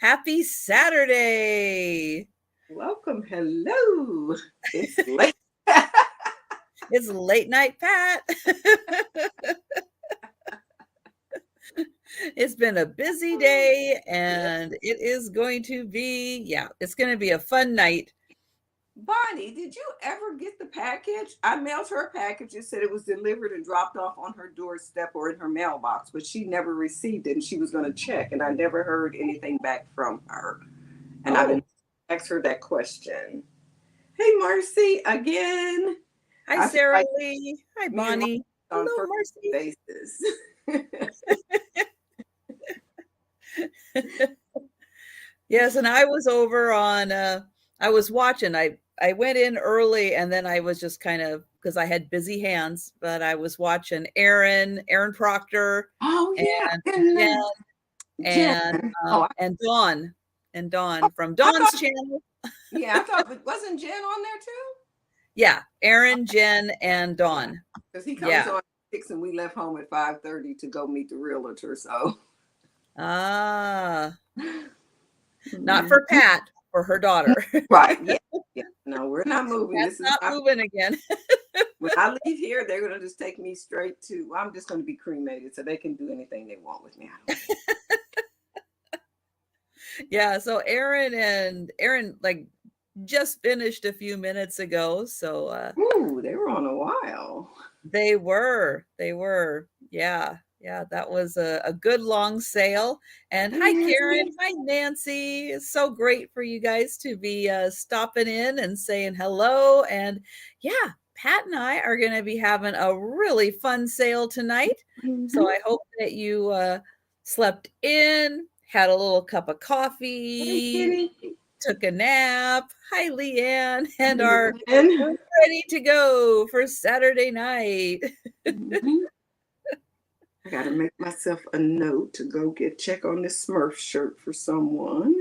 Happy Saturday. Welcome. Hello. It's late. It's late night, Pat. It's been a busy day and it is going to be, it's going to be a fun night. Bonnie, did you ever get the package? I mailed her a package. It said it was delivered and dropped off on her doorstep or in her mailbox, but she never received it and she was going to check. And I never heard anything back from her. And I've been asking her that question. Hey, Marcy, again. Hi, Sarah Lee. Hi, Bonnie. Hello, Marcy. Yes, and I was over on, I was watching. I went in early and then I was just kind of, because I had busy hands, but I was watching Aaron Proctor. Oh, yeah. And Dawn from Dawn's channel. Yeah, I thought, wasn't Jen on there too? Yeah, Aaron, Jen, and Dawn. Because he comes on at 6 and we left home at 5:30 to go meet the realtor, so. Not for Pat, for her daughter. Right, yeah. No, we're not moving. That's not moving again. When I leave here, they're going to just take me straight to, I'm just going to be cremated so they can do anything they want with me. Yeah, so Aaron like just finished a few minutes ago, so ooh, they were on a while. They were. Yeah, that was a good long sale. And hi, Karen. Hi, Nancy. It's so great for you guys to be stopping in and saying hello. And yeah, Pat and I are going to be having a really fun sale tonight. So I hope that you slept in, had a little cup of coffee, took a nap. Hi, Leanne, and are ready to go for Saturday night. I got to make myself a note to go check on this Smurf shirt for someone.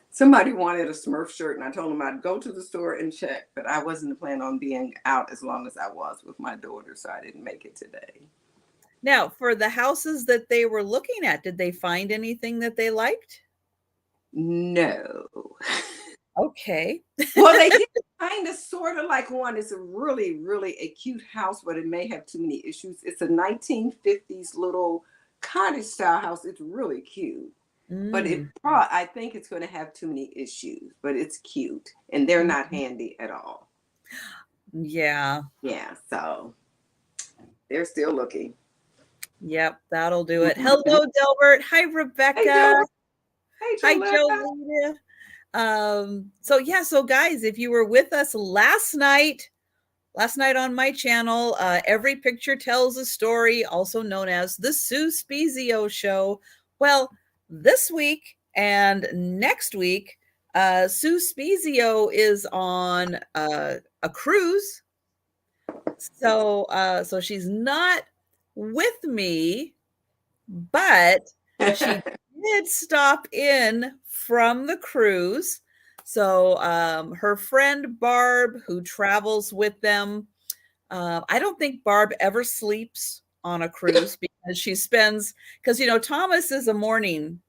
Somebody wanted a Smurf shirt, and I told them I'd go to the store and check, but I wasn't planning on being out as long as I was with my daughter, so I didn't make it today. Now, for the houses that they were looking at, did they find anything that they liked? No. Okay. Well, they did kind of sort of like one. It's a really, really a cute house, but it may have too many issues. It's a 1950s little cottage style house. It's really cute. But I think it's going to have too many issues, but it's cute. And they're not handy at all. Yeah. Yeah, so they're still looking. Yep, that'll do it. Hello, Delbert. Hi, Rebecca. Hi, Jolita. So guys, if you were with us last night on my channel, Every Picture Tells a Story, also known as the Sue Spezio Show. Well, this week and next week, Sue Spezio is on a cruise. So she's not with me, but she did stop in from the cruise. So her friend Barb, who travels with them, I don't think Barb ever sleeps on a cruise because she spends, because Thomas is a morning,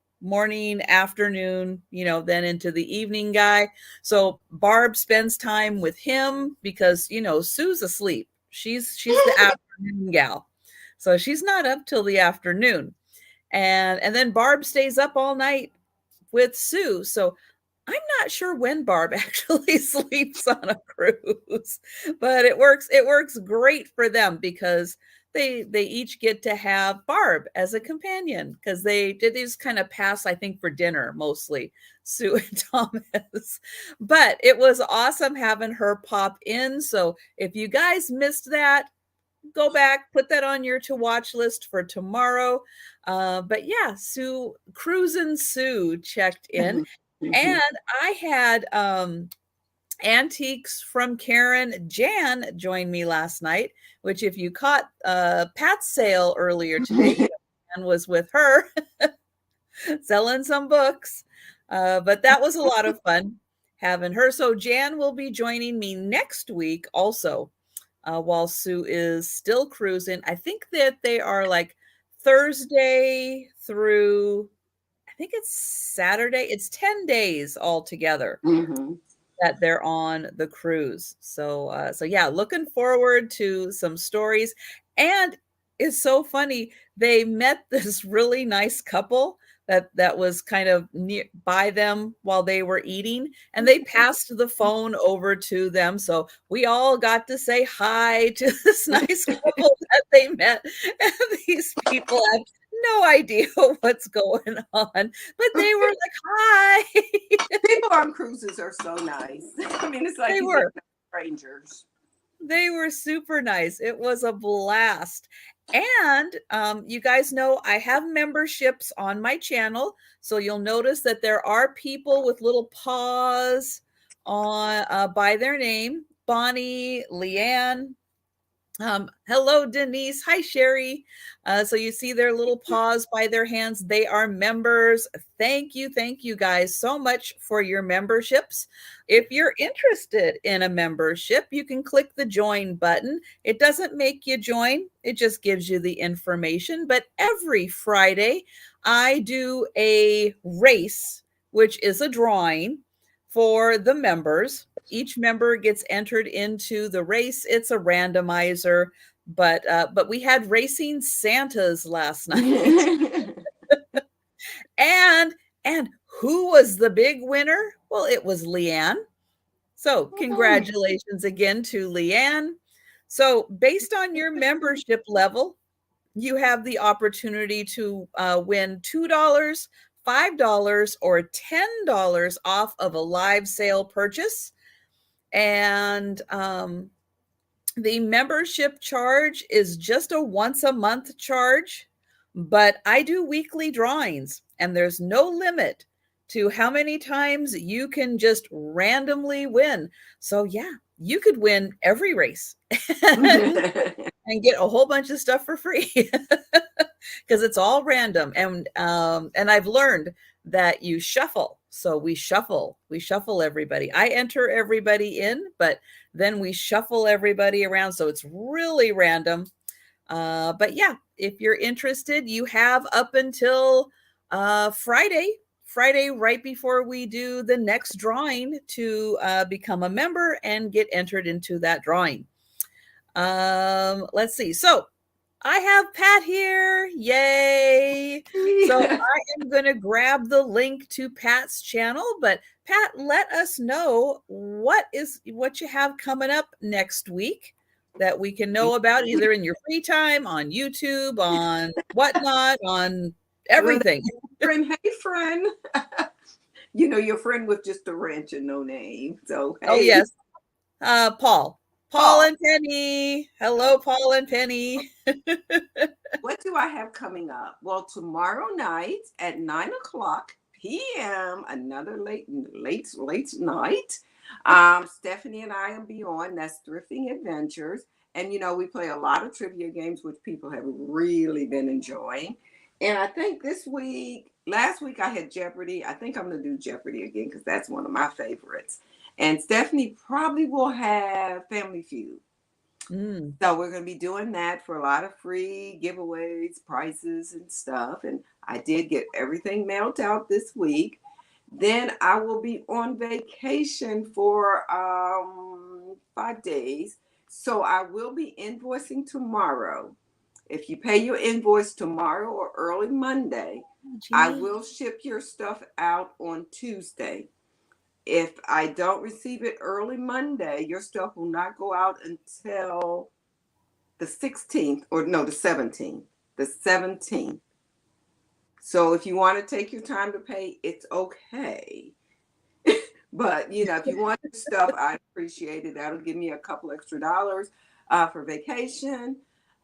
afternoon, then into the evening guy. So Barb spends time with him because Sue's asleep. She's the afternoon gal, so she's not up till the afternoon. And then Barb stays up all night with Sue. So I'm not sure when Barb actually sleeps on a cruise, but it works great for them because they each get to have Barb as a companion, because they just kind of pass, I think, for dinner, mostly Sue and Thomas. But it was awesome having her pop in. So if you guys missed that, go back, put that on your to watch list for tomorrow. But yeah, Cruisin' Sue checked in. And I had Antiques from Karen Jan join me last night, which if you caught Pat's sale earlier today, Jan was with her selling some books. But that was a lot of fun having her. So Jan will be joining me next week also, while Sue is still cruising. I think that they are like Thursday through think it's Saturday. It's 10 days altogether Mm-hmm. that they're on the cruise. So yeah, looking forward to some stories. And it's so funny. They met this really nice couple that was kind of near by them while they were eating, and they passed the phone over to them. So we all got to say hi to this nice couple that they met. And these people have no idea what's going on, but they were like, hi. People on cruises are so nice. I mean, it's like They you were. get strangers. They were super nice. It was a blast. And you guys know I have memberships on my channel. So you'll notice that there are people with little paws on by their name. Bonnie, Leanne, hello, Denise. Hi, Sherry. So you see their little paws by their hands. They are members. Thank you guys so much for your memberships. If you're interested in a membership, you can click the join button. It doesn't make you join. It just gives you the information. But every Friday, I do a race, which is a drawing for the members. Each member gets entered into the race. It's a randomizer, but we had racing Santas last night. and who was the big winner? Well, it was Leanne. So congratulations again to Leanne. So based on your membership level, you have the opportunity to win $2, $5, or $10 off of a live sale purchase. And the membership charge is just a once a month charge, but I do weekly drawings and there's no limit to how many times you can just randomly win. So yeah, you could win every race and get a whole bunch of stuff for free because it's all random. And I've learned that you shuffle. So we shuffle everybody. I enter everybody in, but then we shuffle everybody around. So it's really random. But yeah, if you're interested, you have up until Friday right before we do the next drawing to become a member and get entered into that drawing. Let's see. So I have Pat here. Yay. So I am going to grab the link to Pat's channel, but Pat, let us know what you have coming up next week that we can know about either in your free time, on YouTube, on whatnot, on everything. Hey, friend. You know, your friend with just a wrench and no name. So, hey. Oh, yes. Paul and Penny. Hello, Paul and Penny. What do I have coming up? Well, tomorrow night at 9:00 p.m., another late night. Stephanie and I will be on. That's Thrifting Adventures. And, you know, we play a lot of trivia games, which people have really been enjoying. And I think last week I had Jeopardy. I think I'm going to do Jeopardy again because that's one of my favorites. And Stephanie probably will have Family Feud. So we're going to be doing that for a lot of free giveaways, prizes, and stuff. And I did get everything mailed out this week. Then I will be on vacation for 5 days. So I will be invoicing tomorrow. If you pay your invoice tomorrow or early Monday, I will ship your stuff out on Tuesday. If I don't receive it early Monday, your stuff will not go out until the 16th, or no, the 17th. The 17th. So if you want to take your time to pay, it's okay. But, you know, if you want your stuff, I appreciate it. That'll give me a couple extra dollars for vacation.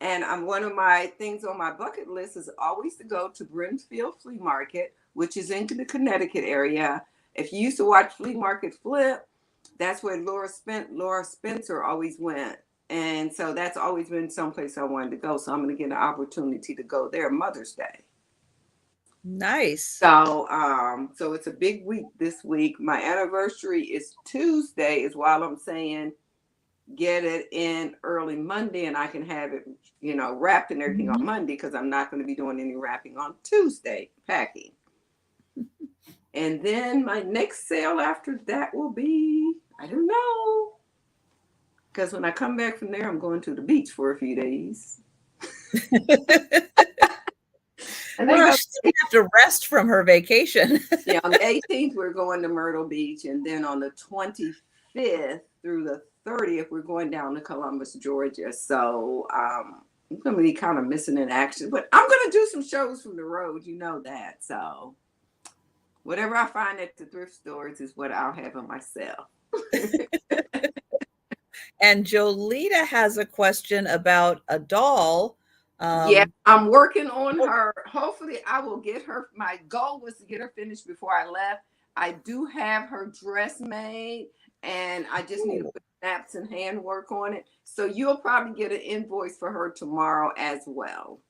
And one of my things on my bucket list is always to go to Brimfield Flea Market, which is in the Connecticut area. If you used to watch Flea Market Flip, that's where Laura Spencer always went. And so that's always been someplace I wanted to go. So I'm going to get an opportunity to go there Mother's Day. Nice. So it's a big week this week. My anniversary is Tuesday, is while I'm saying get it in early Monday and I can have it, you know, wrapped and everything on Monday because I'm not going to be doing any wrapping on Tuesday, packing. And then my next sale after that will be, I don't know. Because when I come back from there, I'm going to the beach for a few days. And well, she's going to have to rest from her vacation. Yeah, on the 18th, we're going to Myrtle Beach. And then on the 25th through the 30th, we're going down to Columbus, Georgia. So I'm going to be kind of missing in action. But I'm going to do some shows from the road. You know that. So whatever I find at the thrift stores is what I'll have on myself. And Jolita has a question about a doll. Yeah, I'm working on her. Hopefully I will get her. My goal was to get her finished before I left. I do have her dress made, and I just need to put snaps and handwork on it. So you'll probably get an invoice for her tomorrow as well.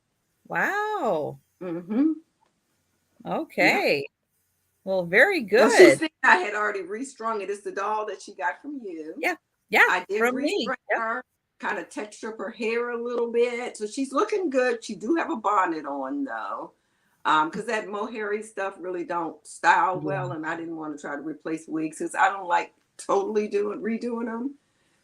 Wow. Mm-hmm. Okay. Yeah. Well, very good. Well, she said I had already restrung it. It's the doll that she got from you. Yeah. Yeah. I did restrung her, kind of texture up her hair a little bit. So she's looking good. She do have a bonnet on though. Because that mohairy stuff really don't style well. And I didn't want to try to replace wigs because I don't like totally redoing them.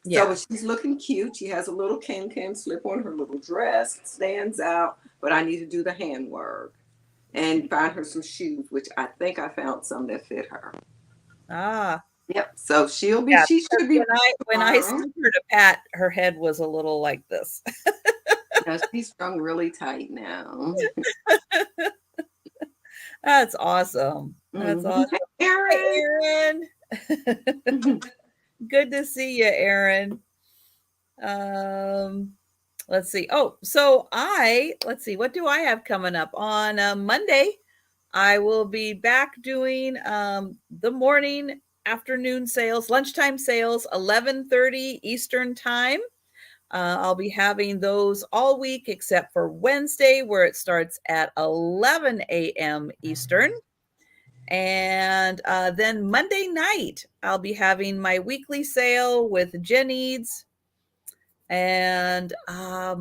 Yeah. So she's looking cute. She has a little can slip on her little dress. It stands out. But I need to do the handwork. And find her some shoes, which I think I found some that fit her. Ah. Yep. So she'll be. Yeah, she should be. When I sent her to Pat, her head was a little like this. No, she's strung really tight now. That's awesome. That's awesome. Hey, Erin. Good to see you, Erin. Let's see. Oh, so let's see. What do I have coming up on Monday? I will be back doing the morning, afternoon sales, lunchtime sales, 11:30 Eastern time. I'll be having those all week except for Wednesday, where it starts at 11 a.m. Eastern. And then Monday night, I'll be having my weekly sale with Jenny's. And I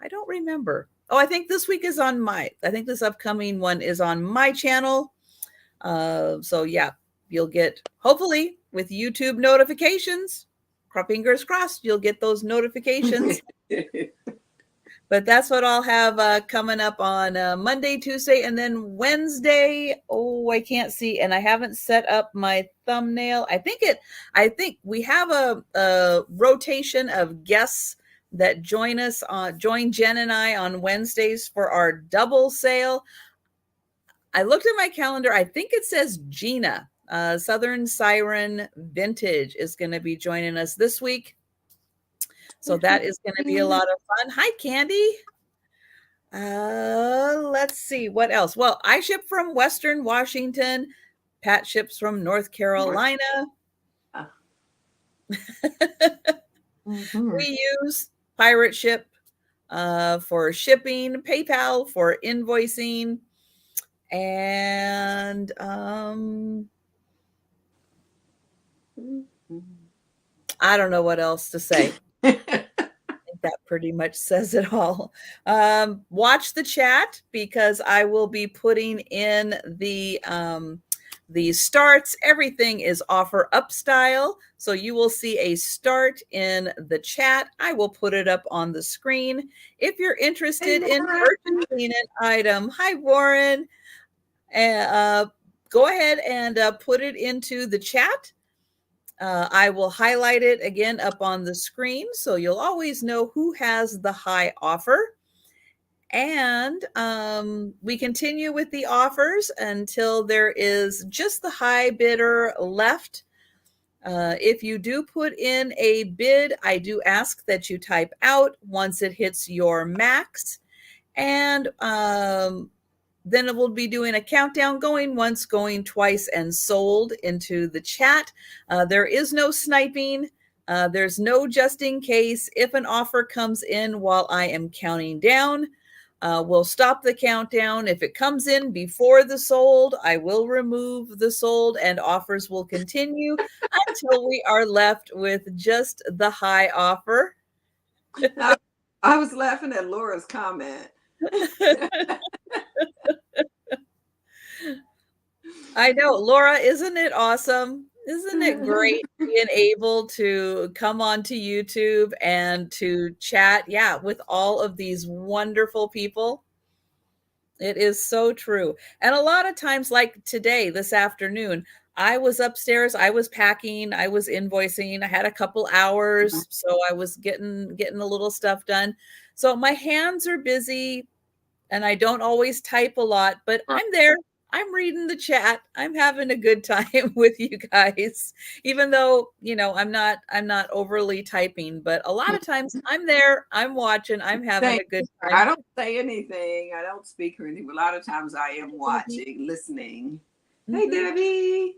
don't remember. Oh, I think this week is I think this upcoming one is on my channel. So yeah, you'll get, hopefully with YouTube notifications, fingers crossed, you'll get those notifications. But that's what I'll have coming up on Monday, Tuesday, and then Wednesday. Oh, I can't see, and I haven't set up my thumbnail. I think we have a rotation of guests that join Jen and I on Wednesdays for our double sale. I looked at my calendar. I think it says Gina, Southern Siren Vintage, is going to be joining us this week. So that is going to be a lot of fun. Hi, Candy. Let's see what else. Well, I ship from Western Washington. Pat ships from North Carolina. We use Pirate Ship for shipping, PayPal for invoicing, and I don't know what else to say. I think that pretty much says it all. Watch the chat, because I will be putting in the starts. Everything is offer up style. So you will see a start in the chat. I will put it up on the screen. If you're interested in purchasing an item, hi, Warren, go ahead and put it into the chat. I will highlight it again up on the screen, so you'll always know who has the high offer. And we continue with the offers until there is just the high bidder left. If you do put in a bid, I do ask that you type out once it hits your max. And then it will be doing a countdown, going once, going twice, and sold into the chat. There is no sniping. There's no just in case. If an offer comes in while I am counting down, we'll stop the countdown. If it comes in before the sold, I will remove the sold, and offers will continue until we are left with just the high offer. I was laughing at Laura's comment. I know, Laura, isn't it awesome? Isn't it great being able to come onto YouTube and to chat, yeah, with all of these wonderful people? It is so true. And a lot of times, like today, this afternoon, I was upstairs, I was packing, I was invoicing, I had a couple hours, so I was getting a little stuff done. So my hands are busy, and I don't always type a lot, but I'm there. I'm reading the chat. I'm having a good time with you guys. Even though, I'm not overly typing, but a lot of times I'm there, I'm watching, I'm having a good I time. don't say anything. I don't speak or anything. But a lot of times I am watching, listening. Hey, Mhm. Debbie.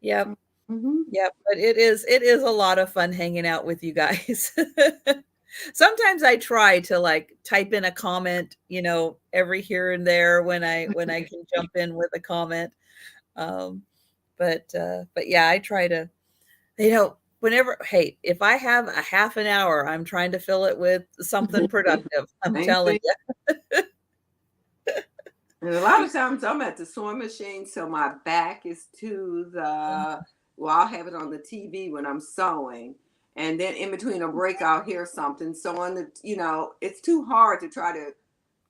Yep. Mm-hmm. Yep, but it is a lot of fun hanging out with you guys. Sometimes I try to like type in a comment, every here and there when I can jump in with a comment. Um, but yeah, I try to, whenever, hey, if I have a half an hour, I'm trying to fill it with something productive. I'm Same telling thing. you. And a lot of times I'm at the sewing machine, so my back is to I'll have it on the TV when I'm sewing. And then in between a break, I'll hear something. So it's too hard to try to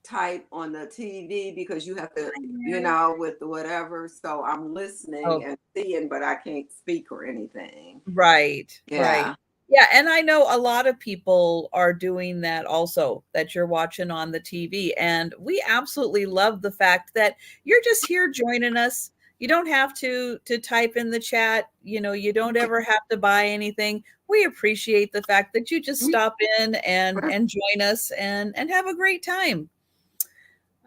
type on the TV because you have to, with the whatever. So I'm listening Oh, and seeing, but I can't speak or anything. right, right. Yeah. Yeah, and I know a lot of people are doing that also, that you're watching on the TV, and we absolutely love the fact that you're just here joining us. You don't have to type in the chat, you don't ever have to buy anything. We appreciate the fact that you just stop in and join us and have a great time.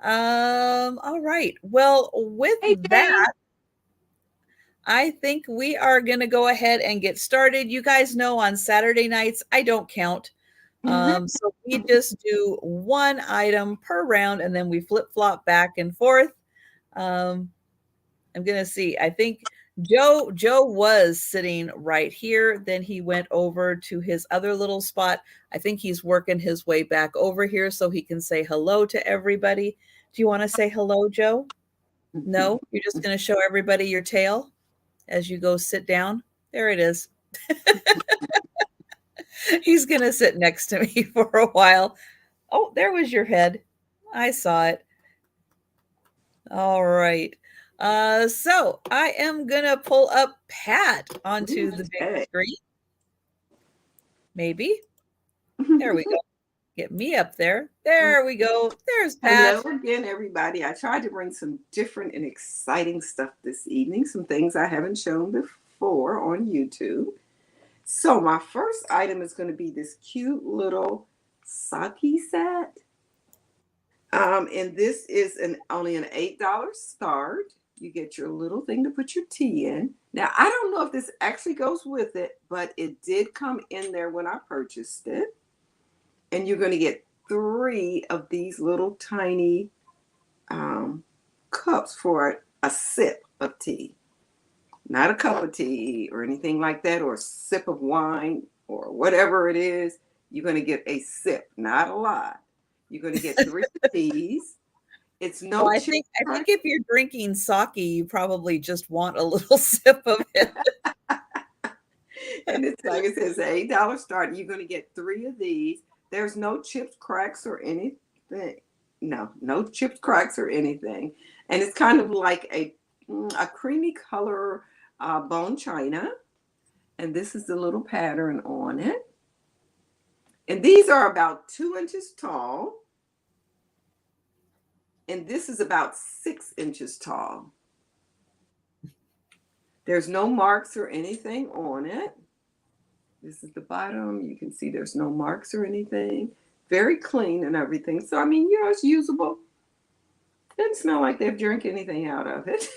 All right. Well, with Hey, Jade. that, I think we are going to go ahead and get started. You guys know on Saturday nights, I don't count. So we just do one item per round and then we flip flop back and forth. Um, I'm going to see. I think Joe was sitting right here. Then he went over to his other little spot. I think he's working his way back over here so he can say hello to everybody. Do you want to say hello, Joe? No, you're just going to show everybody your tail as you go sit down. There it is. He's going to sit next to me for a while. Oh, there was your head. I saw it. All right. So I am going to pull up Pat onto the big Hey. screen. Maybe. There we go. Get me up there. There we go. There's Pat. Hello again, everybody. I tried to bring some different and exciting stuff this evening, some things I haven't shown before on YouTube. So my first item is going to be this cute little sake set. And this is only an $8 start. You get your little thing to put your tea in. Now, I don't know if this actually goes with it, but it did come in there when I purchased it. And you're going to get 3 of these little tiny cups for a sip of tea. Not a cup of tea or anything like that, or a sip of wine or whatever it is. You're going to get a sip, not a lot. You're going to get 3 of these. It's no Well, I think if you're drinking sake, you probably just want a little sip of it. And it's like it says, $8 start. You're going to get 3 of these. There's no chips, cracks, or anything. No chips, cracks, or anything. And it's kind of like a creamy color bone china. And this is the little pattern on it. And these are about 2 inches tall. And this is about 6 inches tall. There's no marks or anything on it. This is the bottom. You can see there's no marks or anything. Very clean and everything. So, I mean, it's usable. Doesn't smell like they've drank anything out of it.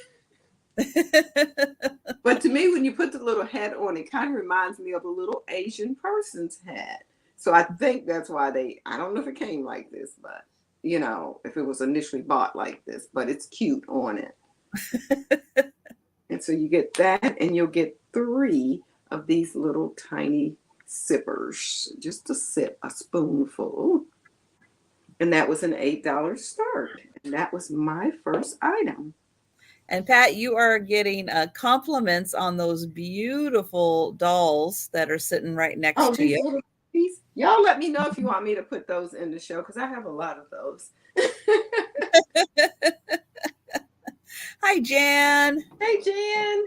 But to me, when you put the little hat on, it kind of reminds me of a little Asian person's hat. So I think that's why I don't know if it came like this, but, if it was initially bought like this, but it's cute on it. And so you get that, and you'll get 3 of these little tiny sippers, just a sip, a spoonful. And that was an $8 start. And that was my first item. And Pat, you are getting compliments on those beautiful dolls that are sitting right next Oh, to these you. little piece. Y'all let me know if you want me to put those in the show because I have a lot of those. Hi, Jan. Hey, Jan.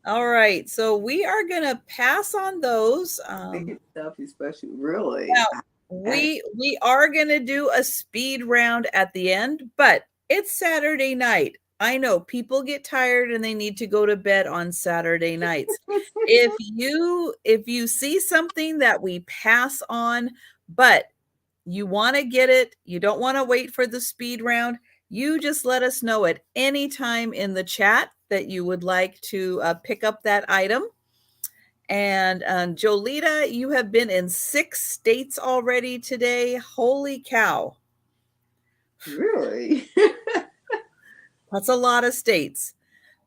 All right, so we are going to pass on those. Big stuff, especially really. Now, we are going to do a speed round at the end, but it's Saturday night. I know people get tired and they need to go to bed on Saturday nights. If you see something that we pass on, but you want to get it, you don't want to wait for the speed round, you just let us know at any time in the chat that you would like to pick up that item. And Jolita, you have been in 6 states already today. Holy cow. Really? That's a lot of states.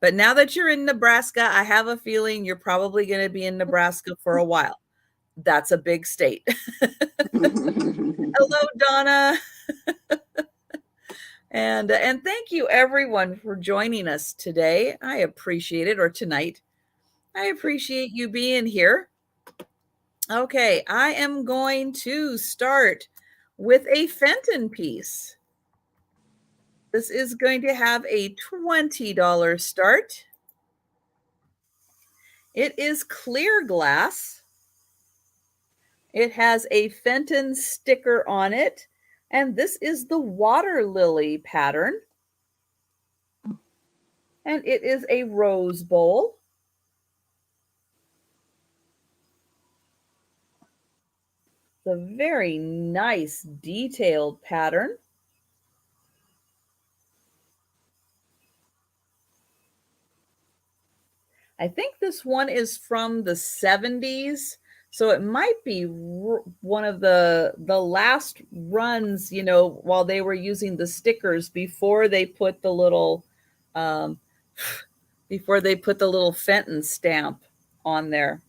But now that you're in Nebraska, I have a feeling you're probably going to be in Nebraska for a while. That's a big state. Hello, Donna. And thank you everyone for joining us today. I appreciate it, or tonight. I appreciate you being here. Okay, I am going to start with a Fenton piece. This is going to have a $20 start. It is clear glass. It has a Fenton sticker on it, and this is the water lily pattern. And it is a rose bowl. It's a very nice detailed pattern. I think this one is from the 70s, so it might be one of the last runs, you know, while they were using the stickers before they put the little Fenton stamp on there.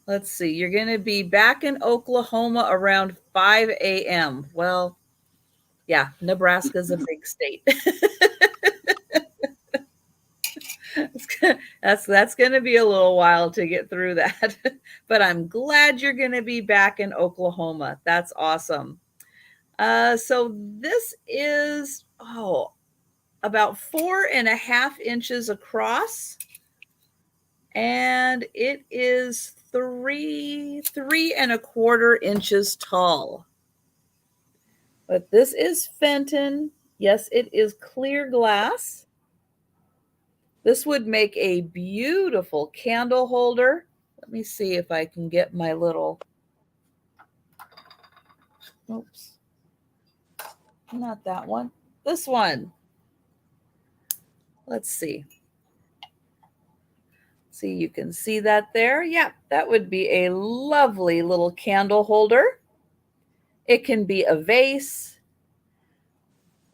Let's see, you're going to be back in Oklahoma around 5 a.m. Well, yeah, Nebraska's a big state. That's going to be a little while to get through that. But I'm glad you're going to be back in Oklahoma. That's awesome. So this is, about 4.5 inches across. And it is 3.25 inches tall. But this is Fenton. Yes, it is clear glass. This would make a beautiful candle holder. Let me see if I can get my little, oops, not that one, this one. Let's see. See, you can see that there. Yeah, that would be a lovely little candle holder. It can be a vase.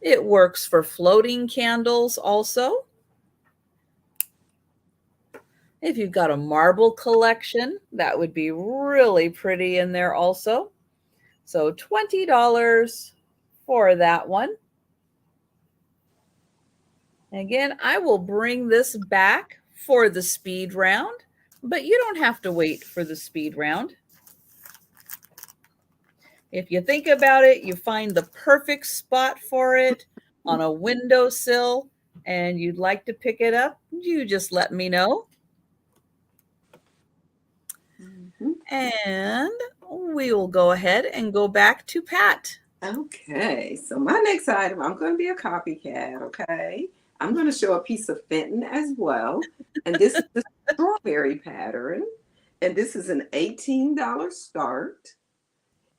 It works for floating candles also. If you've got a marble collection, that would be really pretty in there also. So $20 for that one. Again, I will bring this back for the speed round, but you don't have to wait for the speed round. If you think about it, you find the perfect spot for it on a windowsill and you'd like to pick it up, you just let me know. And we will go ahead and go back to Pat. Okay, so my next item, I'm going to be a copycat, okay? I'm going to show a piece of Fenton as well. And this is the strawberry pattern. And this is an $18 start.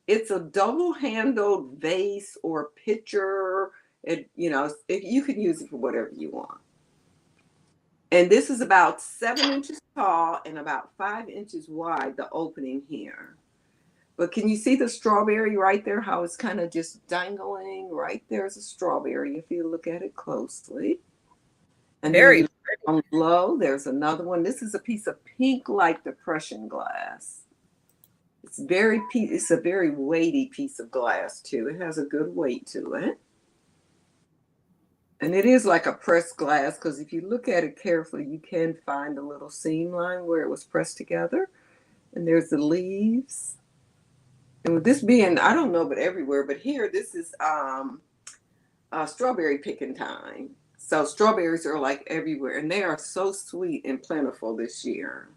It's a double-handled vase or pitcher. You can use it for whatever you want. And this is about 7 inches tall and about 5 inches wide, the opening here. But can you see the strawberry right there, how it's kind of just dangling? Right there's a strawberry if you look at it closely. And very then on below, there's another one. This is a piece of pink light depression glass. It's a very weighty piece of glass too. It has a good weight to it. And it is like a pressed glass because if you look at it carefully, you can find a little seam line where it was pressed together. And there's the leaves. And with this being, I don't know, but everywhere, but here, this is strawberry picking time. So strawberries are like everywhere, and they are so sweet and plentiful this year.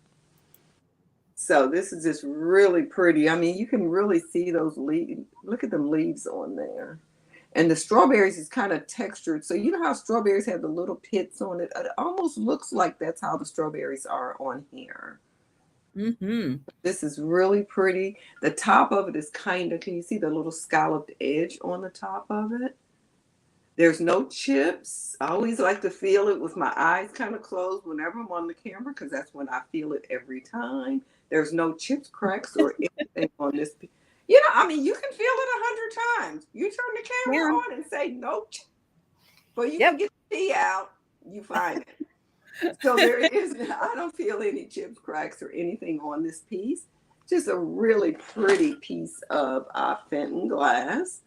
So this is just really pretty. I mean, you can really see those leaves. Look at the leaves on there. And the strawberries is kind of textured. So you know how strawberries have the little pits on it? It almost looks like that's how the strawberries are on here. Mm-hmm. This is really pretty. The top of it is kind of, can you see the little scalloped edge on the top of it? There's no chips. I always like to feel it with my eyes kind of closed whenever I'm on the camera because that's when I feel it every time. There's no chips, cracks, or anything on this. You know, I mean, you can feel it 100 times. You turn the camera on and say nope. But you can get the tea out, you find it. So there is, I don't feel any chips, cracks, or anything on this piece. Just a really pretty piece of Fenton glass.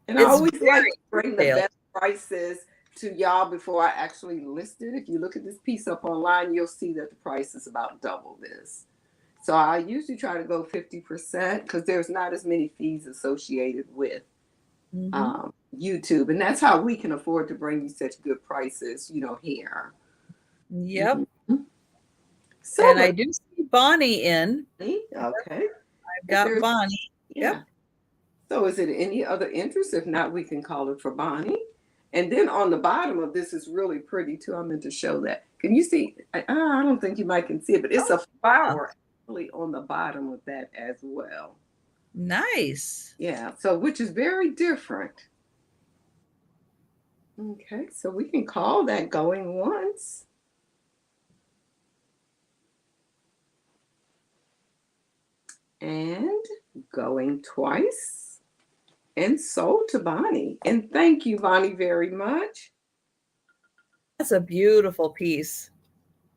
And I always like to bring the best prices to y'all before I actually list it. If you look at this piece up online, you'll see that the price is about double this. So I usually try to go 50% because there's not as many fees associated with YouTube. And that's how we can afford to bring you such good prices, you know, here. Yep. Mm-hmm. So, and I do see Bonnie in. Okay. I've got Bonnie. Yep. So is it any other interest? If not, we can call it for Bonnie. And then on the bottom of this is really pretty too. I meant to show that. Can you see? I don't think you might can see it, but it's a flower actually on the bottom of that as well. Nice. Yeah. So which is very different. Okay. So we can call that going once. And going twice. And sold to Bonnie. And thank you, Bonnie, very much. That's a beautiful piece.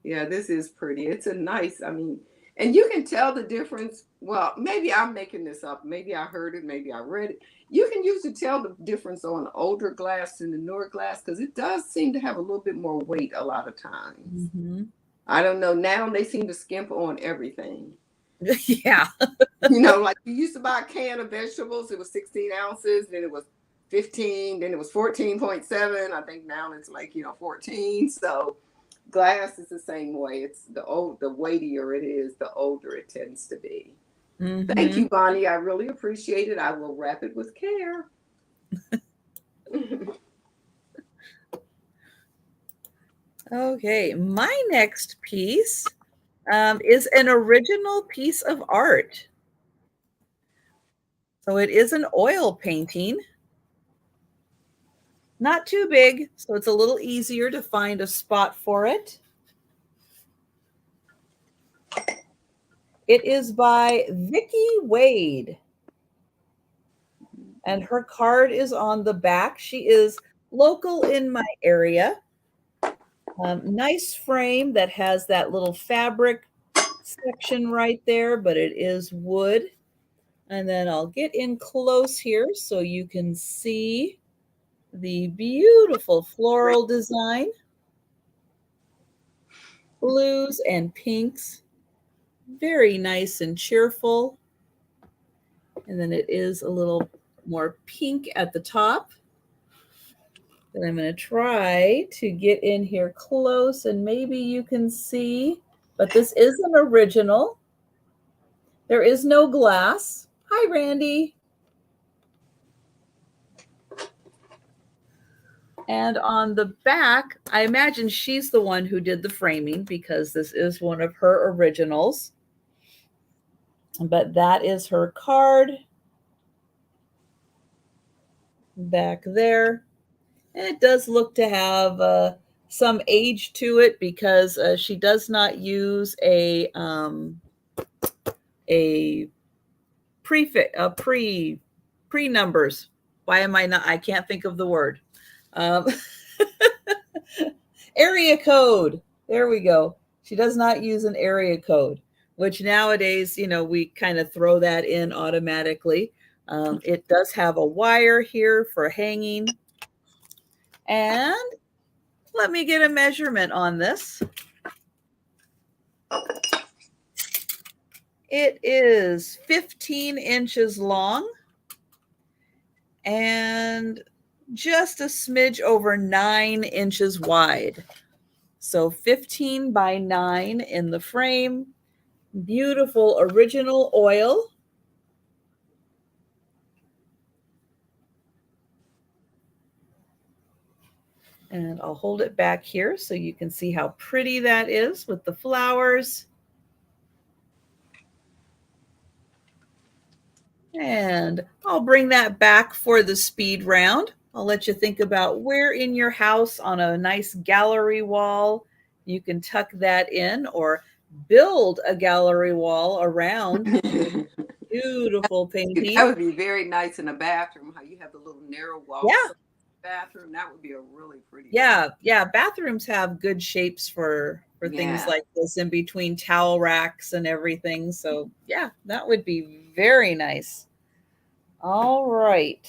Yeah, this is pretty. It's a nice, I mean, and you can tell the difference. Well, maybe I'm making this up. Maybe I heard it. Maybe I read it. You can usually tell the difference on older glass and the newer glass because it does seem to have a little bit more weight a lot of times. Mm-hmm. I don't know. Now they seem to skimp on everything. Yeah. You know, like you used to buy a can of vegetables. It was 16 ounces. Then it was 15. Then it was 14.7. I think now it's like, 14. So glass is the same way. It's the weightier it is, the older it tends to be. Mm-hmm. Thank you, Bonnie. I really appreciate it. I will wrap it with care. Okay. My next piece is an original piece of art. So it is an oil painting. Not too big, so it's a little easier to find a spot for it. It is by Vicki Wade. And her card is on the back. She is local in my area. Nice frame that has that little fabric section right there, but it is wood. And then I'll get in close here so you can see the beautiful floral design. Blues and pinks. Very nice and cheerful. And then it is a little more pink at the top. Then I'm going to try to get in here close and maybe you can see, but this is an original. There is no glass. Hi, Randy. And on the back, I imagine she's the one who did the framing because this is one of her originals. But that is her card back there. And it does look to have some age to it because she does not use a pre numbers. Why am I not? I can't think of the word. Area code. There we go. She does not use an area code, which nowadays, we kind of throw that in automatically. It does have a wire here for hanging. And let me get a measurement on this. It is 15 inches long and just a smidge over 9 inches wide. So 15 by 9 in the frame. Beautiful original oil. And I'll hold it back here so you can see how pretty that is with the flowers. And I'll bring that back for the speed round. I'll let you think about where in your house on a nice gallery wall you can tuck that in, or build a gallery wall around beautiful painting. That would be very nice in a bathroom, how you have the little narrow walls. Yeah. Bathroom, that would be a really pretty bathrooms have good shapes for things like this, in between towel racks and everything. So yeah, that would be very nice. All right,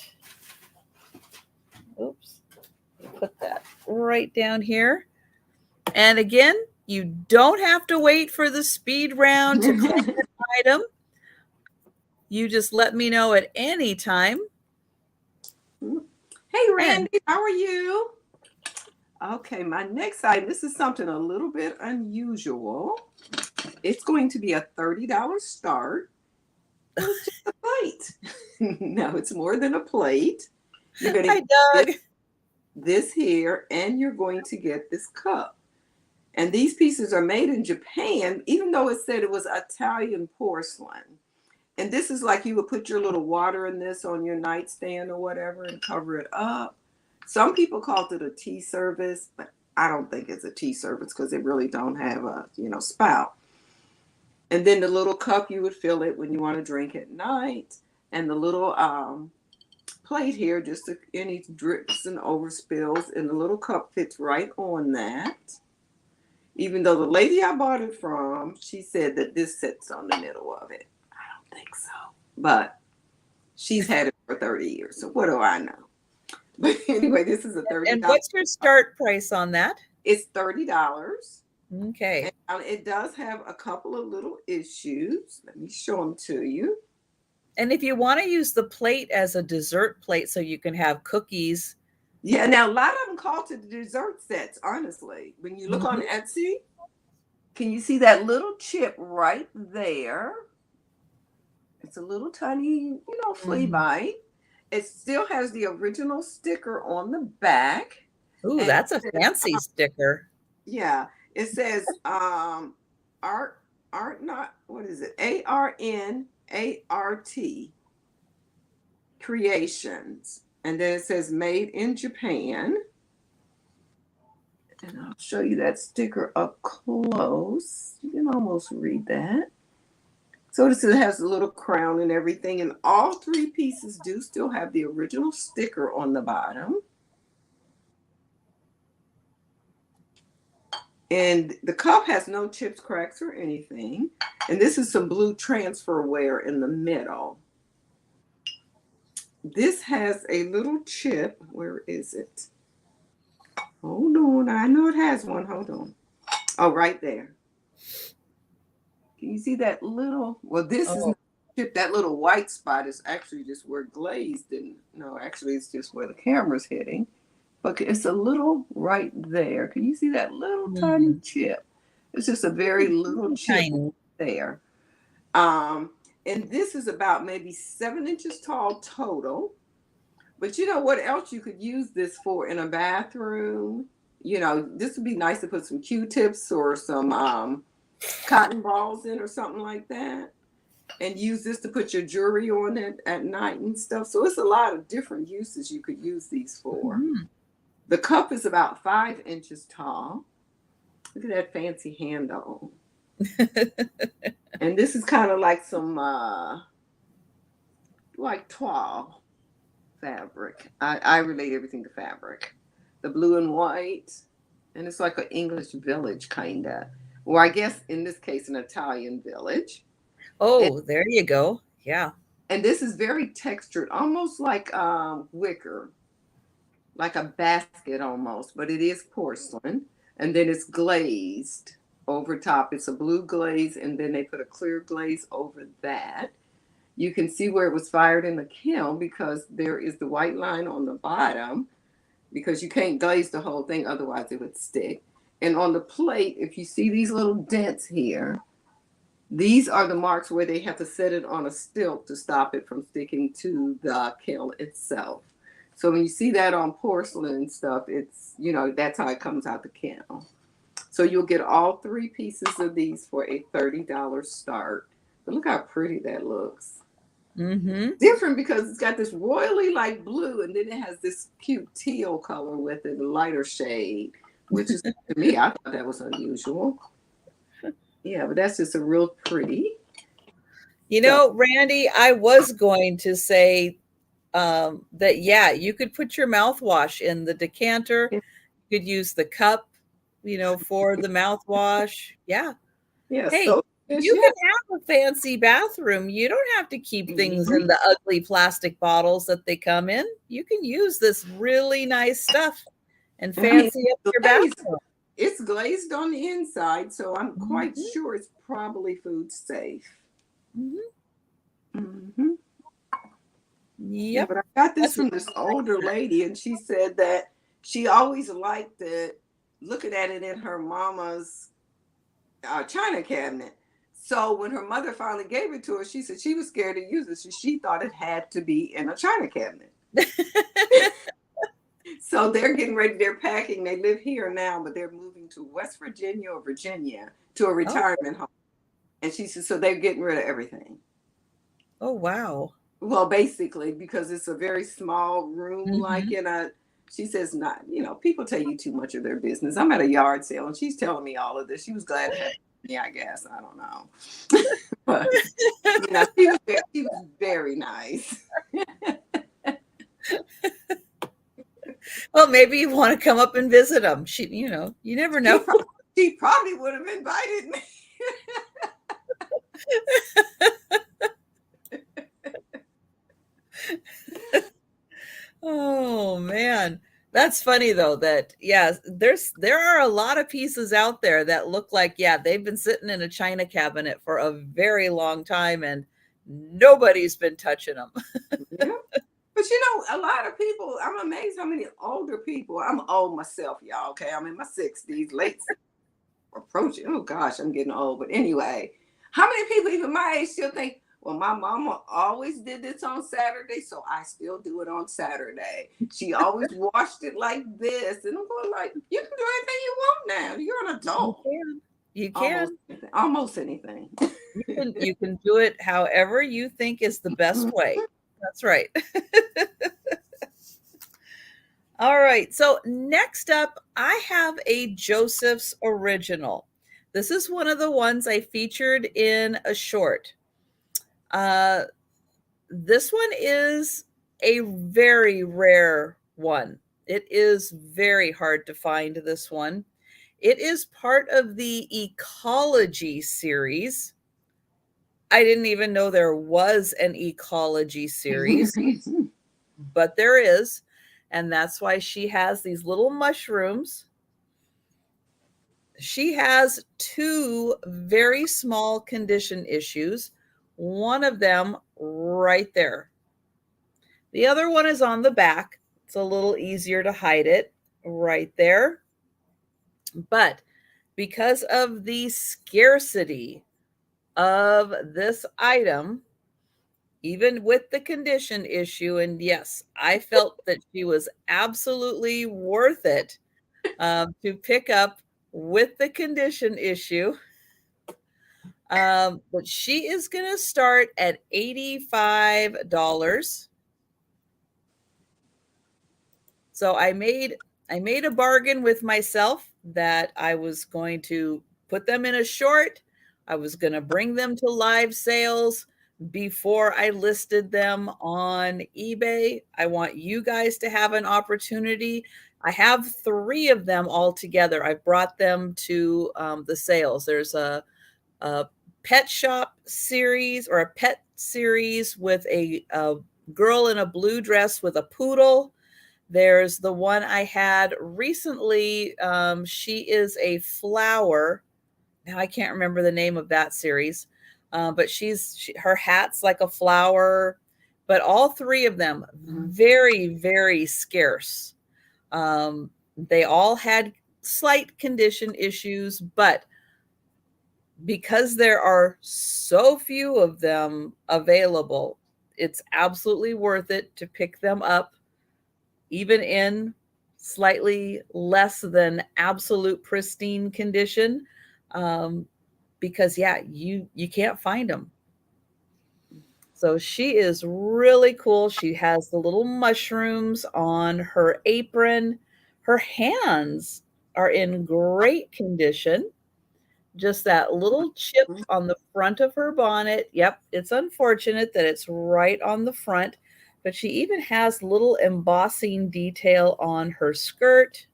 oops, put that right down here. And again, you don't have to wait for the speed round to claim an item. You just let me know at any time. Hey, Randy, how are you? Okay, my next item, this is something a little bit unusual. It's going to be a $30 start. It's just a plate. No, it's more than a plate. You're going to get this here, and you're going to get this cup. And these pieces are made in Japan, even though it said it was Italian porcelain. And this is like you would put your little water in this on your nightstand or whatever and cover it up. Some people called it a tea service, but I don't think it's a tea service because it really don't have a, spout. And then the little cup, you would fill it when you want to drink at night. And the little plate here, just any drips and overspills, and the little cup fits right on that. Even though the lady I bought it from, she said that this sits on the middle of it. Think so, but she's had it for 30 years, so what do I know? But anyway, this is a $30. And what's your start price on that? It's $30. Okay. And it does have a couple of little issues. Let me show them to you. And if you want to use the plate as a dessert plate so you can have cookies. Yeah, now a lot of them call to the dessert sets, honestly. When you look on Etsy, can you see that little chip right there? It's a little tiny, flea bite. It still has the original sticker on the back. Ooh, that's a fancy sticker. Yeah. It says art not, what is it? ARNART Creations. And then it says made in Japan. And I'll show you that sticker up close. You can almost read that. So this has a little crown and everything, and all three pieces do still have the original sticker on the bottom. And the cup has no chips, cracks, or anything. And this is some blue transfer wear in the middle. This has a little chip. Where is it? Hold on. I know it has one. Hold on. Oh, right there. Can you see that little? Well, this is not chip. That little white spot is actually just where glazed didn't. No, actually, it's just where the camera's hitting. But it's a little right there. Can you see that little tiny chip? It's just a very little chip there. And this is about maybe 7 inches tall total. But you know what else you could use this for in a bathroom? This would be nice to put some Q-tips or some cotton balls in or something like that, and use this to put your jewelry on it at night and stuff. So it's a lot of different uses you could use these for. The cup is about 5 inches tall. Look at that fancy handle. And this is kind of like some like toile fabric. I relate everything to fabric. The blue and white, and it's like an English village kind of. Or I guess in this case, an Italian village. Oh, there you go. Yeah. And this is very textured, almost like wicker, like a basket almost, but it is porcelain. And then it's glazed over top. It's a blue glaze, and then they put a clear glaze over that. You can see where it was fired in the kiln because there is the white line on the bottom, because you can't glaze the whole thing, otherwise it would stick. And on the plate, if you see these little dents here, these are the marks where they have to set it on a stilt to stop it from sticking to the kiln itself. So when you see that on porcelain and stuff, it's, that's how it comes out the kiln. So you'll get all 3 pieces of these for a $30 start. But look how pretty that looks. Mm-hmm. Different because it's got this royally light blue, and then it has this cute teal color with it, a lighter shade, which is, to me, I thought that was unusual. Yeah, but that's just a real pretty. Randy, I was going to say that, yeah, you could put your mouthwash in the decanter. You could use the cup, for the mouthwash. Yeah. Yeah. Hey, you can have a fancy bathroom. You don't have to keep things in the ugly plastic bottles that they come in. You can use this really nice stuff and fancy up your bathroom. It's glazed on the inside, so I'm quite sure it's probably food safe. Yep. Yeah, but I got this from this older lady, and she said that she always liked it, looking at it in her mama's china cabinet. So when her mother finally gave it to her, she said she was scared to use it. So she thought it had to be in a china cabinet. So they're getting ready. They're packing. They live here now, but they're moving to West Virginia or Virginia to a retirement home. And she said, so they're getting rid of everything. Oh, wow. Well, basically, because it's a very small room, like she says, not, people tell you too much of their business. I'm at a yard sale, and she's telling me all of this. She was glad to have me, I guess. I don't know. But, she was very nice. Well, maybe you want to come up and visit them. She, you never know. She probably would have invited me. Oh man, that's funny though. That there are a lot of pieces out there that look like they've been sitting in a china cabinet for a very long time, and nobody's been touching them. Yeah. But a lot of people, I'm amazed how many older people. I'm old myself, y'all. Okay, I'm in my 60s, late approaching. Oh gosh, I'm getting old. But anyway, how many people even my age still think, well, my mama always did this on Saturday, so I still do it on Saturday. She always washed it like this. And I'm going like, you can do anything you want now. You're an adult. You can. Almost anything. You can do it however you think is the best way. That's right. All right. So next up, I have a Joseph's Original. This is one of the ones I featured in a short. This one is a very rare one. It is very hard to find this one. It is part of the Ecology series. I didn't even know there was an Ecology series, but there is. And that's why she has these little mushrooms. She has 2 very small condition issues. One of them right there. The other one is on the back. It's a little easier to hide it right there. But because of the scarcity of this item, even with the condition issue, and yes, I felt that she was absolutely worth it to pick up with the condition issue. But she is going to start at $85. So I made a bargain with myself that I was going to put them in a short. I was going to bring them to live sales before I listed them on eBay. I want you guys to have an opportunity. I have 3 of them all together. I brought them to the sales. There's a pet shop series or a pet series with a girl in a blue dress with a poodle. There's the one I had recently. She is a flower. Now I can't remember the name of that series, but her hat's like a flower. But all three of them very, very scarce. They all had slight condition issues, but because there are so few of them available, it's absolutely worth it to pick them up, even in slightly less than absolute pristine condition, because yeah, you can't find them. So she is really cool. She has the little mushrooms on her apron. Her hands are in great condition. Just that little chip on the front of her bonnet. Yep, it's unfortunate that it's right on the front, but she even has little embossing detail on her skirt.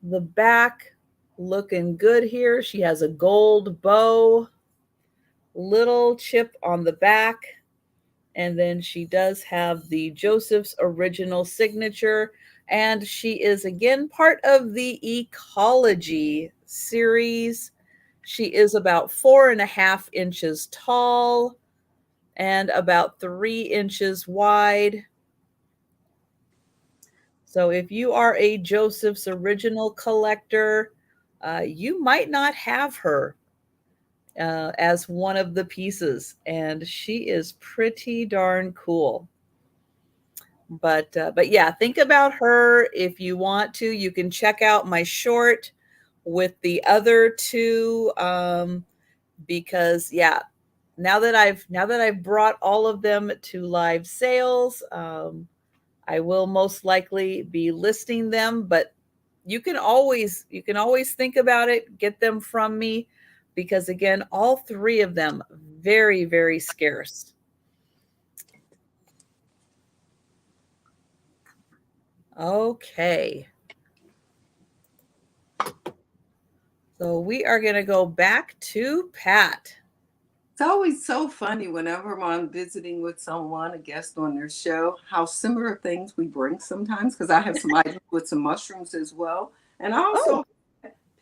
The back looking good here. She has a gold bow, little chip on the back, and then she does have the Joseph's original signature, and she is again part of the Ecology series. She is about 4.5 inches tall and about 3 inches wide. So if you are a Joseph's original collector, you might not have her as one of the pieces, and she is pretty darn cool. But yeah, think about her if you want to. You can check out my short with the other two, because yeah, now that I've brought all of them to live sales, I will most likely be listing them. But you can always think about it, get them from me, because again, all three of them very, very scarce. Okay. So we are going to go back to Pat. It's always so funny whenever I'm visiting with someone, a guest on their show, how similar things we bring sometimes, because I have some items with some mushrooms as well. And I also,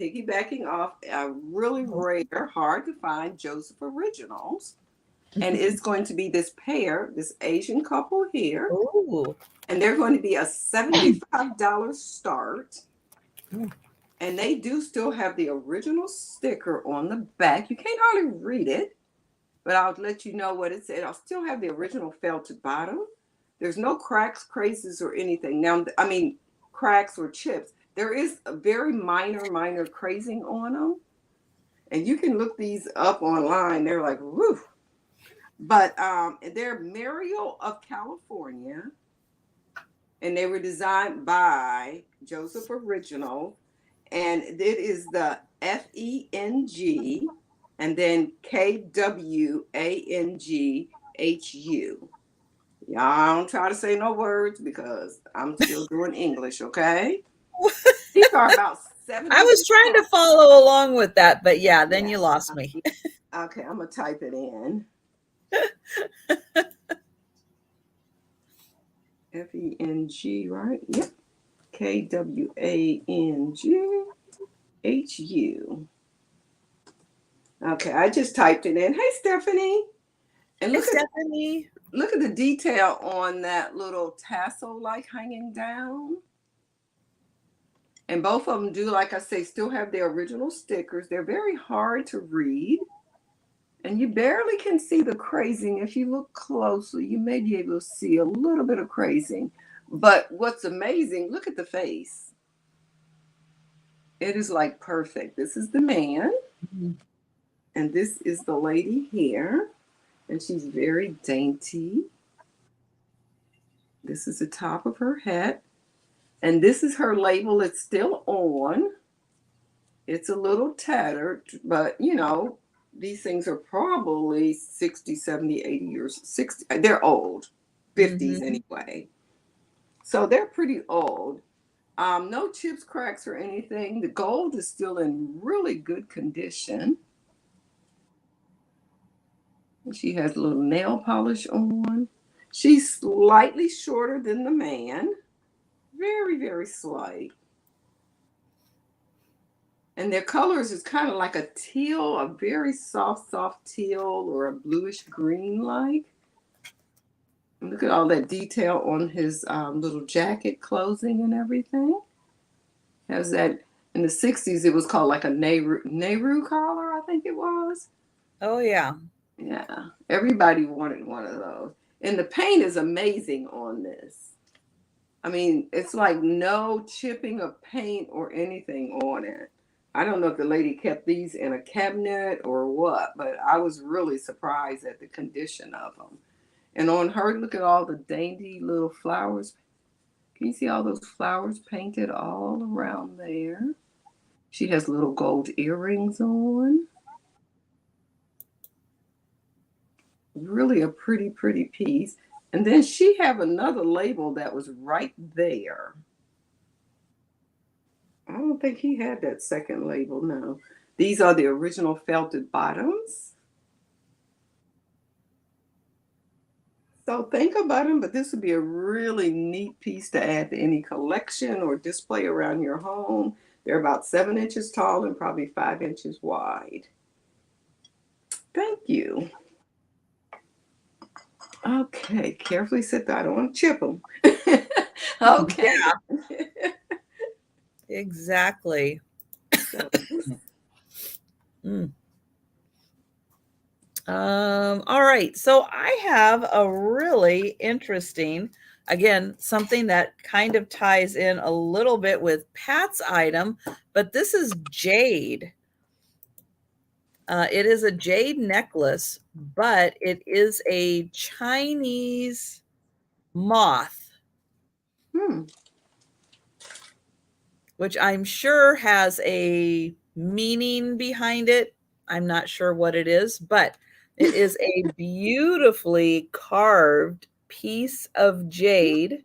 piggybacking off a really rare, hard to find Joseph Originals. And it's going to be this pair, this Asian couple here. Ooh. And they're going to be a $75 start. And they do still have the original sticker on the back. You can't hardly read it, but I'll let you know what it said. I'll still have the original felted bottom. There's no cracks, crazes, or anything. Now, I mean, cracks or chips. There is a very minor crazing on them. And you can look these up online. They're like, woo. But they're Mariel of California. And they were designed by Joseph Original. And it is the FENG and then KWANGHU. Y'all don't try to say no words because I'm still doing English, okay? These are about 70. I was trying to follow along with that, but yeah, then you lost me. Okay, I'm going to type it in. FENG, right? Yep. KWANGHU. Okay, I just typed it in. Hey, Stephanie. And look at the detail on that little tassel like hanging down. And both of them do, like I say, still have their original stickers. They're very hard to read. And you barely can see the crazing. If you look closely, you may be able to see a little bit of crazing. But what's amazing, look at the face. It is like perfect. This is the man. Mm-hmm. And this is the lady here. And she's very dainty. This is the top of her hat. And this is her label. It's still on. It's a little tattered, but you know, these things are probably 60, 70, 80 years, 60. They're old, 50s anyway. So they're pretty old. No chips, cracks, or anything. The gold is still in really good condition. She has a little nail polish on. She's slightly shorter than the man. Very, very slight. And their colors is kind of like a teal, a very soft, soft teal or a bluish green like. Look at all that detail on his little jacket closing and everything. Has that in the 60s, it was called like a Nehru collar, I think it was. Oh, yeah. Yeah, everybody wanted one of those. And the paint is amazing on this. I mean, it's like no chipping of paint or anything on it. I don't know if the lady kept these in a cabinet or what, but I was really surprised at the condition of them. And on her, look at all the dainty little flowers. Can you see all those flowers painted all around there? She has little gold earrings on. Really a pretty, pretty piece. And then she have another label that was right there. I don't think he had that second label, no. These are the original felted bottoms. So think about them, but this would be a really neat piece to add to any collection or display around your home. They're about 7 inches tall and probably 5 inches wide. Thank you. Okay, carefully sit down. I don't want to chip them. Okay. Yeah. Exactly. All right. So I have a really interesting, again, something that kind of ties in a little bit with Pat's item, but this is Jade. It is a jade necklace, but it is a Chinese moth, which I'm sure has a meaning behind it. I'm not sure what it is, but it is a beautifully carved piece of jade.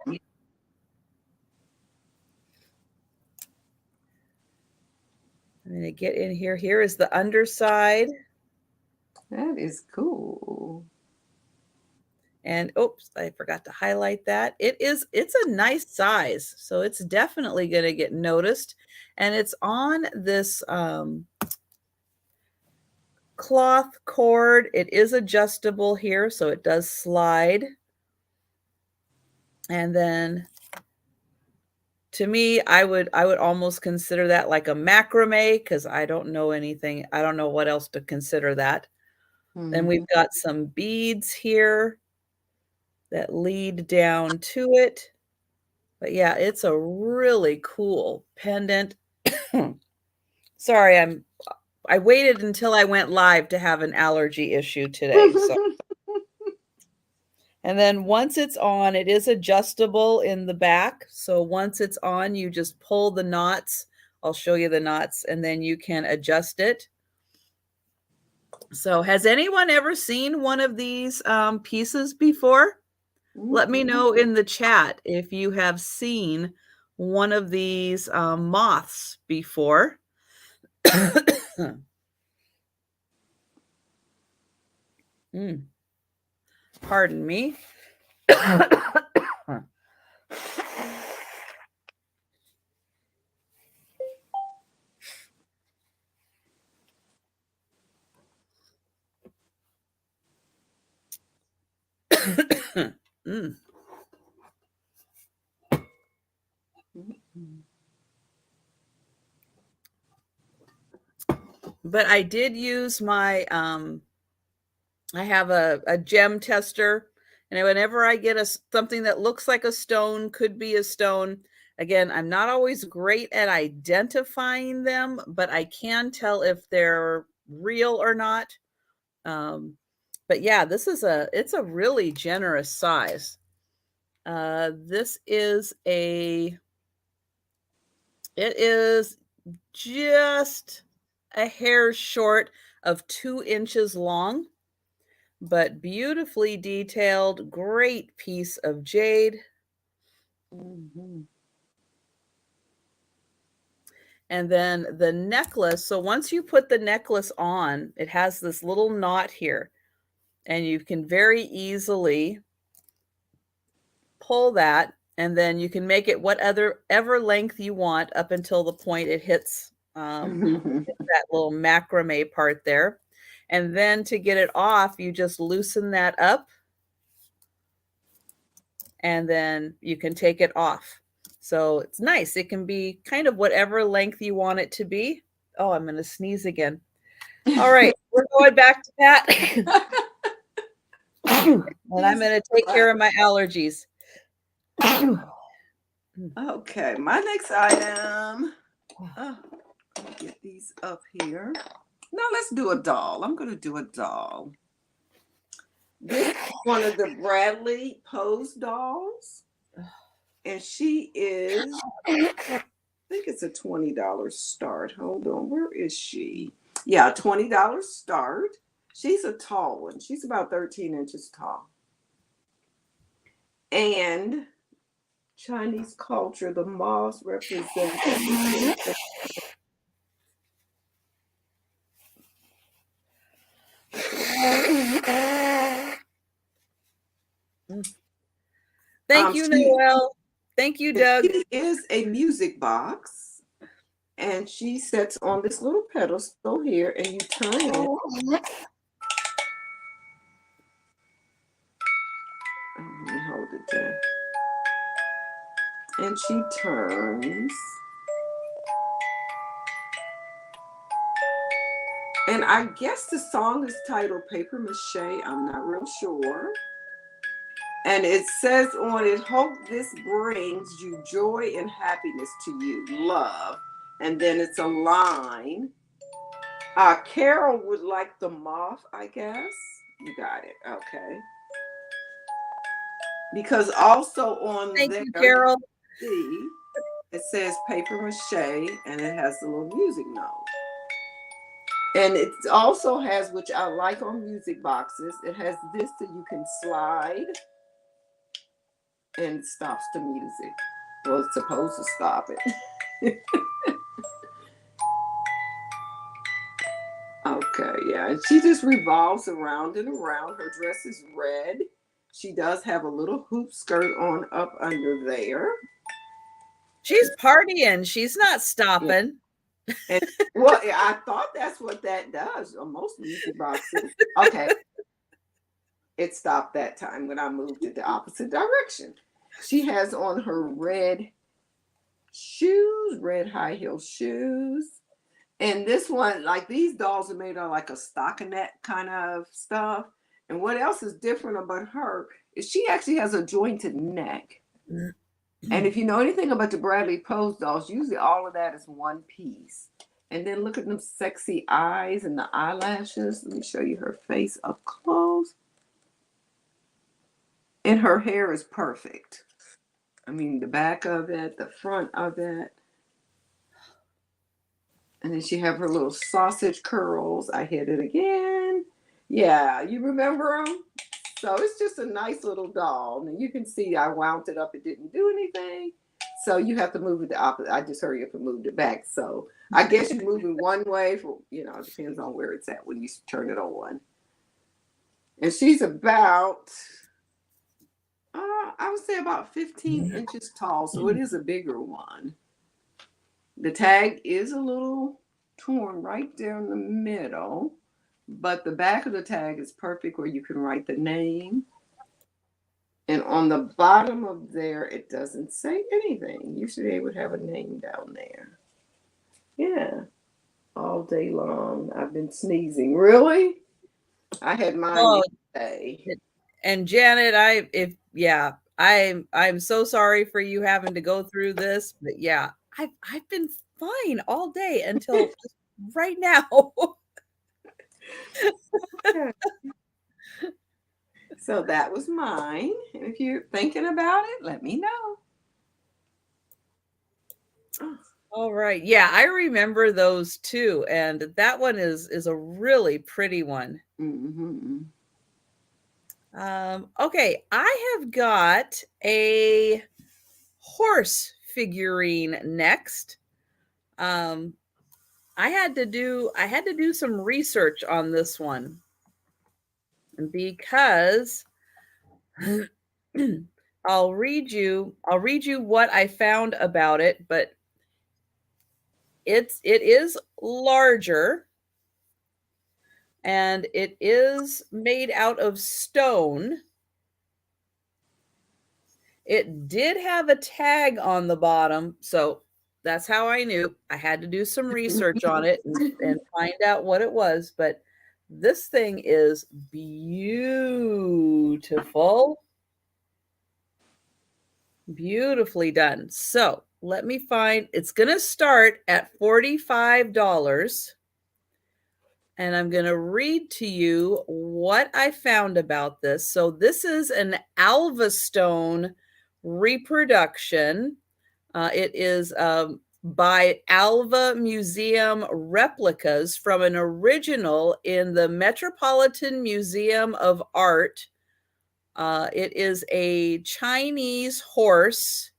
I'm going to get in here. Here is the underside. That is cool. And oops, I forgot to highlight that. It's a nice size, so it's definitely going to get noticed. And it's on this cloth cord. It is adjustable here, so it does slide. And then to me, I would almost consider that like a macrame because I don't know anything. I don't know what else to consider that. Then we've got some beads here that lead down to it. But yeah, it's a really cool pendant. Sorry, I waited until I went live to have an allergy issue today. So. And then once it's on, it is adjustable in the back. So once it's on, you just pull the knots. I'll show you the knots, and then you can adjust it. So has anyone ever seen one of these pieces before? Let me know in the chat if you have seen one of these moths before. Pardon me. But I did use my I have a gem tester, and whenever I get something that looks like a stone, could be a stone, again, I'm not always great at identifying them, but I can tell if they're real or not. But yeah, it's a really generous size. This is it is just a hair short of 2 inches long, but beautifully detailed, great piece of jade. And then the necklace. So once you put the necklace on, it has this little knot here. and you can very easily pull that, and then you can make it whatever length you want up until the point it hits that little macrame part there. And then to get it off, you just loosen that up, and then you can take it off. So it's nice. It can be kind of whatever length you want it to be. Oh, I'm going to sneeze again. All right, we're going back to Pat. And I'm going to take care of my allergies. Okay, my next item. Get these up here. Now let's do a doll. I'm going to do a doll. This is one of the Bradley Pose dolls. And she is, I think it's a $20 start. Hold on, where is she? Yeah, $20 start. She's a tall one. She's about 13 inches tall. And Chinese culture, the moths represent. Thank you, Noelle. Thank you, Doug. She is a music box, and she sits on this little pedestal here, and you turn it. Let me hold it there. And she turns. And I guess the song is titled Paper Mache. I'm not real sure. And it says on it, hope this brings you joy and happiness to you, love. And then it's a line. Carol would like the moth, I guess. You got it. Okay. Because also on Thank there, you, Carol. see, it says Paper Mache, and it has a little music note. And it also has, which I like on music boxes, it has this that you can slide and it stops the music. Well, it's supposed to stop it. Okay, yeah. And she just revolves around and around. Her dress is red. She does have a little hoop skirt on up under there. She's partying. She's not stopping. Yeah. And, well, I thought that's what that does on most music boxes. Okay. It stopped that time when I moved it the opposite direction. She has on her red shoes, red high heel shoes. And this one, like these dolls are made of like a stockinette kind of stuff. And what else is different about her is she actually has a jointed neck. And if you know anything about the Bradley Pose dolls, usually all of that is one piece. And then look at them sexy eyes and the eyelashes. Let me show you her face up close. And her hair is perfect. I mean, the back of it, the front of it. And then she have her little sausage curls. I hit it again. Yeah, you remember them? So it's just a nice little doll. And you can see I wound it up. It didn't do anything. So you have to move it the opposite. I just hurry up and moved it back. So I guess you move it one way. For, you know, it depends on where it's at when you turn it on. And she's about, I would say about 15 inches tall. So it is a bigger one. The tag is a little torn right down the middle, but the back of the tag is perfect where you can write the name. And on the bottom of there, it doesn't say anything. Usually they would have a name down there. Yeah. All day long, I've been sneezing. Really? I had mine today. And Janet, I'm so sorry for you having to go through this, but yeah, I've been fine all day until right now. So that was mine. And if you're thinking about it, let me know. All right. Yeah, I remember those too. And that one is a really pretty one. Mm-hmm. Okay, I have got a horse figurine next. I had to do some research on this one. because I'll read you what I found about it, but it is larger and it is made out of stone. It did have a tag on the bottom, so that's how I knew. I had to do some research on it and find out what it was, but this thing is beautiful. Beautifully done. So let me find, it's going to start at $45. And I'm going to read to you what I found about this. So this is an Alvastone reproduction. It is by Alva Museum replicas from an original in the Metropolitan Museum of Art. It is a Chinese horse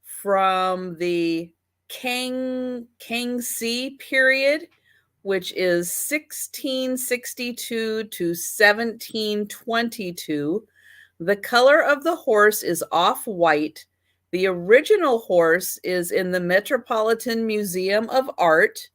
from the Kangxi period, which is 1662 to 1722. The color of the horse is off-white. The original horse is in the Metropolitan Museum of Art.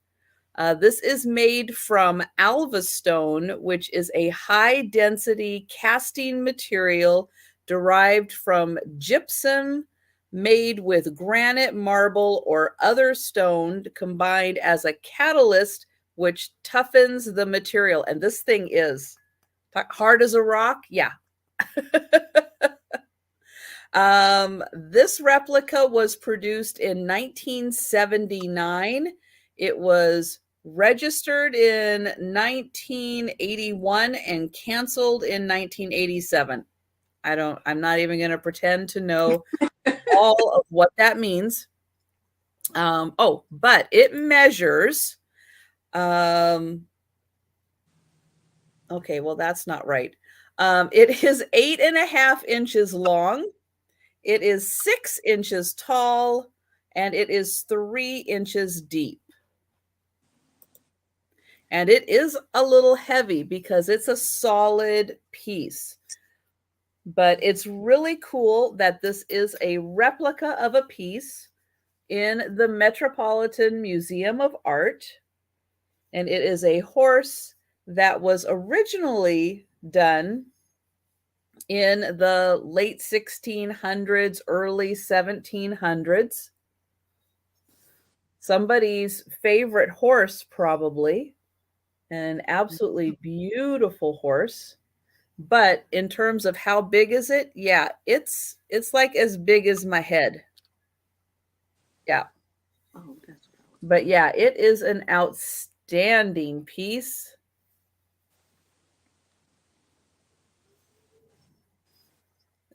This is made from Alvastone, which is a high-density casting material derived from gypsum made with granite, marble, or other stone combined as a catalyst which toughens the material. And this thing is hard as a rock. Yeah. This replica was produced in 1979. It was registered in 1981 and canceled in 1987. I'm not even going to pretend to know all of what that means. But it measures, okay, well, that's not right. It is 8.5 inches long. It is 6 inches tall, and it is 3 inches deep. And it is a little heavy because it's a solid piece. But it's really cool that this is a replica of a piece in the Metropolitan Museum of Art. And it is a horse that was originally done in the late 1600s, early 1700s. Somebody's favorite horse, probably. An absolutely beautiful horse. But in terms of how big is it? Yeah, it's like as big as my head. Yeah. Oh, that's what but yeah, it is an outstanding piece.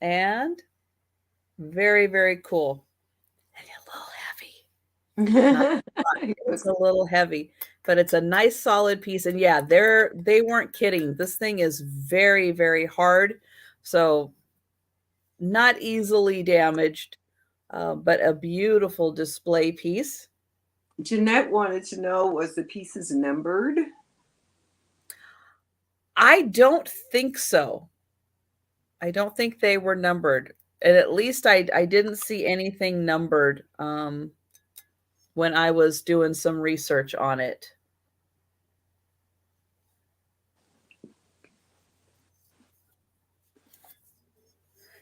And very, very cool. And a little heavy. It's a little heavy, but it's a nice solid piece. And yeah, they weren't kidding. This thing is very, very hard. So not easily damaged, but a beautiful display piece. Jeanette wanted to know, was the pieces numbered? I don't think so. I don't think they were numbered. And at least I didn't see anything numbered when I was doing some research on it.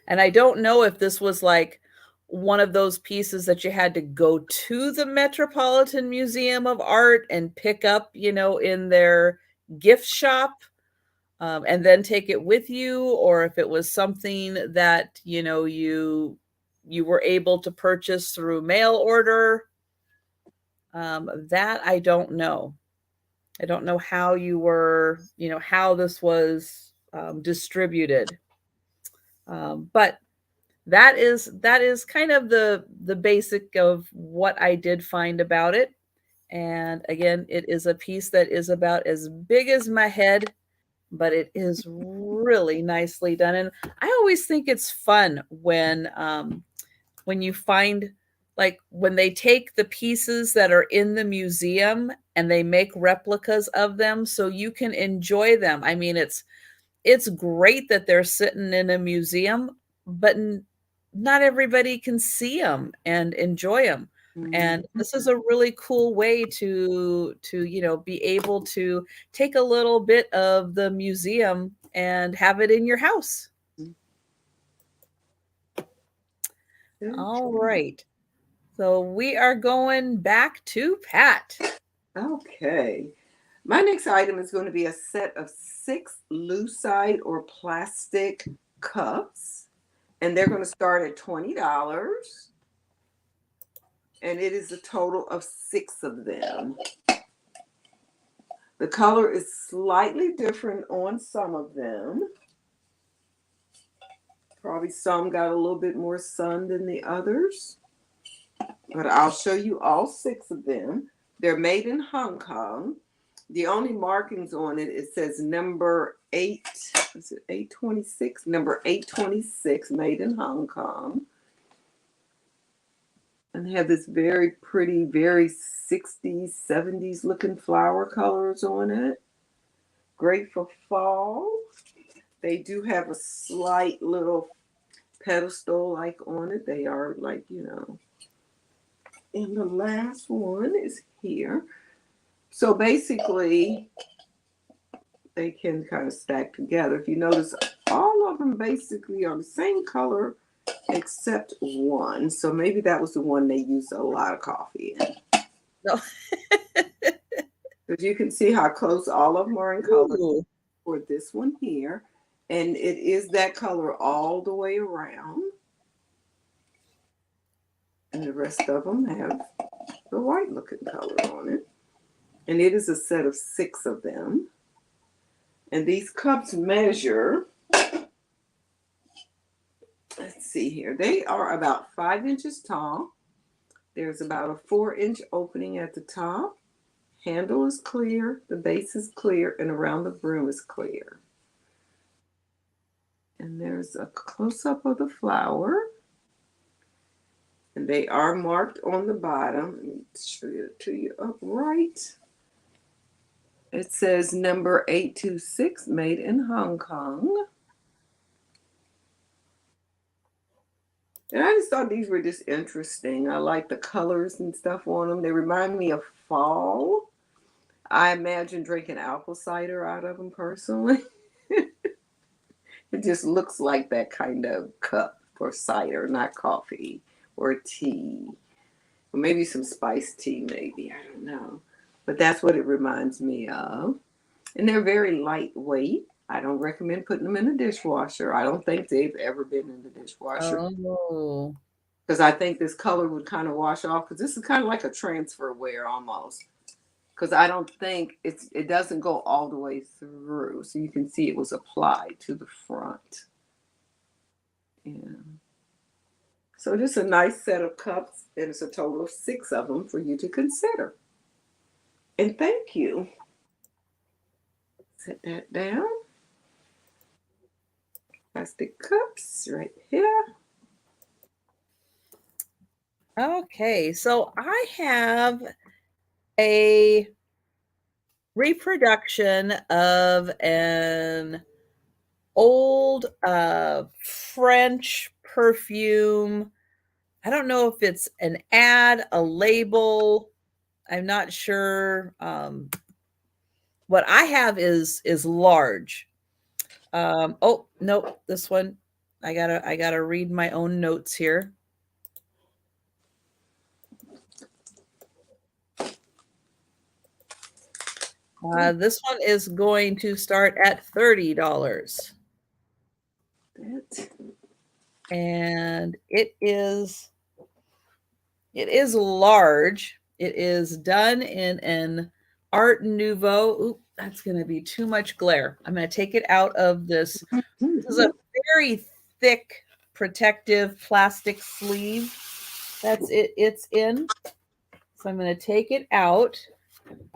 And I don't know if this was like one of those pieces that you had to go to the Metropolitan Museum of Art and pick up, in their gift shop, and then take it with you, or if it was something that, you were able to purchase through mail order. That I don't know. I don't know how you were, how this was distributed. But that is kind of the basic of what I did find about it. And again, it is a piece that is about as big as my head, but it is really nicely done. And I always think it's fun when you find, like, when they take the pieces that are in the museum and they make replicas of them so you can enjoy them. I mean, it's it's great that they're sitting in a museum, but not everybody can see them and enjoy them. And this is a really cool way to be able to take a little bit of the museum and have it in your house. All right. So we are going back to Pat. Okay. My next item is going to be a set of 6 Lucite or plastic cups. And they're going to start at $20. And it is a total of 6 of them. The color is slightly different on some of them. Probably some got a little bit more sun than the others. But I'll show you all 6 of them. They're made in Hong Kong. The only markings on it, it says number 8, is it 826? Number 826, made in Hong Kong. And they have this very pretty, very 60s, 70s looking flower colors on it. Great for fall. They do have a slight little pedestal like on it. They are like, And the last one is here. So basically, they can kind of stack together. If you notice, all of them basically are the same color except one. So maybe that was the one they used a lot of coffee in. No. But you can see how close all of them are in color for this one here. And it is that color all the way around. And the rest of them have the white looking color on it. And it is a set of 6 of them. And these cups measure, let's see here, they are about 5 inches tall. There's about a 4-inch opening at the top. Handle is clear, the base is clear, and around the brim is clear. And there's a close-up of the flower. And they are marked on the bottom. Let me show it to you upright. It says number 826, made in Hong Kong. And I just thought these were just interesting. I like the colors and stuff on them. They remind me of fall. I imagine drinking apple cider out of them personally. It just looks like that kind of cup for cider, not coffee or tea. Or maybe some spiced tea, maybe. I don't know. But that's what it reminds me of. And they're very lightweight. I don't recommend putting them in the dishwasher. I don't think they've ever been in the dishwasher. Oh. Because I think this color would kind of wash off. Because this is kind of like a transfer wear almost. Because I don't think it doesn't go all the way through. So you can see it was applied to the front. Yeah. So just a nice set of cups. And it's a total of 6 of them for you to consider. And thank you. Set that down. Plastic cups right here. Okay, so I have a reproduction of an old French perfume. I don't know if it's an ad, a label. I'm not sure. What I have is large. Oh, nope, this one. I gotta read my own notes here. This one is going to start at $30. And it is large. It is done in an Art Nouveau. Oop, that's going to be too much glare. I'm going to take it out of this. This is a very thick protective plastic sleeve. That's it. It's in. So I'm going to take it out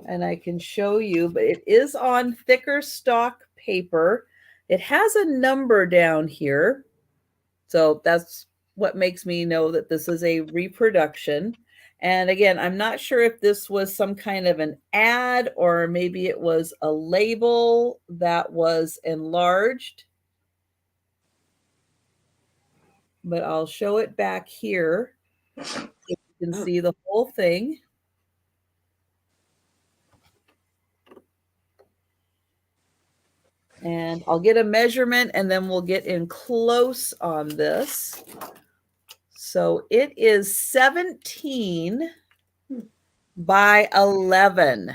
and I can show you, but it is on thicker stock paper. It has a number down here. So that's what makes me know that this is a reproduction. And again, I'm not sure if this was some kind of an ad or maybe it was a label that was enlarged. But I'll show it back here. You can see the whole thing. And I'll get a measurement and then we'll get in close on this. So it is 17 by 11.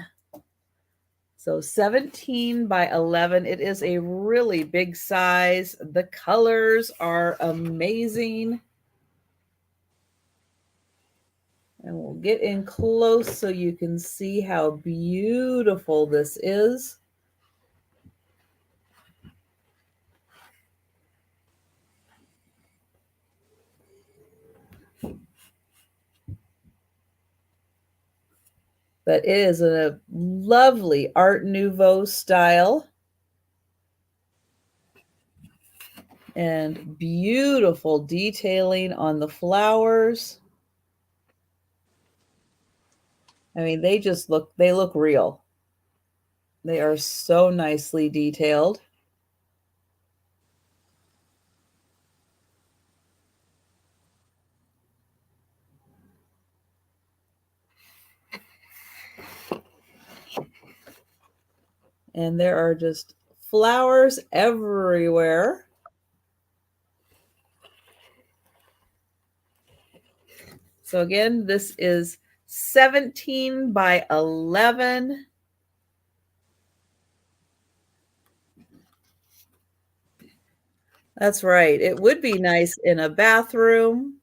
So 17 by 11. It is a really big size. The colors are amazing. And we'll get in close so you can see how beautiful this is. But it is a lovely Art Nouveau style. And beautiful detailing on the flowers. I mean, they look real. They are so nicely detailed. And there are just flowers everywhere. So again, this is 17 by 11. That's right. It would be nice in a bathroom.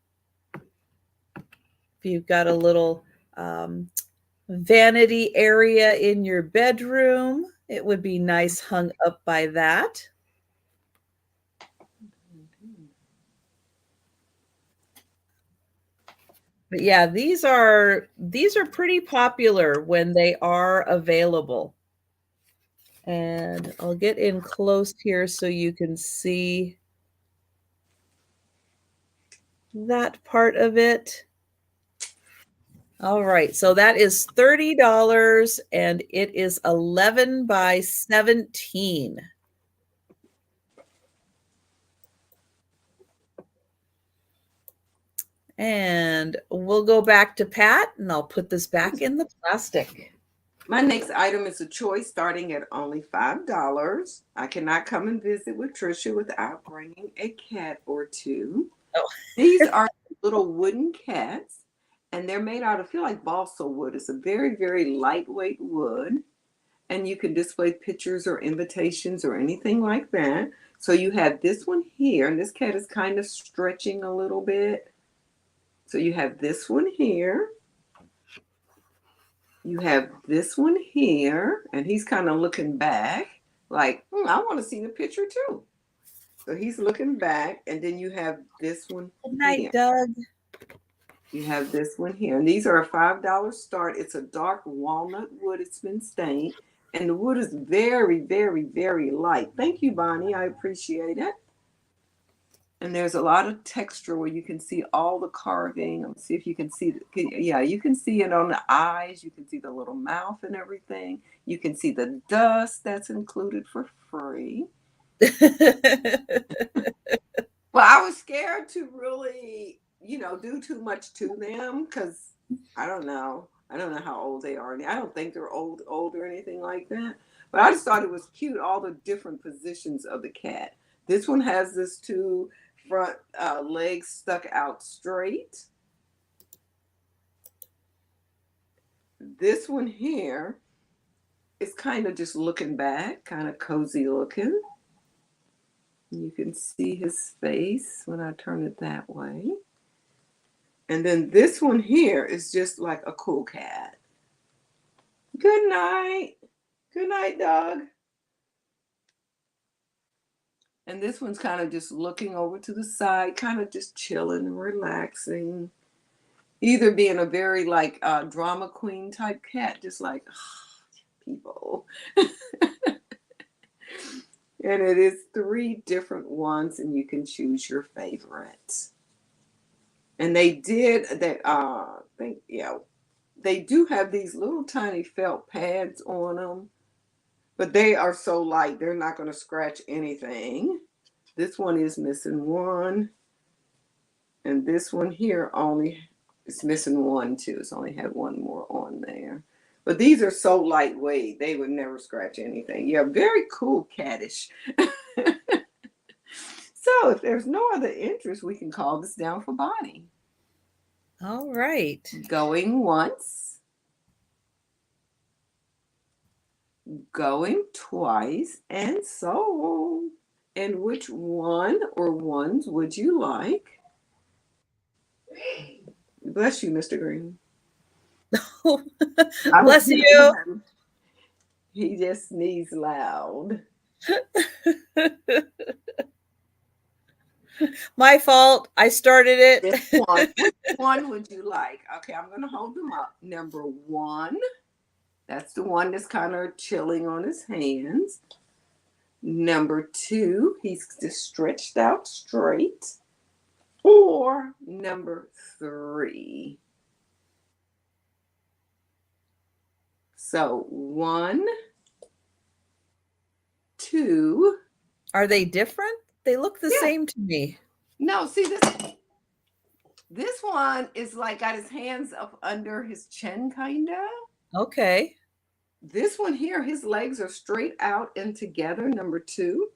If you've got a little vanity area in your bedroom, it would be nice hung up by that. But yeah, these are pretty popular when they are available. And I'll get in close here so you can see that part of it. All right, so that is $30 and it is 11 by 17. And we'll go back to Pat and I'll put this back in the plastic. My next item is a choice starting at only $5. I cannot come and visit with Trisha without bringing a cat or two. Oh. These are little wooden cats, and they're made out of, I feel like balsa wood. It's a very, very lightweight wood, and you can display pictures or invitations or anything like that. So you have this one here, and this cat is kind of stretching a little bit. So you have this one here. You have this one here, and he's kind of looking back like, I want to see the picture too. So he's looking back, and then you have this one. Good night, Doug. You have this one here, and these are a $5 start. It's a dark walnut wood. It's been stained, and the wood is very, very, very light. Thank you, Bonnie. I appreciate it. And there's a lot of texture where you can see all the carving. Let's see if you can see. Yeah, you can see it on the eyes. You can see the little mouth and everything. You can see the dust that's included for free. Well, I was scared to really, do too much to them because I don't know. I don't know how old they are. I don't think they're old or anything like that. But I just thought it was cute, all the different positions of the cat. This one has this two front legs stuck out straight. This one here is kind of just looking back, kind of cozy looking. You can see his face when I turn it that way. And then this one here is just like a cool cat. Good night. Good night, dog. And this one's kind of just looking over to the side, kind of just chilling and relaxing. Either being a very like drama queen type cat, just like people. And it is 3 different ones, and you can choose your favorites. And they did that. think, yeah, they do have these little tiny felt pads on them, but they are so light, they're not going to scratch anything. This one is missing one. And this one here only, it's missing one too. It's only had one more on there. But these are so lightweight, they would never scratch anything. Yeah, very cool caddish. So if there's no other interest, we can call this down for Bonnie. All right. Going once. Going twice and sold. And which one or ones would you like? Bless you, Mr. Green. Bless you. He just sneezed loud. My fault. I started it. This one. Which one would you like? Okay, I'm going to hold them up. Number one. That's the one that's kind of chilling on his hands. Number two, he's just stretched out straight. Or number three. So 1, 2. Are they different? They look the same to me. No, see this one is like got his hands up under his chin, kind of. Okay. This one here, his legs are straight out and together, number 2.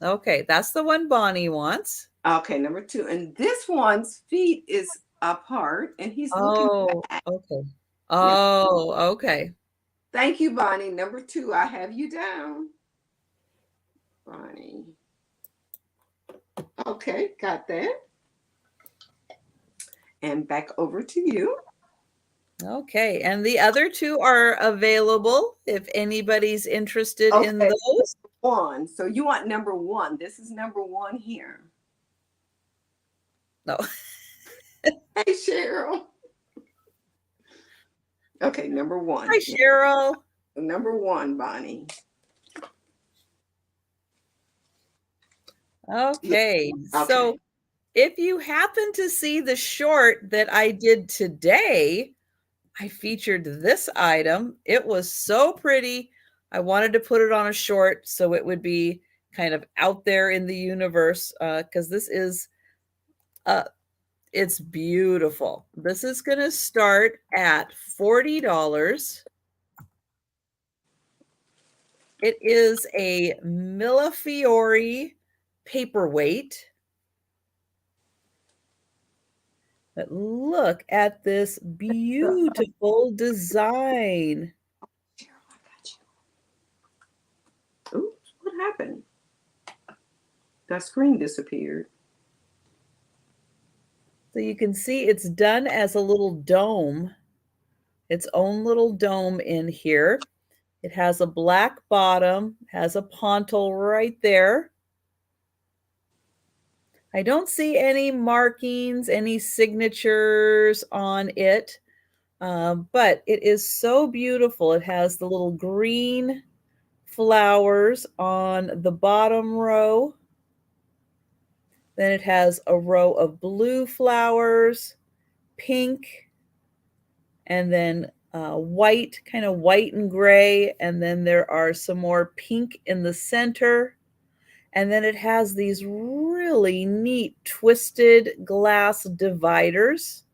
Okay, that's the one Bonnie wants. Okay, number 2. And this one's feet is apart, and he's looking back. Okay. Oh, yeah. Okay. Thank you, Bonnie. Number 2, I have you down. Bonnie. Okay, got that. And back over to you. Okay, and the other 2 are available if anybody's interested in those. 1. So you want number 1. This is number 1 here. No. Hey, Cheryl. Okay, number 1. Hi, Cheryl. Number 1, Bonnie. Okay, so if you happen to see the short that I did today, I featured this item. It was so pretty. I wanted to put it on a short so it would be kind of out there in the universe because this is, it's beautiful. This is going to start at $40. It is a Millefiori paperweight. But look at this beautiful design. Oops, what happened? That screen disappeared. So you can see it's done as a little dome, its own little dome in here. It has a black bottom, has a pontal right there. I don't see any markings, any signatures on it, but it is so beautiful. It has the little green flowers on the bottom row. Then it has a row of blue flowers, pink, and then white, kind of white and gray. And then there are some more pink in the center. And then it has these really neat twisted glass dividers.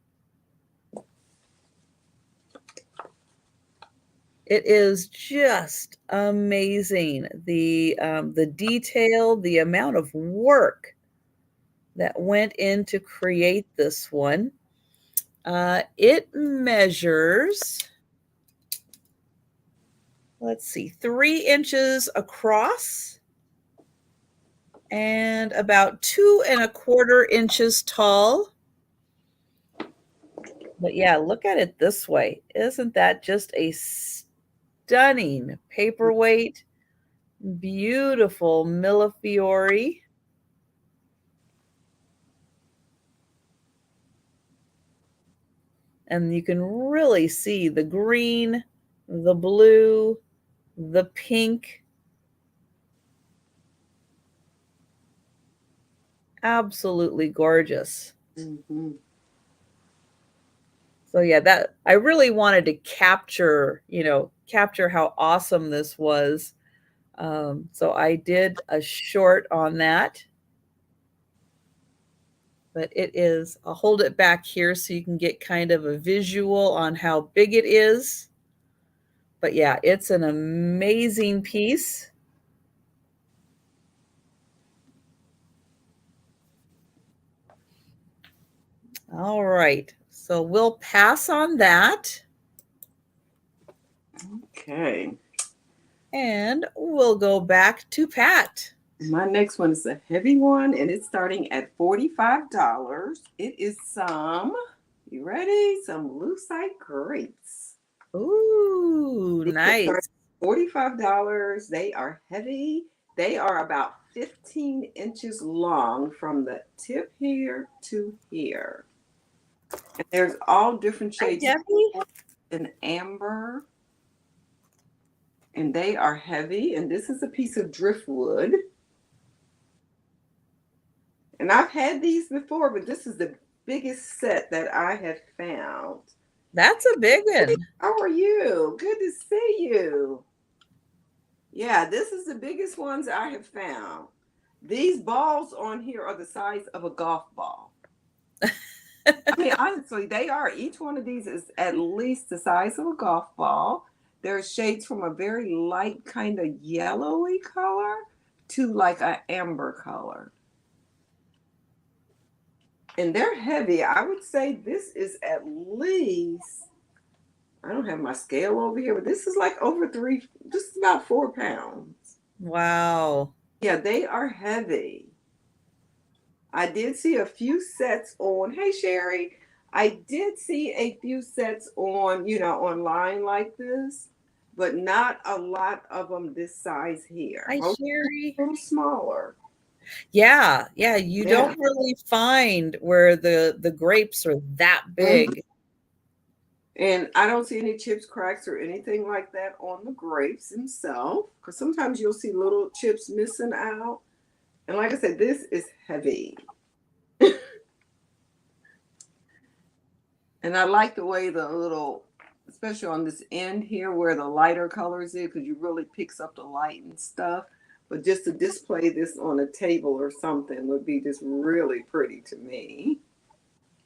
It is just amazing. The detail, the amount of work that went in to create this one. It measures, let's see, 3 inches across and about 2 1/4 inches tall. But yeah, look at it this way. Isn't that just a stunning paperweight? Beautiful Millefiori. And you can really see the green, the blue, the pink. Absolutely gorgeous. Mm-hmm. So yeah, that I really wanted to capture, capture how awesome this was. So I did a short on that, but it is, I'll hold it back here so you can get kind of a visual on how big it is. But yeah, it's an amazing piece. All right, so we'll pass on that. Okay. And we'll go back to Pat. My next one is a heavy one, and it's starting at $45. It is some, you ready? Some Lucite grapes. Ooh, nice. $45. They are heavy. They are about 15 inches long from the tip here to here. And there's all different shades in amber. And they are heavy. And this is a piece of driftwood. And I've had these before, but this is the biggest set that I have found. That's a big one. How are you? Good to see you. Yeah, this is the biggest ones I have found. These balls on here are the size of a golf ball. I mean, honestly, they are. Each one of these is at least the size of a golf ball. There's shades from a very light kind of yellowy color to like an amber color. And they're heavy. I would say this is at least, I don't have my scale over here, but this is like over just about 4 pounds. Wow. Yeah, they are heavy. I did see a few sets on, hey Sherry, I did see a few sets on, online like this, but not a lot of them this size here. Hi, Sherry. A little smaller. Yeah, you don't really find where the grapes are that big. And I don't see any chips, cracks, or anything like that on the grapes themselves, because sometimes you'll see little chips missing out. And like I said, this is heavy. And I like the way the little, especially on this end here where the lighter colors is, because you really picks up the light and stuff. But just to display this on a table or something would be just really pretty to me.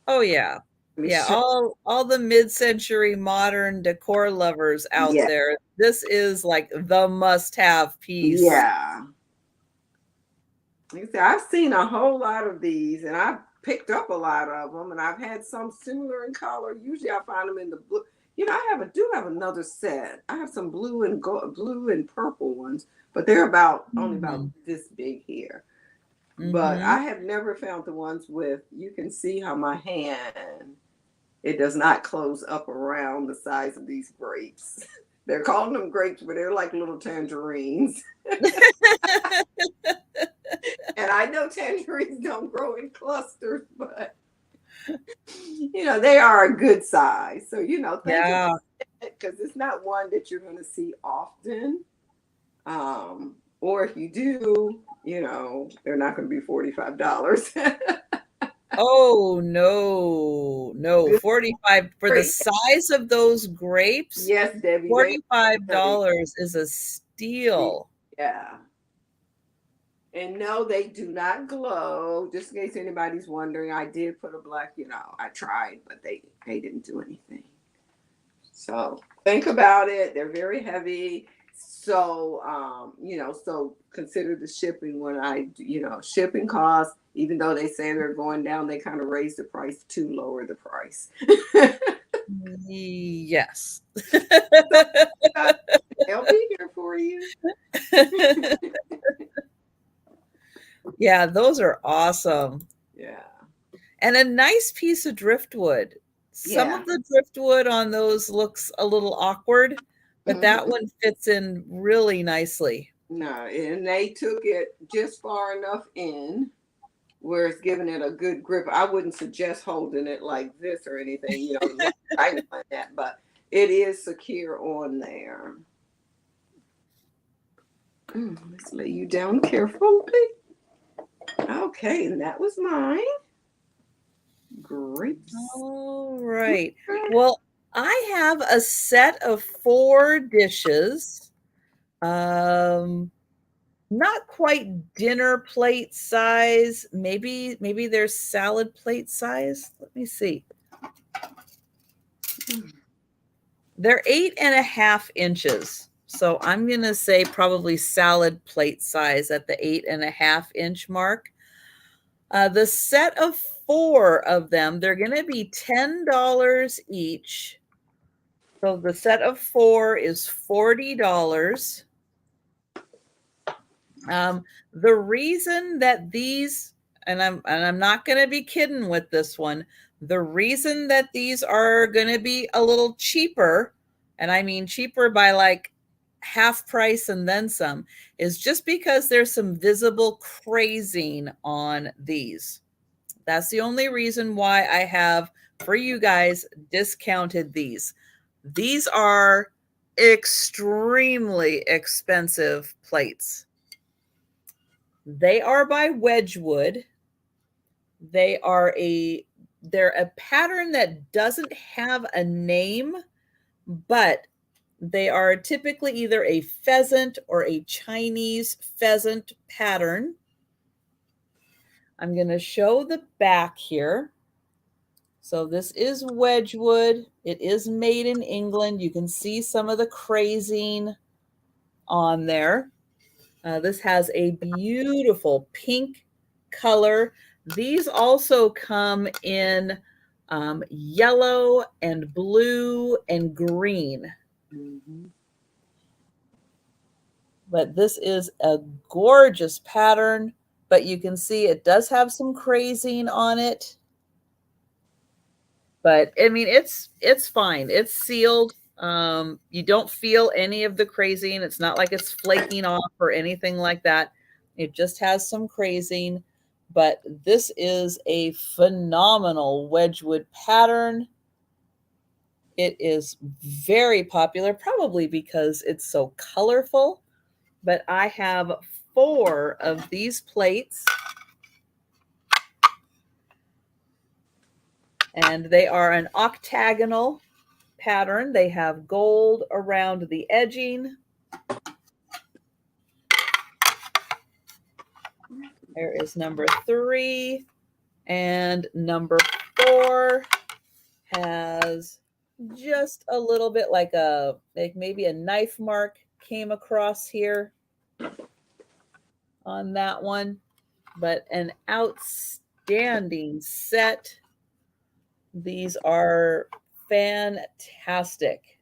Oh yeah. Yeah, all the mid-century modern decor lovers out there. This is like the must-have piece. Yeah. Like I said, I've seen a whole lot of these, and I've picked up a lot of them, and I've had some similar in color. Usually I find them in the blue. I do have another set. I have some blue and purple ones, but they're only about this big here. But I have never found the ones with, you can see how my hand, it does not close up around the size of these grapes. They're calling them grapes, but they're like little tangerines. And I know tangerines don't grow in clusters, but they are a good size. So, because it's not one that you're going to see often. Or if you do, they're not going to be $45. Oh, no. 45 for the size of those grapes. Yes, Debbie. $45 is a steal. Yeah. And no, they do not glow. Just in case anybody's wondering, I did put a black, I tried, but they didn't do anything. So think about it. They're very heavy. So, so consider the shipping when shipping costs, even though they say they're going down, they kind of raise the price to lower the price. Yes. They'll be here for you. Yeah, those are awesome. Yeah. And a nice piece of driftwood. Some of the driftwood on those looks a little awkward, but that one fits in really nicely. No, and they took it just far enough in where it's giving it a good grip. I wouldn't suggest holding it like this or anything, I know that, but it is secure on there. Let's lay you down carefully. Okay, and that was mine. Grapes. All right. Well, I have a set of 4 dishes. Not quite dinner plate size. Maybe they're salad plate size. Let me see. They're 8.5 inches. So I'm going to say probably salad plate size at the 8.5 inch mark. The set of 4 of them, they're going to be $10 each. So the set of 4 is $40. The reason that these, and I'm not going to be kidding with this one, the reason that these are going to be a little cheaper, and I mean cheaper by like half price and then some, is just because there's some visible crazing on these. That's the only reason why I have, for you guys, discounted these. These are extremely expensive plates. They are by Wedgwood. They're a pattern that doesn't have a name, but they are typically either a pheasant or a Chinese pheasant pattern. I'm going to show the back here. So this is Wedgwood. It is made in England. You can see some of the crazing on there. This has a beautiful pink color. These also come in yellow and blue and green. Mm-hmm. But this is a gorgeous pattern, but you can see it does have some crazing on it. But I mean, it's fine. It's sealed. You don't feel any of the crazing. It's not like it's flaking off or anything like that. It just has some crazing. But this is a phenomenal Wedgwood pattern. It is very popular, probably because it's so colorful. But I have 4 of these plates. And they are an octagonal pattern. They have gold around the edging. There is number 3. And number 4 has just a little bit like maybe a knife mark came across here on that one. But an outstanding set. These are fantastic.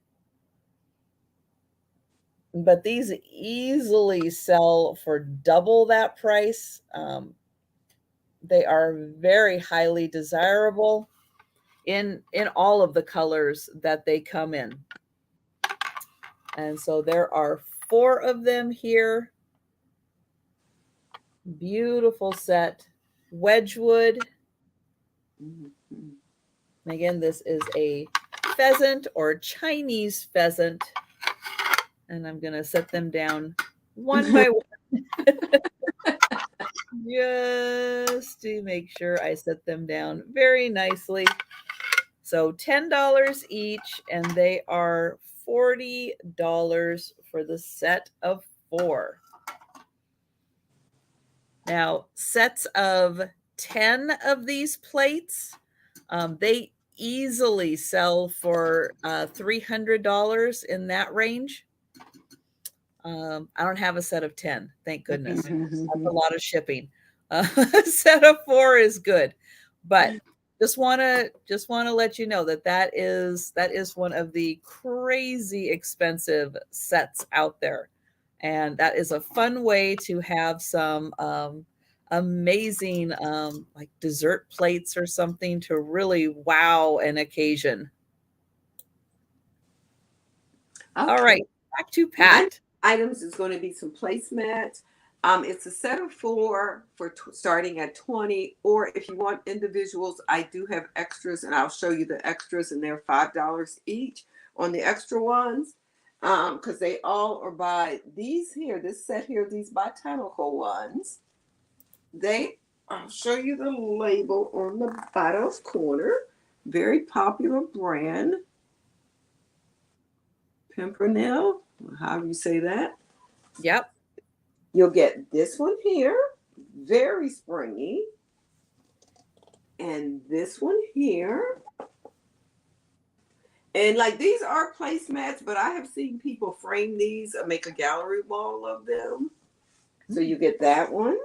But these easily sell for double that price. They are very highly desirable in all of the colors that they come in. And so there are 4 of them here. Beautiful set. Wedgwood. Mm-hmm. Again, this is a pheasant or Chinese pheasant. And I'm going to set them down one by one. Just to make sure I set them down very nicely. So $10 each, and they are $40 for the set of 4. Now, sets of 10 of these plates, they easily sell for $300 in that range. I don't have a set of 10, thank goodness. That's a lot of shipping. A set of 4 is good, but just want to let you know that is one of the crazy expensive sets out there, and that is a fun way to have some amazing like dessert plates or something to really wow an occasion. Okay. All right, back to Pat. Items is going to be some placemats. It's a set of 4 for starting at 20, or if you want individuals, I do have extras, and I'll show you the extras, and they're $5 each on the extra ones, because they all are by these here. This set here, these botanical ones, they I'll show you the label on the bottom corner. Very popular brand. Pimpernel, however you say that. Yep. You'll get this one here, very springy. And this one here. And like these are placemats, but I have seen people frame these or make a gallery wall of them. So you get that one,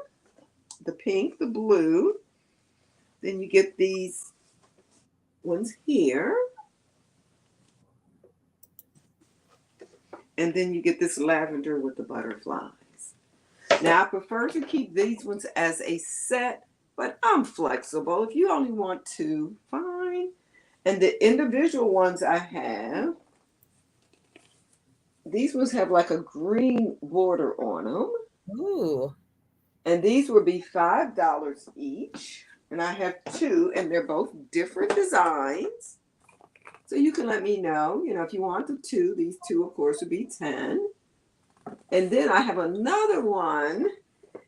the pink, the blue. Then you get these ones here. And then you get this lavender with the butterflies. Now, I prefer to keep these ones as a set, but I'm flexible. If you only want two, fine. And the individual ones I have, these ones have like a green border on them. Ooh. And these would be $5 each. And I have two, and they're both different designs. So you can let me know, if you want the two. These two, of course, would be 10. And then I have another one.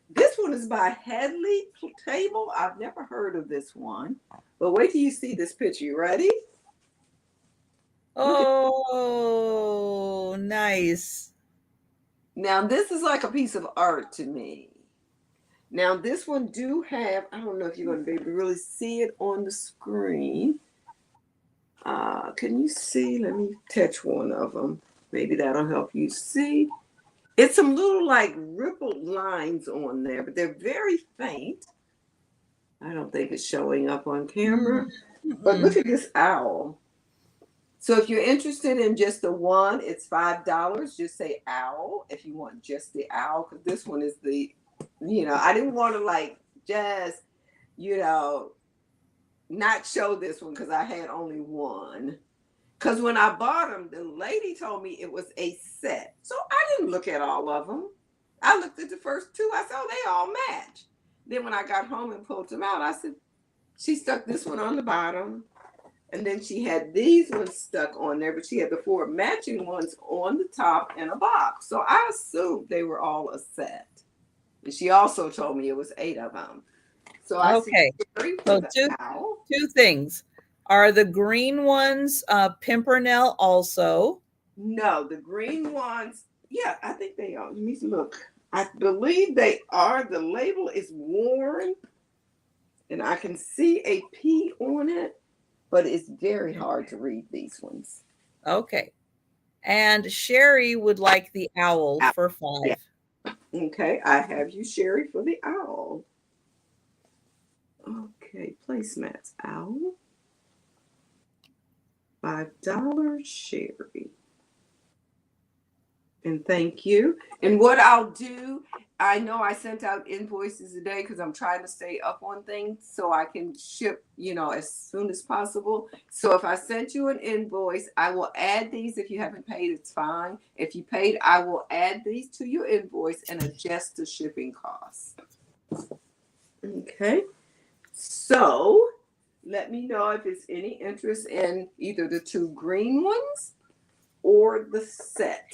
This one is by Headley Table. I've never heard of this one. But wait till you see this picture. You ready? Oh, nice. Now, this is like a piece of art to me. Now, this one do have, I don't know if you're going to be able to really see it on the screen. Can you see? Let me touch one of them. Maybe that'll help you see. It's some little like rippled lines on there, but they're very faint. I don't think it's showing up on camera. But look at this owl. So if you're interested in just the one, it's $5. Just say owl if you want just the owl, because this one is the, I didn't want to like just, not show this one because I had only one. Because when I bought them, the lady told me it was a set. So I didn't look at all of them. I looked at the first two. I said, oh, they all match. Then when I got home and pulled them out, I said, she stuck this one on the bottom. And then she had these ones stuck on there, but she had the 4 matching ones on the top in a box. So I assumed they were all a set. And she also told me it was 8 of them. So I okay. So two things. Are the green ones Pimpernel also? No, the green ones, yeah, I think they are. Let me look. I believe they are. The label is worn, and I can see a P on it, but it's very hard to read these ones. Okay. And Sherry would like the owl for $5. Yeah. Okay, I have you, Sherry, for the owl. Okay, placemats, owl. $5, Sherry. And thank you. And what I'll do, I know I sent out invoices today because I'm trying to stay up on things so I can ship, as soon as possible. So if I sent you an invoice, I will add these. If you haven't paid, it's fine. If you paid, I will add these to your invoice and adjust the shipping costs. Okay. So let me know if there's any interest in either the 2 green ones or the set.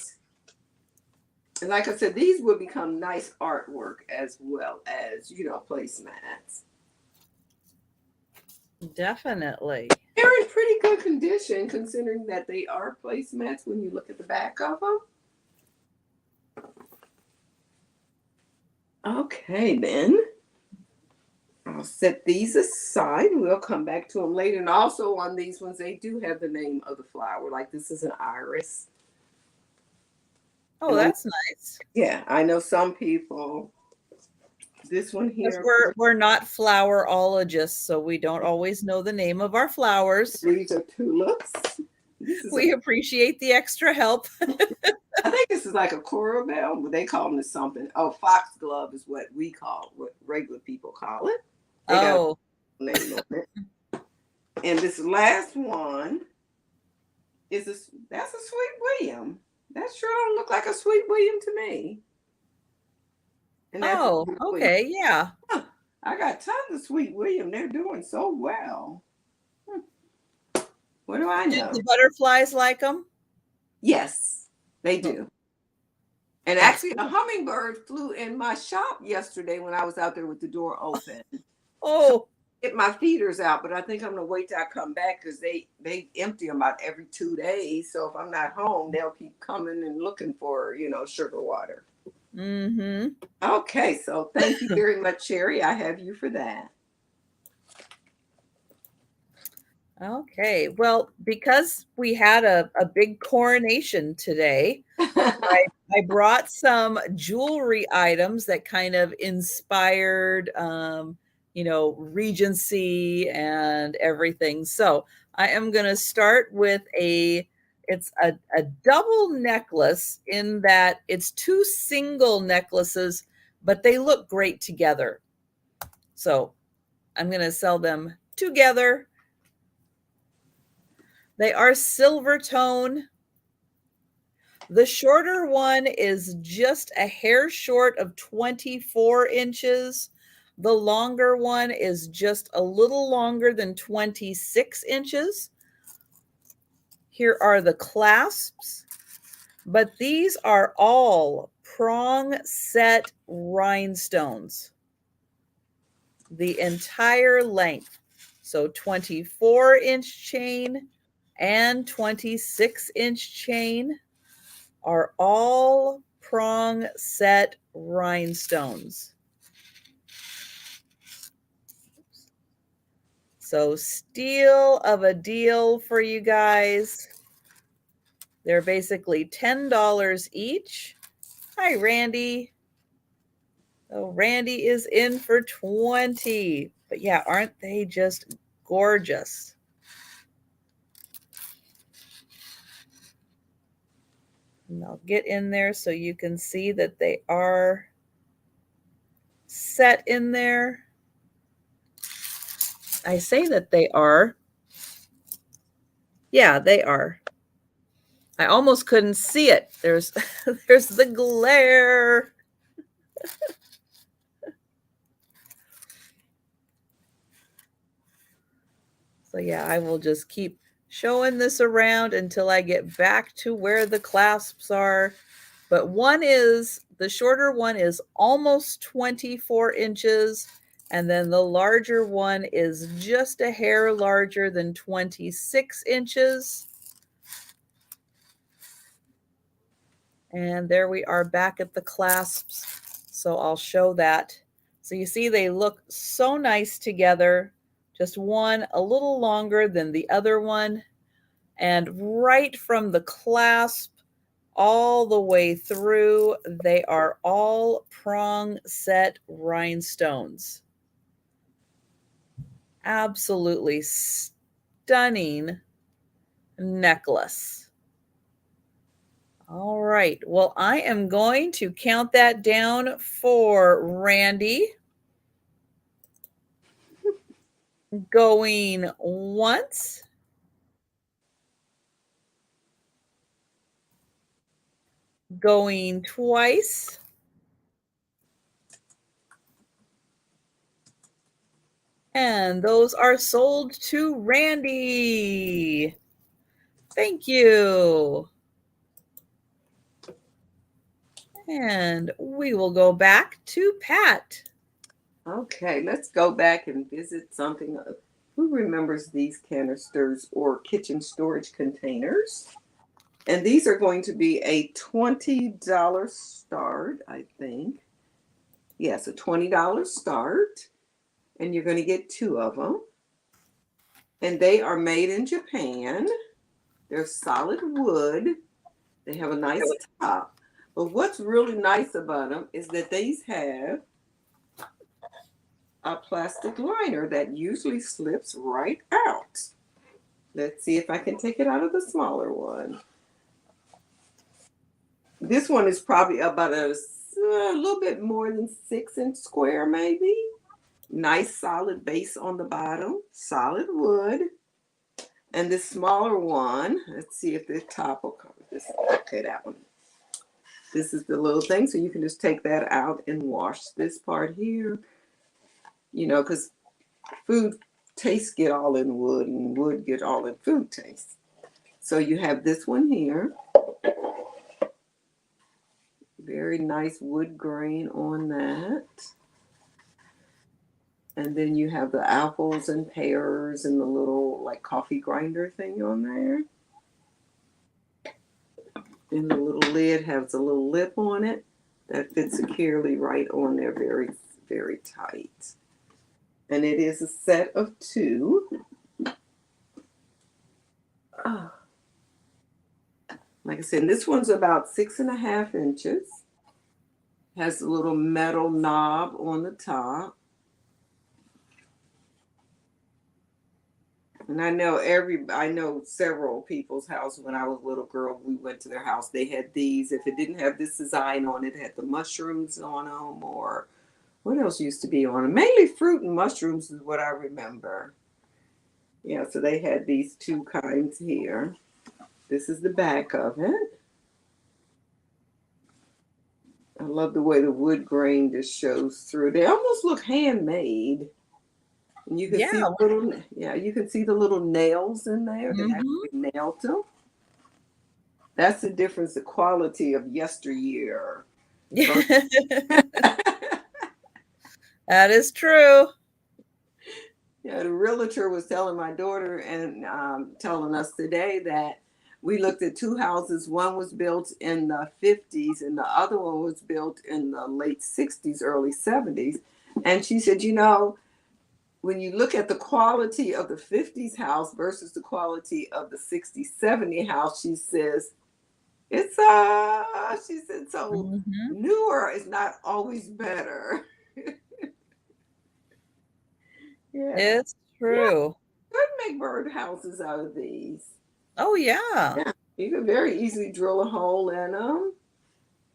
And like I said, these will become nice artwork as well as, placemats. Definitely. They're in pretty good condition considering that they are placemats when you look at the back of them. Okay, then. I'll set these aside. We'll come back to them later. And also on these ones, they do have the name of the flower. Like this is an iris. Oh, that's nice. Yeah, I know some people. This one here. We're not flowerologists, so we don't always know the name of our flowers. These are tulips. We appreciate the extra help. I think this is like a coral bell, but they call them something. Oh, foxglove is what we call, what regular people call it. They got a name on it. And this last one is that's a Sweet William. That sure don't look like a Sweet William to me. And okay, yeah. Huh, I got tons of Sweet William. They're doing so well. What do I know? Do the butterflies like them? Yes, they do. And actually, a hummingbird flew in my shop yesterday when I was out there with the door open. Oh, Get my feeders out, but I think I'm gonna wait till I come back because they empty them about every 2 days. So if I'm not home, they'll keep coming and looking for sugar water. mm-hmm. Okay, so thank you very much, Sherry. I have you for that. Okay, well, because we had a big coronation today, I brought some jewelry items that kind of inspired, Regency and everything. So I am going to start with it's a double necklace in that it's two single necklaces, but they look great together. So I'm going to sell them together. They are silver tone. The shorter one is just a hair short of 24 inches. The longer one is just a little longer than 26 inches. Here are the clasps, but these are all prong set rhinestones. The entire length. So 24-inch chain and 26-inch chain are all prong set rhinestones. So steal of a deal for you guys. They're basically $10 each. Hi, Randy. Oh, Randy is in for 20. But yeah, aren't they just gorgeous? And I'll get in there so you can see that they are set in there. I say that they are. Yeah, they are. I almost couldn't see it. There's there's the glare. So yeah, I will just keep showing this around until I get back to where the clasps are. But the shorter one is almost 24 inches. And then the larger one is just a hair larger than 26 inches. And there we are back at the clasps. So I'll show that. So you see they look so nice together. Just one a little longer than the other one. And right from the clasp all the way through, they are all prong set rhinestones. Absolutely stunning necklace. All right. Well, I am going to count that down for Randy. Going once. Going twice. And those are sold to Randy. Thank you. And we will go back to Pat. Okay, let's go back and visit something. Who remembers these canisters or kitchen storage containers? And these are going to be a $20 start, I think. Yes, a $20 start. And you're going to get 2 of them. And they are made in Japan. They're solid wood. They have a nice top. But what's really nice about them is that these have a plastic liner that usually slips right out. Let's see if I can take it out of the smaller one. This one is probably about a little bit more than 6-inch square, maybe. Nice solid base on the bottom, solid wood. And this smaller one, let's see if the top will cover this. Okay, that one. This is the little thing, so you can just take that out and wash this part here. Because food tastes get all in wood and wood get all in food taste. So you have this one here. Very Very nice wood grain on that. And then you have the apples and pears and the little like coffee grinder thing on there. And the little lid has a little lip on it that fits securely right on there, very, very tight. And it is a set of 2. Oh. Like I said, this one's about 6.5 inches. Has a little metal knob on the top. And I know several people's house. When I was a little girl, we went to their house. They had these. If it didn't have this design on it, it had the mushrooms on them, or what else used to be on them? Mainly fruit and mushrooms is what I remember. Yeah, so they had these 2 kinds here. This is the back of it. I love the way the wood grain just shows through. They almost look handmade. And you can you can see the little nails in there. They actually nailed them. That's the difference, the quality of yesteryear. That is true. Yeah, the realtor was telling my daughter and telling us today that we looked at 2 houses. One was built in the 50s and the other one was built in the late 60s, early 70s. And she said, you know, when you look at the quality of the 50s house versus the quality of the 60s, 70s house, she says, it's she said, so newer is not always better. Yeah. It's true. You could make bird houses out of these. Oh, yeah. You could very easily drill a hole in them,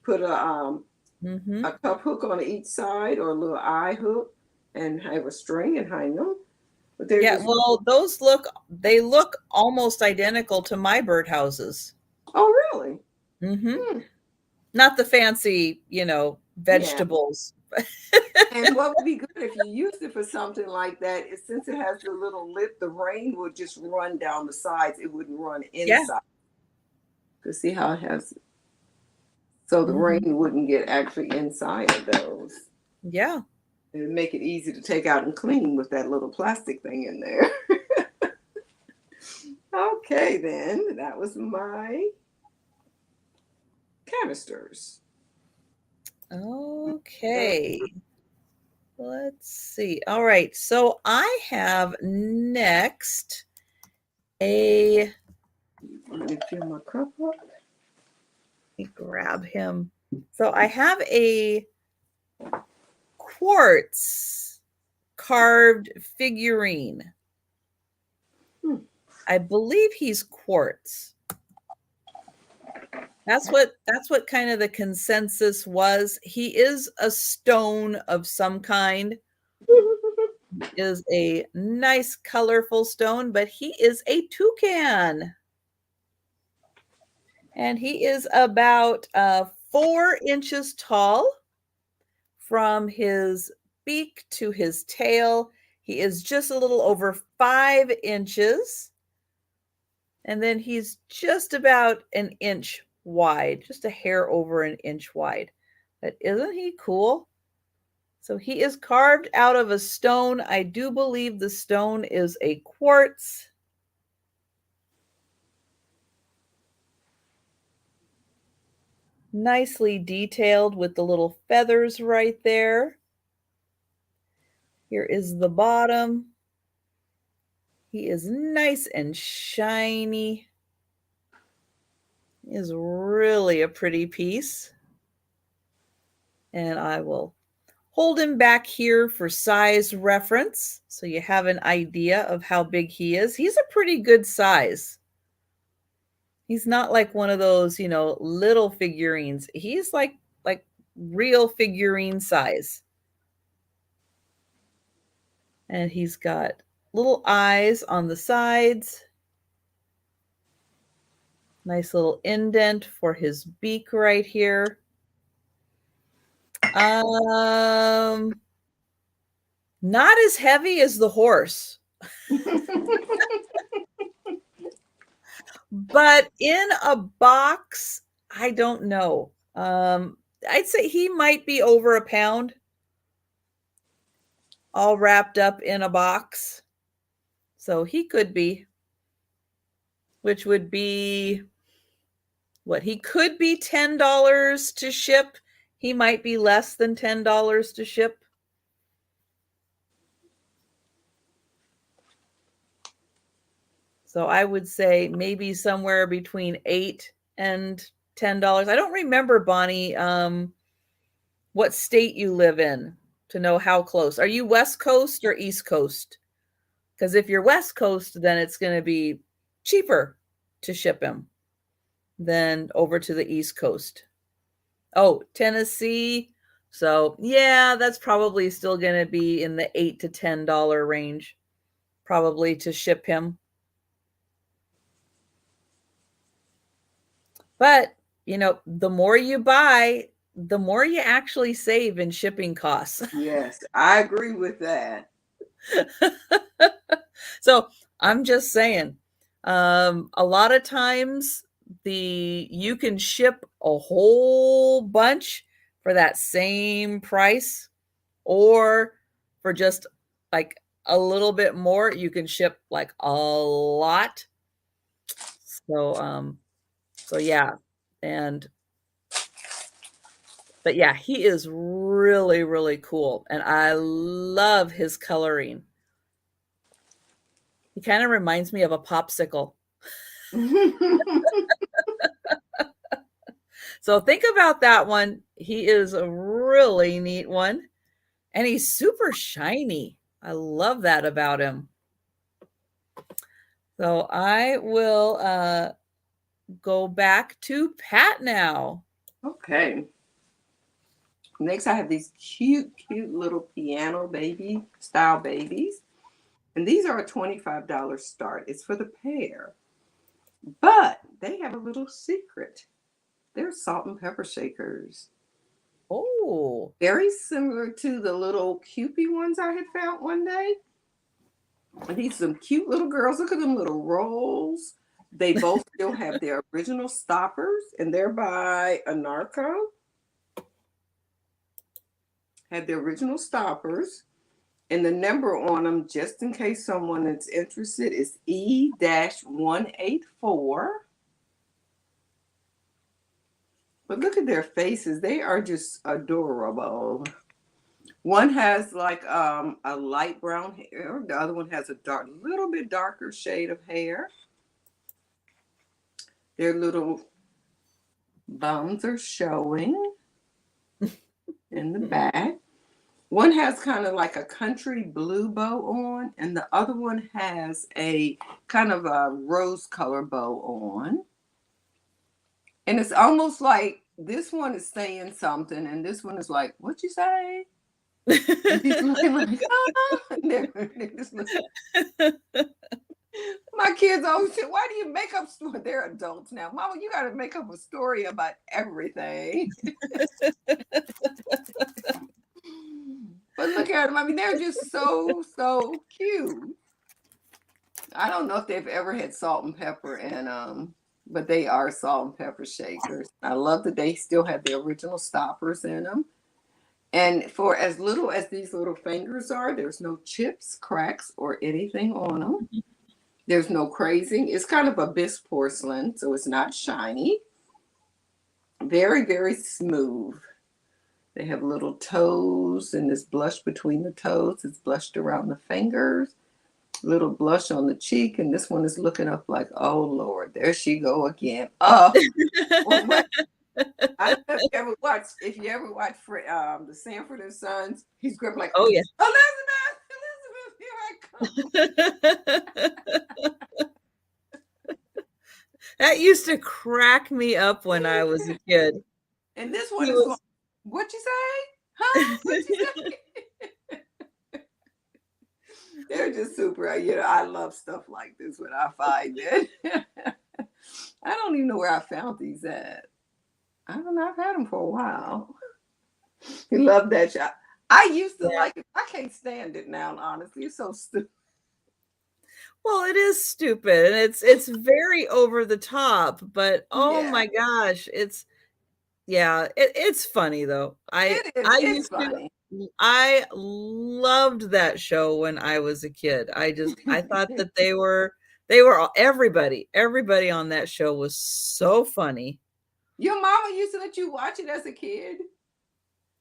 put a cup hook on each side or a little eye hook, and have a string and hang them. But well, those look almost identical to my birdhouses. Oh, really? Not the fancy, vegetables. Yeah. And what would be good if you used it for something like that is since it has the little lip, the rain would just run down the sides. It wouldn't run inside. You see how it has, so the rain wouldn't get actually inside of those. Yeah. It would make it easy to take out and clean with that little plastic thing in there. Okay, then. That was my canisters. Okay. Let's see. All right. So I have next let me fill my cup up. Let me grab him. So I have a quartz carved figurine. I believe he's quartz. That's what kind of the consensus was. He is a stone of some kind. Is a nice colorful stone, but he is a toucan. And he is about 4 inches tall from his beak to his tail. He is just a little over 5 inches. And then he's just about an inch wide, just a hair over an inch wide. But isn't he cool? So he is carved out of a stone. I do believe the stone is a quartz. Nicely detailed with the little feathers right there. Here is the bottom. He is nice and shiny. He is really a pretty piece. And I will hold him back here for size reference so you have an idea of how big he is. He's a pretty good size. He's not like one of those, little figurines. He's like real figurine size. And he's got little eyes on the sides. Nice little indent for his beak right here. Not as heavy as the horse. But in a box, I don't know. I'd say he might be over a pound, all wrapped up in a box. So he could be, which would be what, he could be $10 to ship. He might be less than $10 to ship. So I would say maybe somewhere between $8 and $10. I don't remember, Bonnie, what state you live in to know how close. Are you West Coast or East Coast? Because if you're West Coast, then it's going to be cheaper to ship him than over to the East Coast. Oh, Tennessee. So yeah, that's probably still going to be in the $8 to $10 range, probably to ship him. But, you know, the more you buy, the more you actually save in shipping costs. Yes, I agree with that. So I'm just saying, a lot of times you can ship a whole bunch for that same price, or for just like a little bit more, you can ship like a lot. So yeah, but yeah, he is really, really cool, and I love his coloring. He kind of reminds me of a popsicle. So think about that one. He is a really neat one, and he's super shiny. I love that about him. So I will go back to Pat now. Okay. Next, I have these cute little piano baby style babies. And these are a $25 start. It's for the pair. But they have a little secret. They're salt and pepper shakers. Oh. Very similar to the little Cupid ones I had found one day. And these are some cute little girls. Look at them little rolls. They both still have their original stoppers, and they're by Anarco. Had the original stoppers. And the number on them, just in case someone is interested, is E-184. But look at their faces. They are just adorable. One has like a light brown hair. The other one has a little bit darker shade of hair. Their little bums are showing in the back. One has kind of like a country blue bow on, and the other one has a kind of a rose color bow on. And it's almost like this one is saying something, and this one is like, "What you say?" And he's looking like, "Ah." My kids always say, "Why do you make up stories?" They're adults now. Mama, you got to make up a story about everything. But look at them. I mean, they're just so cute. I don't know if they've ever had salt and pepper in them, but they are salt and pepper shakers. I love that they still have the original stoppers in them. And for as little as these little fingers are, there's no chips, cracks, or anything on them. There's no crazing. It's kind of a bisque porcelain, so it's not shiny. Very, very smooth. They have little toes, and this blush between the toes. It's blushed around the fingers. Little blush on the cheek, and this one is looking up like, oh Lord, there she go again. Oh, I don't know if you ever watch the Sanford and Sons. He's gripping like, oh yeah, Elizabeth, here I come. That used to crack me up when I was a kid. And this one is going, what you say? Huh? What you say? They're just super. I love stuff like this when I find it. I don't even know where I found these at. I don't know. I've had them for a while. You love that shot. I used to like it. I can't stand it now, honestly. It's so stupid. Well, it is stupid, and it's very over the top, but oh my gosh, Yeah, it's funny though. It is. I It's used to funny. I loved that show when I was a kid. I thought that they were everybody on that show was so funny. Your mama used to let you watch it as a kid?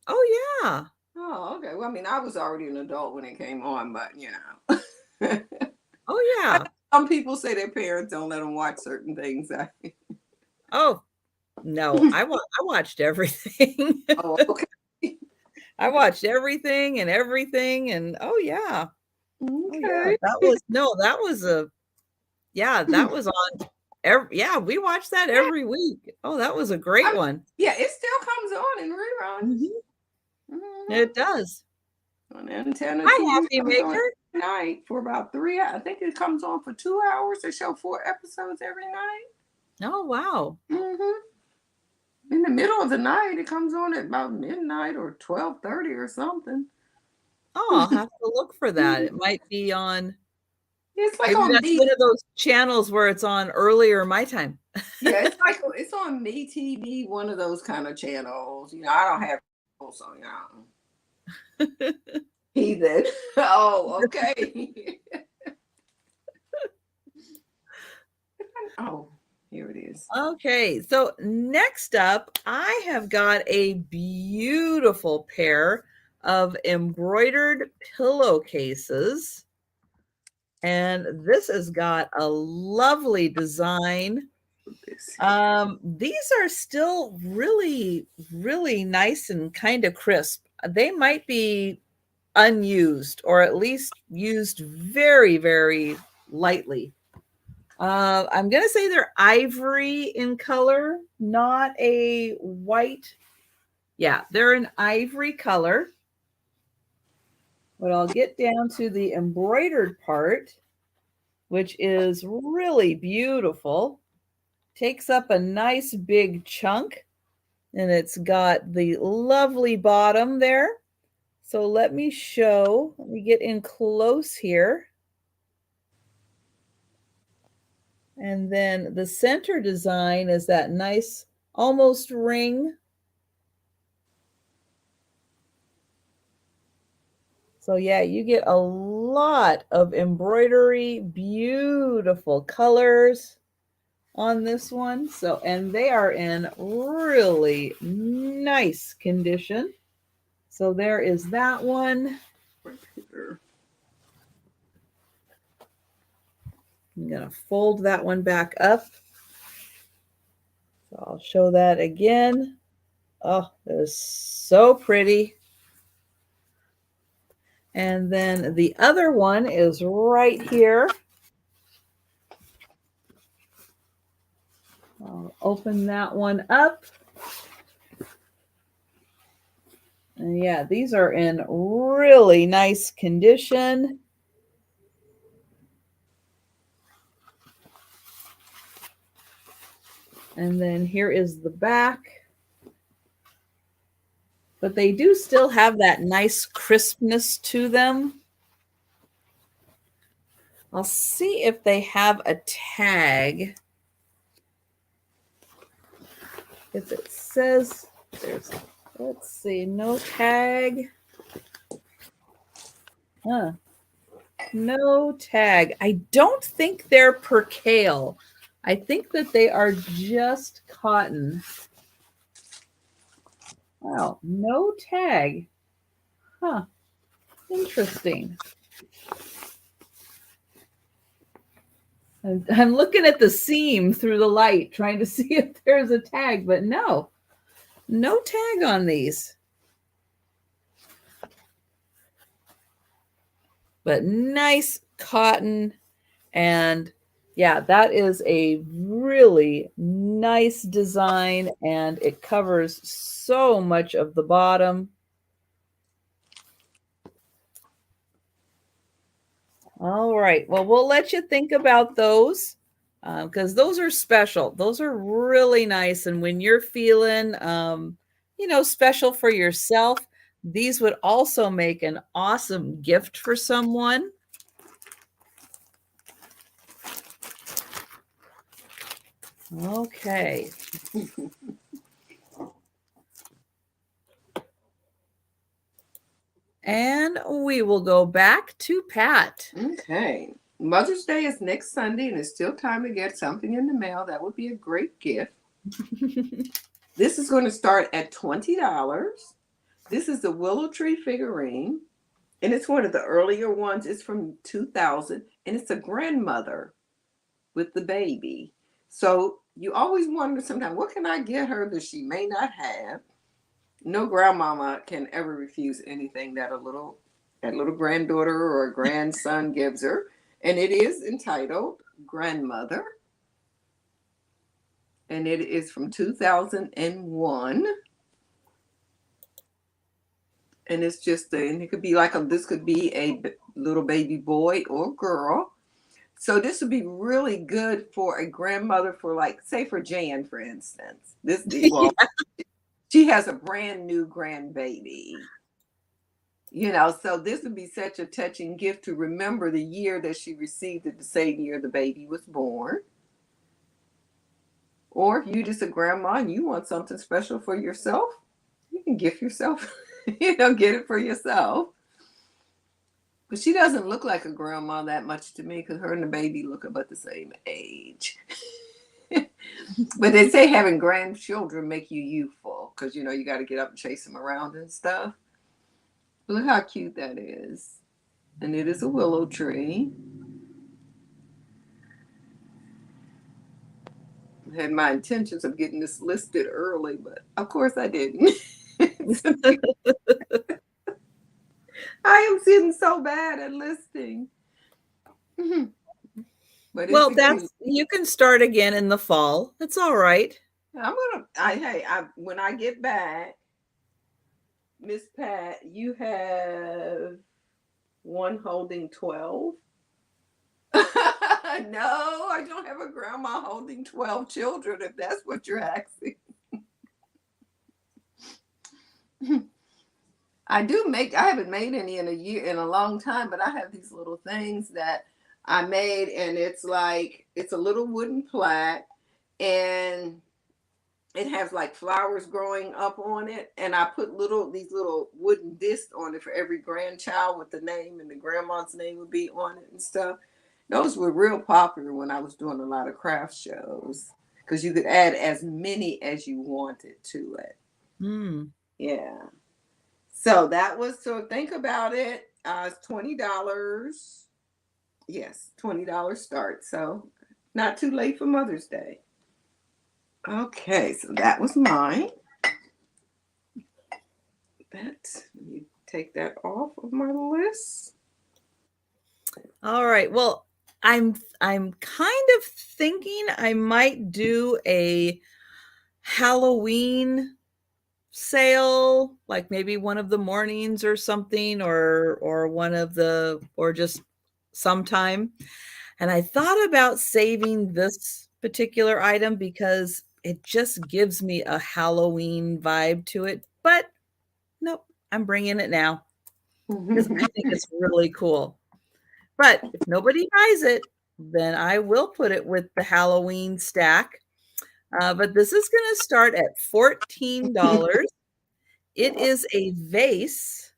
Oh yeah. Oh, okay. Well, I mean, I was already an adult when it came on, but you know. Oh yeah. Some people say their parents don't let them watch certain things. Oh no, I watched everything. Oh, okay. I watched everything and oh yeah. Oh yeah. Okay. That was a yeah, that was on yeah, we watched that every week. Oh, that was a great one. Yeah, it still comes on in reruns. Mhm. Mhm. It does. On antenna Hi, TV Happy comes on Maker. every night for about 3 hours. I think it comes on for 2 hours. They show 4 episodes every night. Oh, wow. In the middle of the night, it comes on at about midnight or 12:30 or something. Oh, I'll have to look for that. It might be on It's like maybe on that's me. one of those channels where it's on earlier my time. Yeah, it's like it's on me TV, one of those kind of channels. You know, I don't have so heathen. Oh, okay. Oh, here it is. Okay, so next up, I have got a beautiful pair of embroidered pillowcases. And this has got a lovely design. These are still really, really nice and kind of crisp. They might be unused or at least used very, very lightly. I'm going to say they're ivory in color, not a white. Yeah, they're an ivory color. But I'll get down to the embroidered part, which is really beautiful. Takes up a nice big chunk, and it's got the lovely bottom there. So let me get in close here. And then the center design is that nice, almost ring. So yeah, you get a lot of embroidery, beautiful colors on this one. So, and they are in really nice condition. So there is that one. I'm going to fold that one back up. So I'll show that again. Oh, that is so pretty. And then the other one is right here. I'll open that one up. And yeah, these are in really nice condition. And then here is the back. But they do still have that nice crispness to them. I'll see if they have a tag. If it says let's see, no tag. No tag. I don't think they're percale. I think that they are just cotton. Wow, no tag. Huh. Interesting. I'm looking at the seam through the light, trying to see if there's a tag, but no tag on these. But nice cotton, and yeah, that is a really nice design, and it covers so much of the bottom. All right. Well, we'll let you think about those because those are special. Those are really nice. And when you're feeling, special for yourself, these would also make an awesome gift for someone. Okay. And we will go back to Pat. Okay. Mother's Day is next Sunday, and it's still time to get something in the mail. That would be a great gift. This is going to start at $20. This is the Willow Tree figurine, and it's one of the earlier ones. It's from 2000, and it's a grandmother with the baby. So you always wonder sometimes, what can I get her that she may not have? No grandmama can ever refuse anything that a little granddaughter or a grandson gives her. And it is entitled Grandmother. And it is from 2001. And it's just, and it could be like this could be a little baby boy or girl. So this would be really good for a grandmother for, like, say for Jan, for instance. Well, yeah. She has a brand new grandbaby. You know, so this would be such a touching gift to remember the year that she received it, the same year the baby was born. Or if you're just a grandma and you want something special for yourself, you can gift yourself, get it for yourself. But she doesn't look like a grandma that much to me, because her and the baby look about the same age. But they say having grandchildren make you youthful, because, you got to get up and chase them around and stuff. But look how cute that is. And it is a willow tree. I had my intentions of getting this listed early, but of course I didn't. I am sitting so bad at listing. But well, you can start again in the fall. It's all right. When I get back, Miss Pat, you have one holding 12. No, I don't have a grandma holding 12 children, if that's what you're asking. I haven't made any in a long time, but I have these little things that I made, and it's a little wooden plaque, and it has like flowers growing up on it, and I put these little wooden discs on it for every grandchild with the name, and the grandma's name would be on it and stuff. Those were real popular when I was doing a lot of craft shows, because you could add as many as you wanted to it. Yeah. So think about it. It's $20. Yes, $20 start. So not too late for Mother's Day. Okay, so that was mine. Let me take that off of my list. All right. Well, I'm kind of thinking I might do a Halloween sale, like maybe one of the mornings or something, or just sometime. And I thought about saving this particular item because it just gives me a Halloween vibe to it. But nope, I'm bringing it now because I think it's really cool. But if nobody buys it, then I will put it with the Halloween stack. But this is going to start at $14. It is a vase,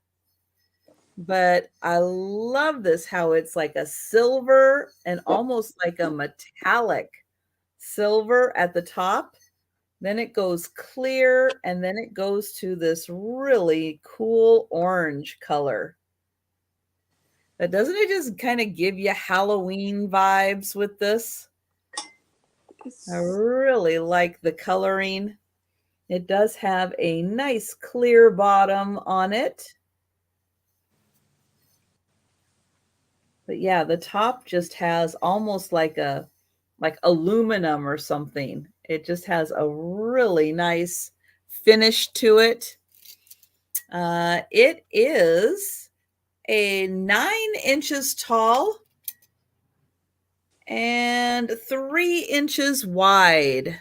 but I love this, how it's like a silver and almost like a metallic silver at the top. Then it goes clear, and then it goes to this really cool orange color. But doesn't it just kind of give you Halloween vibes with this? I really like the coloring. It does have a nice clear bottom on it. But yeah, the top just has almost like aluminum or something. It just has a really nice finish to it. It is a 9 inches tall and 3 inches wide.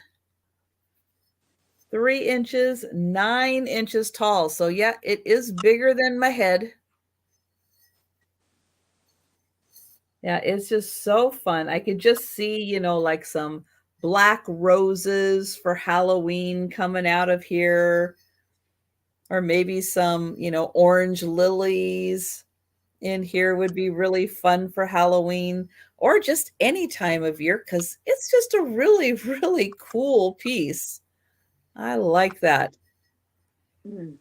3 inches, 9 inches tall. So yeah, it is bigger than my head. Yeah, it's just so fun. I could just see, like some black roses for Halloween coming out of here. Or maybe some, orange lilies in here would be really fun for Halloween, or just any time of year because it's just a really, really cool piece. I like that. Mm.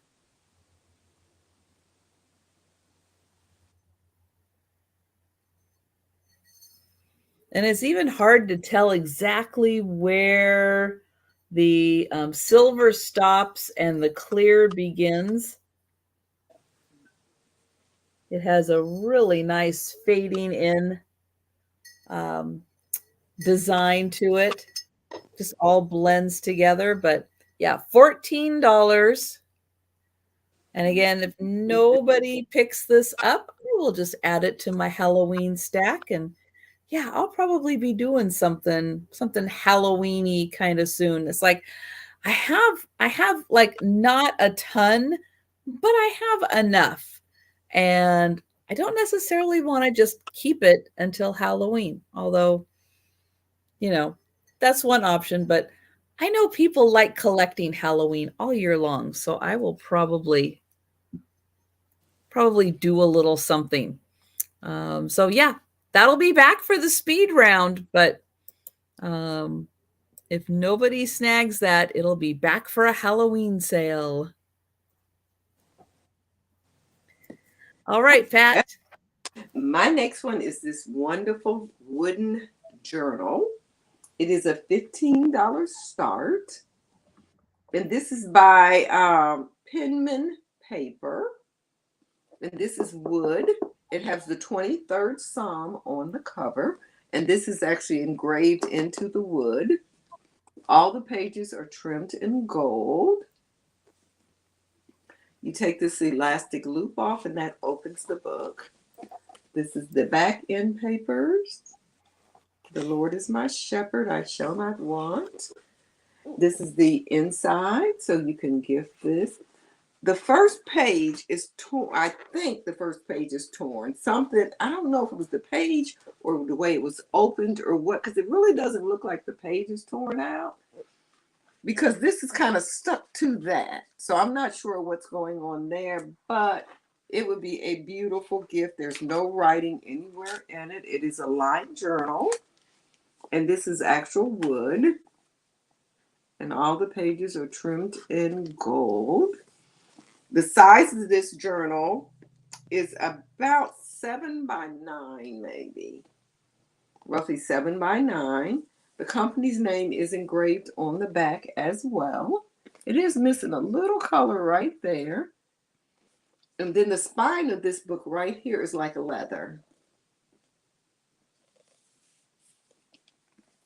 And it's even hard to tell exactly where the silver stops and the clear begins. It has a really nice fading in um, design to it. Just all blends together. But yeah, $14. And again, if nobody picks this up, I will just add it to my Halloween stack. And yeah, I'll probably be doing something Halloweeny kind of soon. It's like I have like not a ton, but I have enough. And I don't necessarily want to just keep it until Halloween, although, you know, that's one option, but I know people like collecting Halloween all year long, so I will probably do a little something. So yeah, that'll be back for the speed round, but um, if nobody snags that, it'll be back for a Halloween sale. All right, Pat. My next one is this wonderful wooden journal. It is a $15 start. And this is by Penman Paper. And this is wood. It has the 23rd Psalm on the cover. And this is actually engraved into the wood. All the pages are trimmed in gold. You take this elastic loop off and that opens the book. This is the back end papers. The Lord is my shepherd, I shall not want. This is the inside, so you can gift this. The first page is torn. I think the first page is torn. Something, I don't know if it was the page or the way it was opened or what, because it really doesn't look like the page is torn out. Because this is kind of stuck to that. So I'm not sure what's going on there, but it would be a beautiful gift. There's no writing anywhere in it. It is a lined journal. And this is actual wood. And all the pages are trimmed in gold. The size of this journal is about 7 by 9, maybe. Roughly 7 by 9. The company's name is engraved on the back as well. It is missing a little color right there. And then the spine of this book right here is like leather.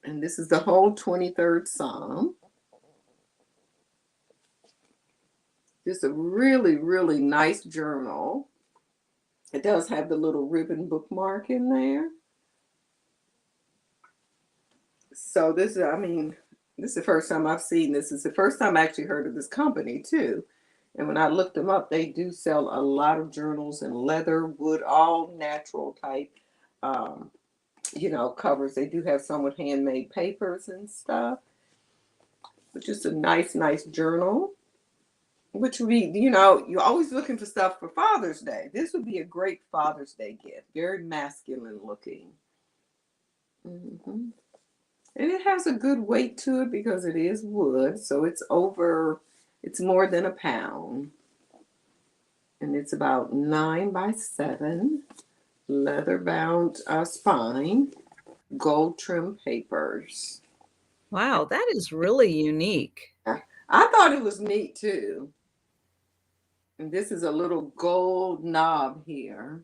And this is the whole 23rd Psalm. Just a really, really nice journal. It does have the little ribbon bookmark in there. So this is, this is the first time I've seen this. It's the first time I actually heard of this company too. And when I looked them up, they do sell a lot of journals in leather, wood, all natural type, covers. They do have some with handmade papers and stuff. But just a nice, nice journal. Which would be, you're always looking for stuff for Father's Day. This would be a great Father's Day gift. Very masculine looking. Mm-hmm. And it has a good weight to it because it is wood. So it's more than a pound. And it's about 9 by 7. Leather bound spine. Gold trim papers. Wow, that is really unique. I thought it was neat too. And this is a little gold knob here.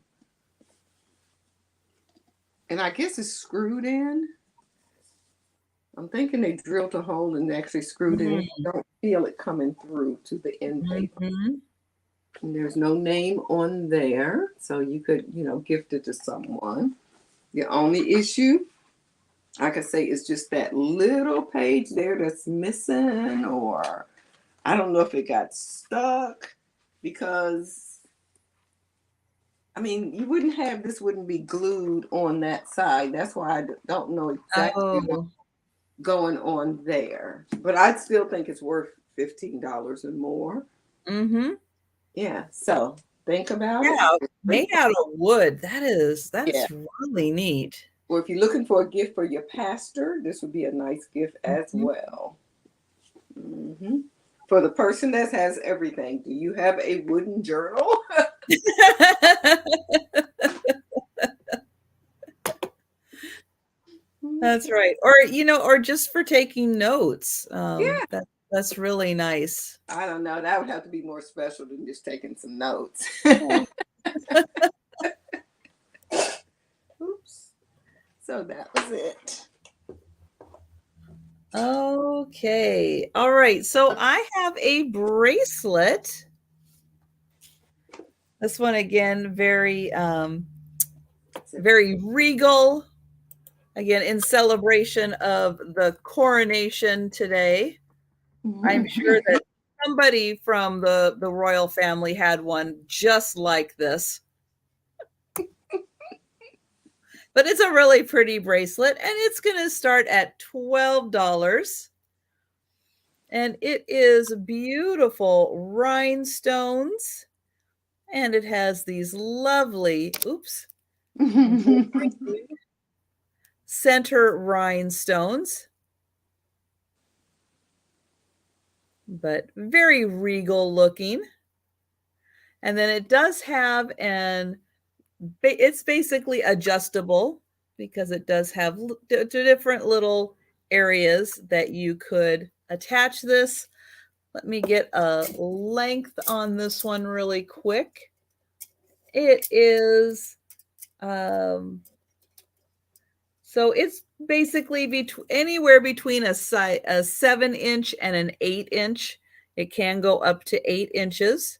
And I guess it's screwed in. I'm thinking they drilled a hole and actually screwed in. You don't feel it coming through to the end paper. And there's no name on there. So you could, gift it to someone. The only issue, like I say, is just that little page there that's missing, or I don't know if it got stuck. Because, this wouldn't be glued on that side. That's why I don't know exactly what's going on there. But I still think it's worth $15 and more. Mm-hmm. Yeah. So think about it. Yeah, It's made pretty. out of wood. Yeah. That's really neat. Or if you're looking for a gift for your pastor, this would be a nice gift as Mhm. well. Hmm. For the person that has everything, do you have a wooden journal? That's right. Or, or just for taking notes. Yeah. That's really nice. I don't know. That would have to be more special than just taking some notes. Oh. Oops. So that was it. Okay. All right. So I have a bracelet. This one again, very regal. Again, in celebration of the coronation today. I'm sure that somebody from the royal family had one just like this. But it's a really pretty bracelet, and it's going to start at $12. And it is beautiful rhinestones, and it has these lovely, center rhinestones, but very regal looking. And then it does have it's basically adjustable because it does have different little areas that you could attach this. Let me get a length on this one really quick. It is, so it's basically anywhere between a 7-inch and an 8-inch. It can go up to 8 inches.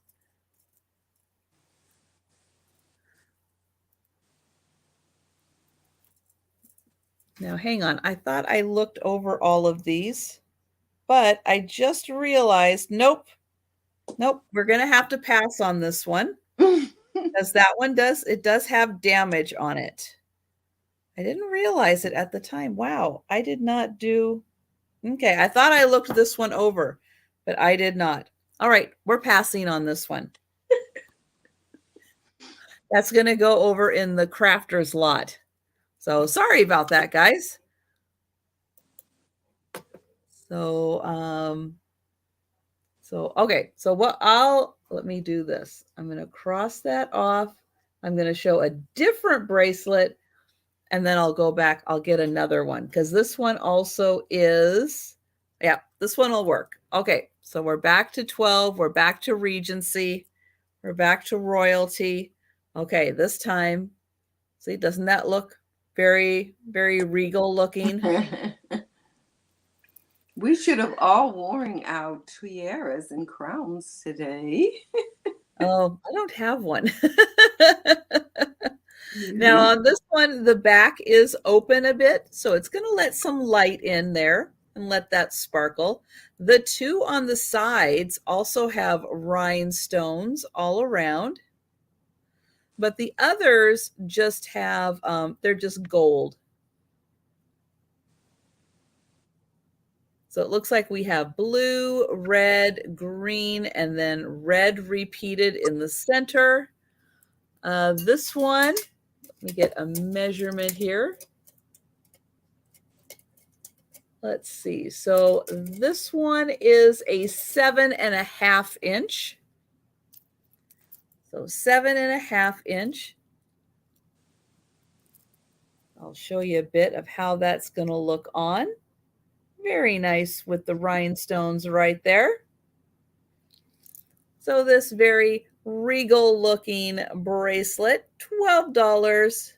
Now, hang on. I thought I looked over all of these, but I just realized, nope, we're going to have to pass on this one because that one does have damage on it. I didn't realize it at the time. Wow, I did not do. Okay, I thought I looked this one over, but I did not. All right, we're passing on this one. That's going to go over in the crafter's lot. So sorry about that, guys. So, okay. So let me do this. I'm going to cross that off. I'm going to show a different bracelet, and then I'll go back. I'll get another one because this one also is, yeah, this one will work. Okay. So we're back to 12. We're back to Regency. We're back to royalty. Okay. This time, see, doesn't that look very, very regal looking? We should have all worn our tiaras and crowns today. Oh, I don't have one. Now on this one, the back is open a bit, so it's going to let some light in there and let that sparkle. The two on the sides also have rhinestones all around, but the others just have, they're just gold. So it looks like we have blue, red, green, and then red repeated in the center. This one, let me get a measurement here. Let's see. So this one is a 7.5 inch. So 7.5 inch. I'll show you a bit of how that's going to look on. Very nice with the rhinestones right there. So this very regal looking bracelet, $12.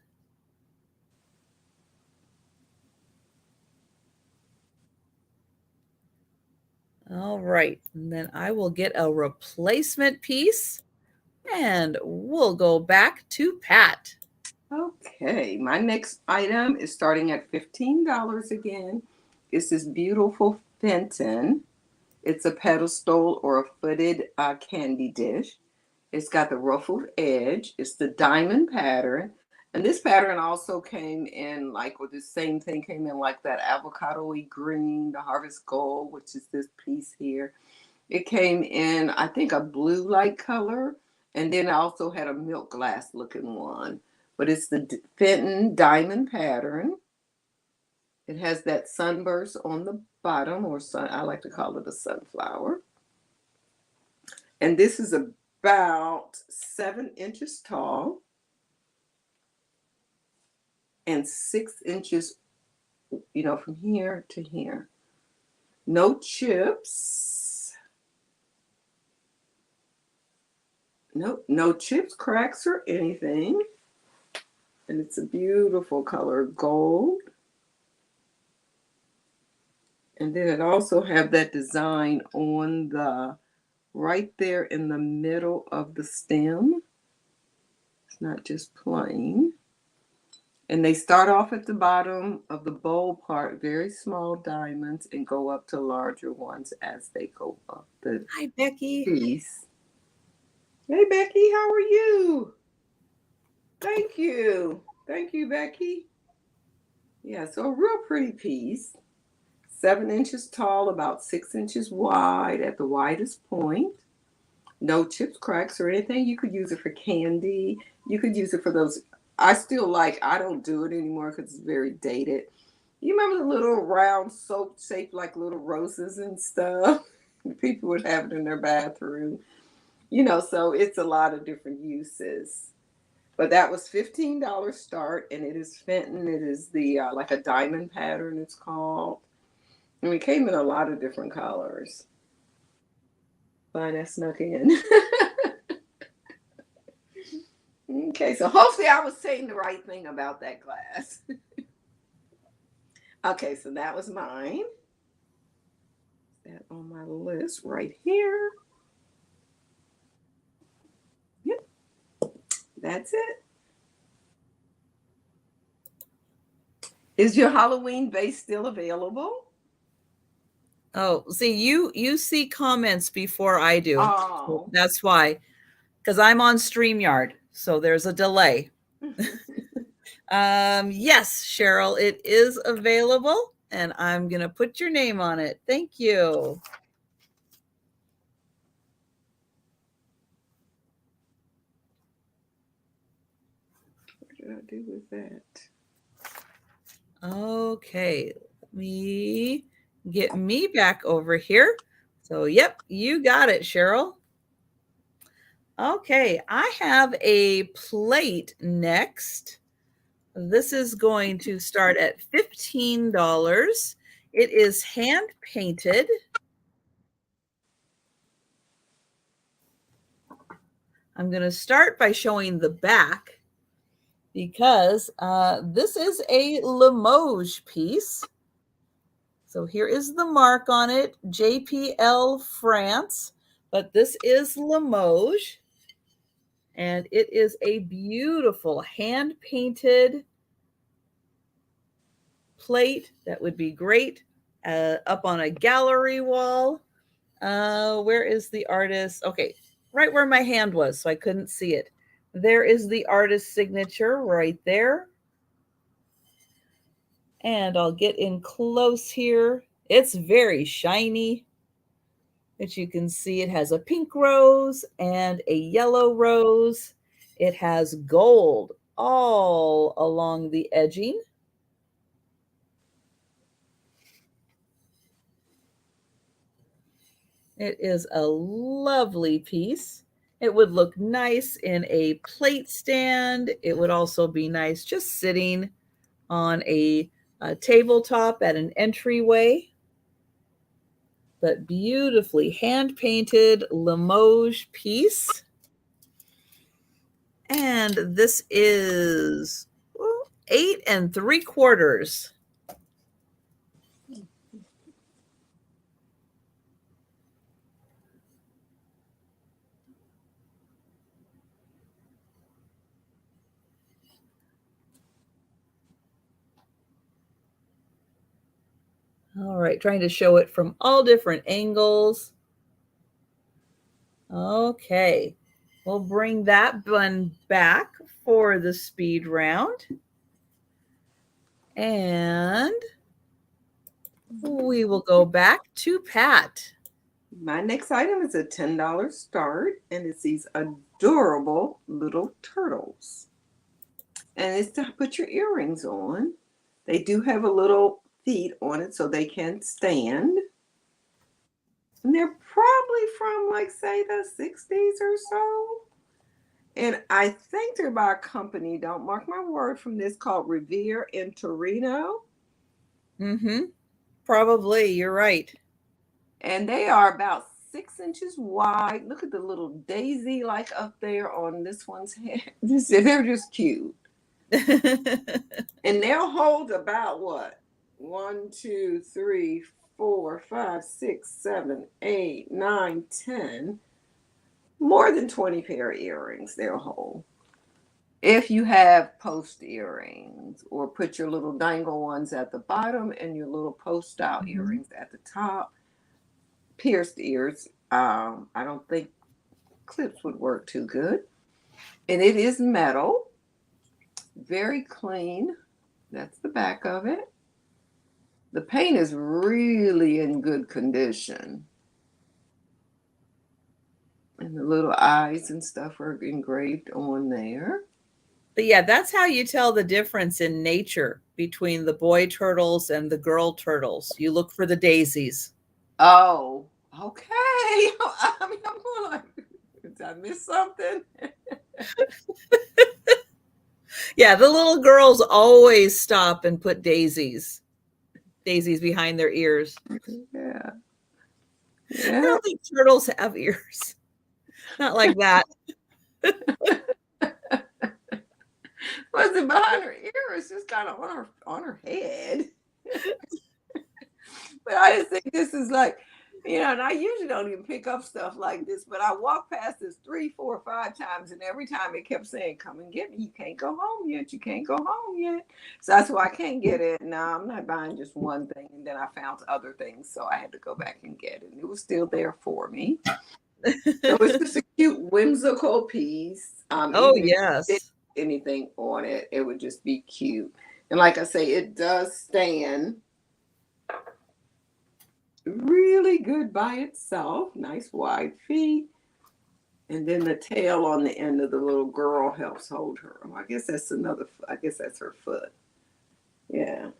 All right, and then I will get a replacement piece and we'll go back to Pat. Okay, my next item is starting at $15 again. It's this beautiful Fenton. It's a pedestal or a footed candy dish. It's got the ruffled edge. It's the diamond pattern. And this pattern also came in like, or the same thing came in like that avocado-y green, the harvest gold, which is this piece here. It came in, I think, a blue light color, and then I also had a milk glass looking one. But it's the Fenton diamond pattern. It has that sunburst on the bottom, or sun, I like to call it a sunflower. And this is about 7 inches tall and 6 inches, from here to here. No chips. Nope, no chips, cracks, or anything. And it's a beautiful color, gold. And then it also have that design on the right there in the middle of the stem. It's not just plain. And they start off at the bottom of the bowl part, very small diamonds, and go up to larger ones as they go up the Hi, Becky. piece. Hey, Becky, how are you? Thank you. Thank you, Becky. Yeah, so a real pretty piece. 7 inches tall, about 6 inches wide at the widest point. No chips, cracks, or anything. You could use it for candy. You could use it for those. I don't do it anymore because it's very dated. You remember the little round soap shaped like little roses and stuff? People would have it in their bathroom. So it's a lot of different uses. But that was $15 start, and it is Fenton. It is the like a diamond pattern, it's called. And it came in a lot of different colors. Fine, I snuck in. Okay, so hopefully I was saying the right thing about that glass. Okay, so that was mine. That on my list right here. Yep, that's it. Is your Halloween vase still available? Oh, see, you see comments before I do. Oh. That's why, because I'm on StreamYard, so there's a delay. Yes, Cheryl, it is available, and I'm gonna put your name on it. Thank you. What did I do with that? Okay, let me get me back over here. So, yep, you got it, Cheryl. Okay, I have a plate next. This is going to start at $15. It is hand painted. I'm going to start by showing the back because this is a Limoges piece. So here is the mark on it, JPL France, but this is Limoges. And it is a beautiful hand-painted plate that would be great up on a gallery wall. Where is the artist? Okay, right where my hand was, so I couldn't see it. There is the artist's signature right there. And I'll get in close here. It's very shiny. As you can see, it has a pink rose and a yellow rose. It has gold all along the edging. It is a lovely piece. It would look nice in a plate stand. It would also be nice just sitting on a tabletop at an entryway. But beautifully hand-painted Limoges piece. And this is 8 3/4. All right, trying to show it from all different angles. Okay, we'll bring that one back for the speed round. And we will go back to Pat. My next item is a $10 start, and it's these adorable little turtles. And it's to put your earrings on. They do have a little feet on it so they can stand. And they're probably from, like, say, the 60s or so. And I think they're by a company, don't mark my word, from this called Revere in Torino. Mm-hmm. Probably, you're right. And they are about 6 inches wide. Look at the little daisy like up there on this one's head. They're just cute. And they'll hold about what? 1, 2, 3, 4, 5, 6, 7, 8, 9, 10. More than 20 pair of earrings they'll hold. If you have post earrings, or put your little dangle ones at the bottom and your little post style earrings at the top. Pierced ears, I don't think clips would work too good. And it is metal, very clean. That's the back of it. The paint is really in good condition. And the little eyes and stuff are engraved on there. But yeah, that's how you tell the difference in nature between the boy turtles and the girl turtles. You look for the daisies. Oh, okay. I mean, I'm going like, did I miss something? Yeah, the little girls always stop and put daisies behind their ears. Yeah. I don't think turtles have ears. Not like that. Was it behind her ear? It's just kind of on her head. But I just think this is like, and I usually don't even pick up stuff like this, but I walked past this 3, 4, 5 times, and every time it kept saying, "Come and get me. You can't go home yet. You can't go home yet." So that's why I can't get it. No, I'm not buying just one thing. And then I found other things, so I had to go back and get it. And it was still there for me. So it's just a cute, whimsical piece. Oh, Even yes. if anything on it, it would just be cute. And like I say, it does stand really good by itself. Nice wide feet. And then the tail on the end of the little girl helps hold her. Oh, I guess that's her foot. Yeah.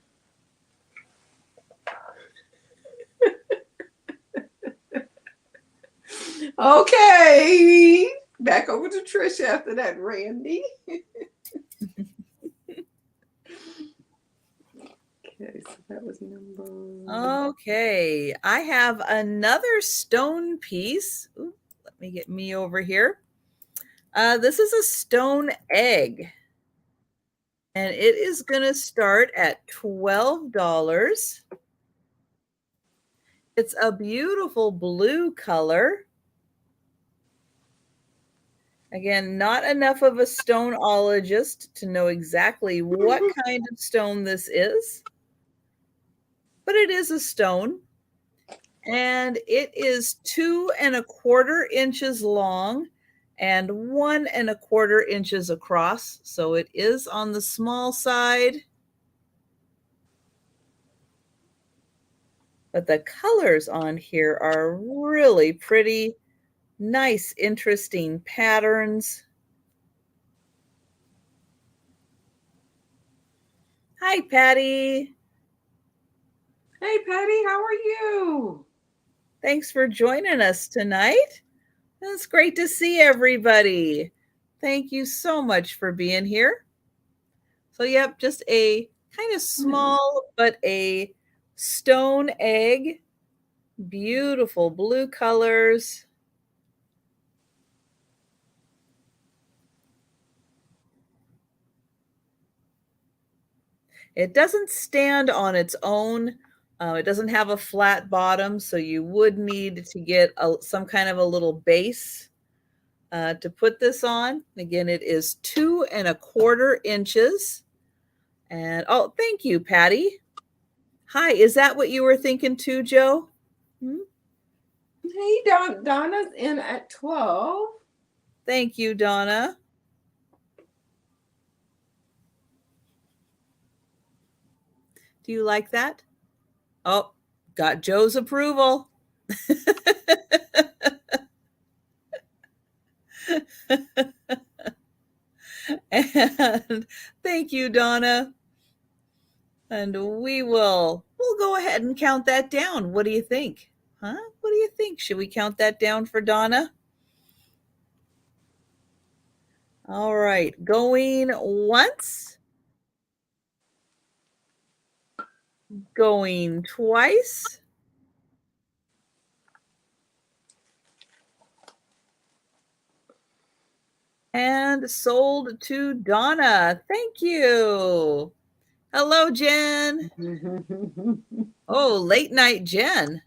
Okay. Back over to Trish after that, Randy. Okay, so that was number. Okay, I have another stone piece. Ooh, let me get me over here. This is a stone egg, and it is going to start at $12. It's a beautiful blue color. Again, not enough of a stoneologist to know exactly what kind of stone this is, but it is a stone. And it is 2 1/4 inches long and 1 1/4 inches across. So it is on the small side. But the colors on here are really pretty, nice, interesting patterns. Hi, Patty. Hey, Patty, how are you? Thanks for joining us tonight. It's great to see everybody. Thank you so much for being here. So, yep, just a kind of small, but a stone egg. Beautiful blue colors. It doesn't stand on its own. It doesn't have a flat bottom, so you would need to get some kind of a little base to put this on. Again, it is 2 1/4 inches. And oh, thank you, Patty. Hi, is that what you were thinking too, Joe? Hey, Donna's in at 12. Thank you, Donna. Do you like that? Oh, got Joe's approval. And thank you, Donna. And we'll go ahead and count that down. What do you think? Huh? What do you think? Should we count that down for Donna? All right, going once, going twice, and sold to Donna. Thank you. Hello, Jen. Oh, late night Jen.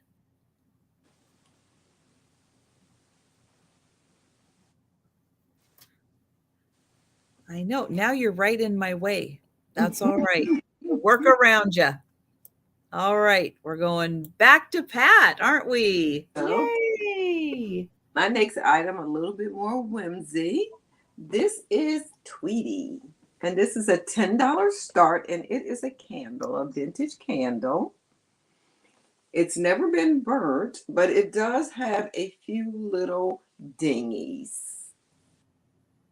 I know. Now you're right in my way. That's all right. We'll work around you. All right. We're going back to Pat, aren't we? So, yay. My next item, a little bit more whimsy. This is Tweety. And this is a $10 start, and it is a candle, a vintage candle. It's never been burnt, but it does have a few little dingies.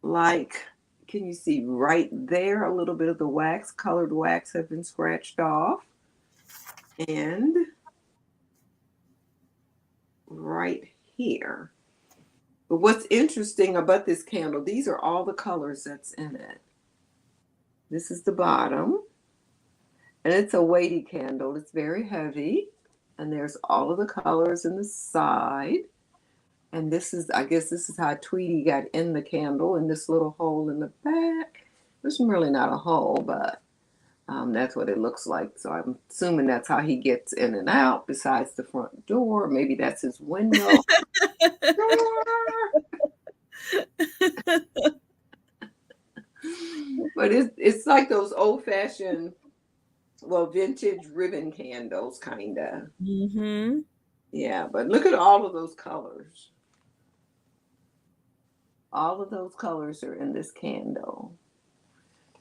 Like, can you see right there? A little bit of the wax, colored wax, have been scratched off. And right here. But what's interesting about this candle, these are all the colors that's in it. This is the bottom. And it's a weighty candle. It's very heavy. And there's all of the colors in the side. And this is, I guess this is how Tweety got in the candle, in this little hole in the back. There's really not a hole, but that's what it looks like. So I'm assuming that's how he gets in and out, besides the front door. Maybe that's his window. But it's like those old-fashioned, well, vintage ribbon candles, kind of. Mm-hmm. Yeah, but look at all of those colors. All of those colors are in this candle.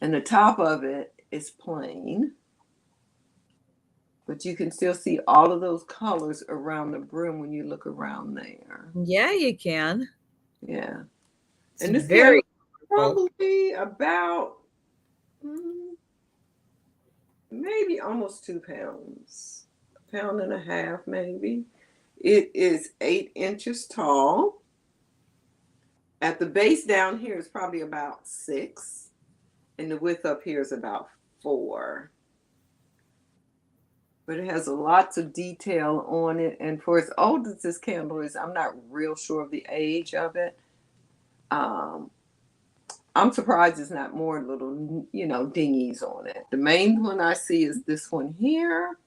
And the top of it is plain. But you can still see all of those colors around the brim when you look around there. Yeah, you can. Yeah. It's and this very probably about maybe almost 2 pounds. 1.5 pounds maybe. It is 8 inches tall. At the base down here is probably about 6. And the width up here is about 4. But it has lots of detail on it. And for as old as this candle is, I'm not real sure of the age of it. I'm surprised it's not more little, dingies on it. The main one I see is this one here.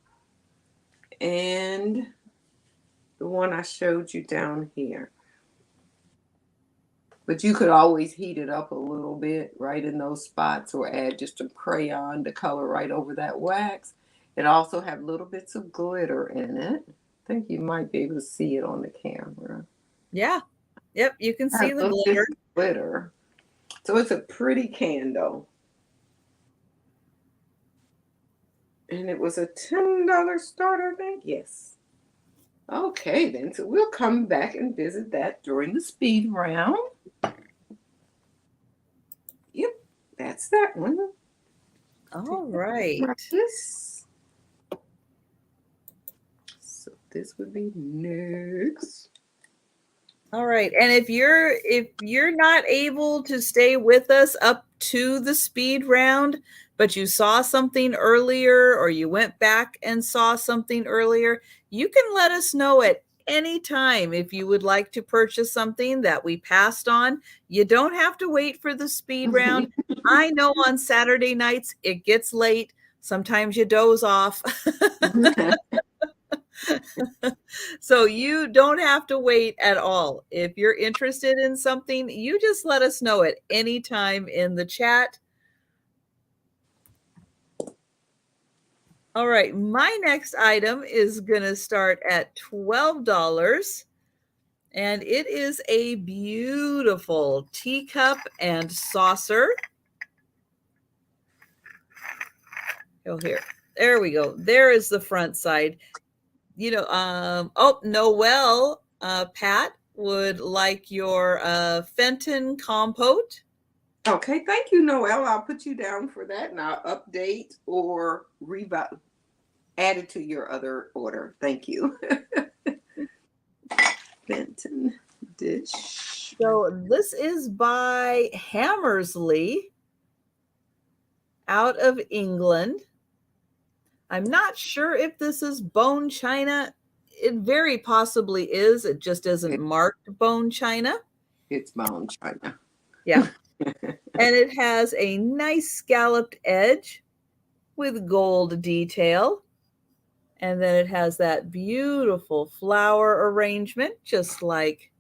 And the one I showed you down here. But you could always heat it up a little bit right in those spots, or add just a crayon to color right over that wax. It also have little bits of glitter in it. I think you might be able to see it on the camera. Yeah. Yep, you can see the glitter. Glitter. So it's a pretty candle. And it was a $10 start, I think. Yes. Okay, then. So we'll come back and visit that during the speed round. Yep, that's that one. All right. So this would be next. All right. And if you're not able to stay with us up to the speed round, but you saw something earlier, or you went back and saw something earlier, you can let us know at any time if you would like to purchase something that we passed on. You don't have to wait for the speed round. I know on Saturday nights it gets late. Sometimes you doze off. So you don't have to wait at all. If you're interested in something, you just let us know at any time in the chat. All right, my next item is going to start at $12. And it is a beautiful teacup and saucer. Oh, here. There we go. There is the front side. Noelle, Pat would like your Fenton compote. Okay, thank you, Noelle. I'll put you down for that, and I'll update or add it to your other order. Thank you. Fenton dish. So this is by Hammersley out of England. I'm not sure if this is bone china. It very possibly is. It just isn't marked bone china. It's bone china. Yeah. And it has a nice scalloped edge with gold detail. And then it has that beautiful flower arrangement, just like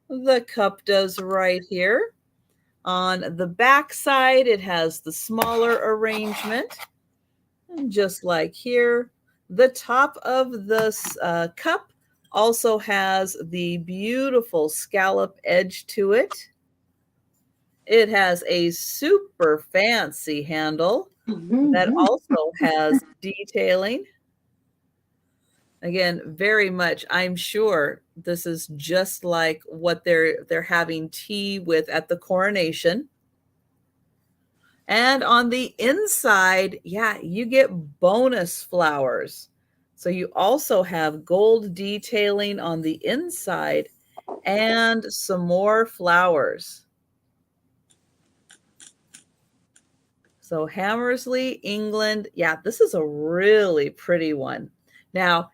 the cup does right here. On the back side, it has the smaller arrangement. And just like here, the top of the cup also has the beautiful scallop edge to it. It has a super fancy handle that also has detailing. Again, very much, I'm sure this is just like what they're having tea with at the coronation. And on the inside, yeah, you get bonus flowers. So you also have gold detailing on the inside and some more flowers. So Hammersley, England. Yeah, this is a really pretty one. Now,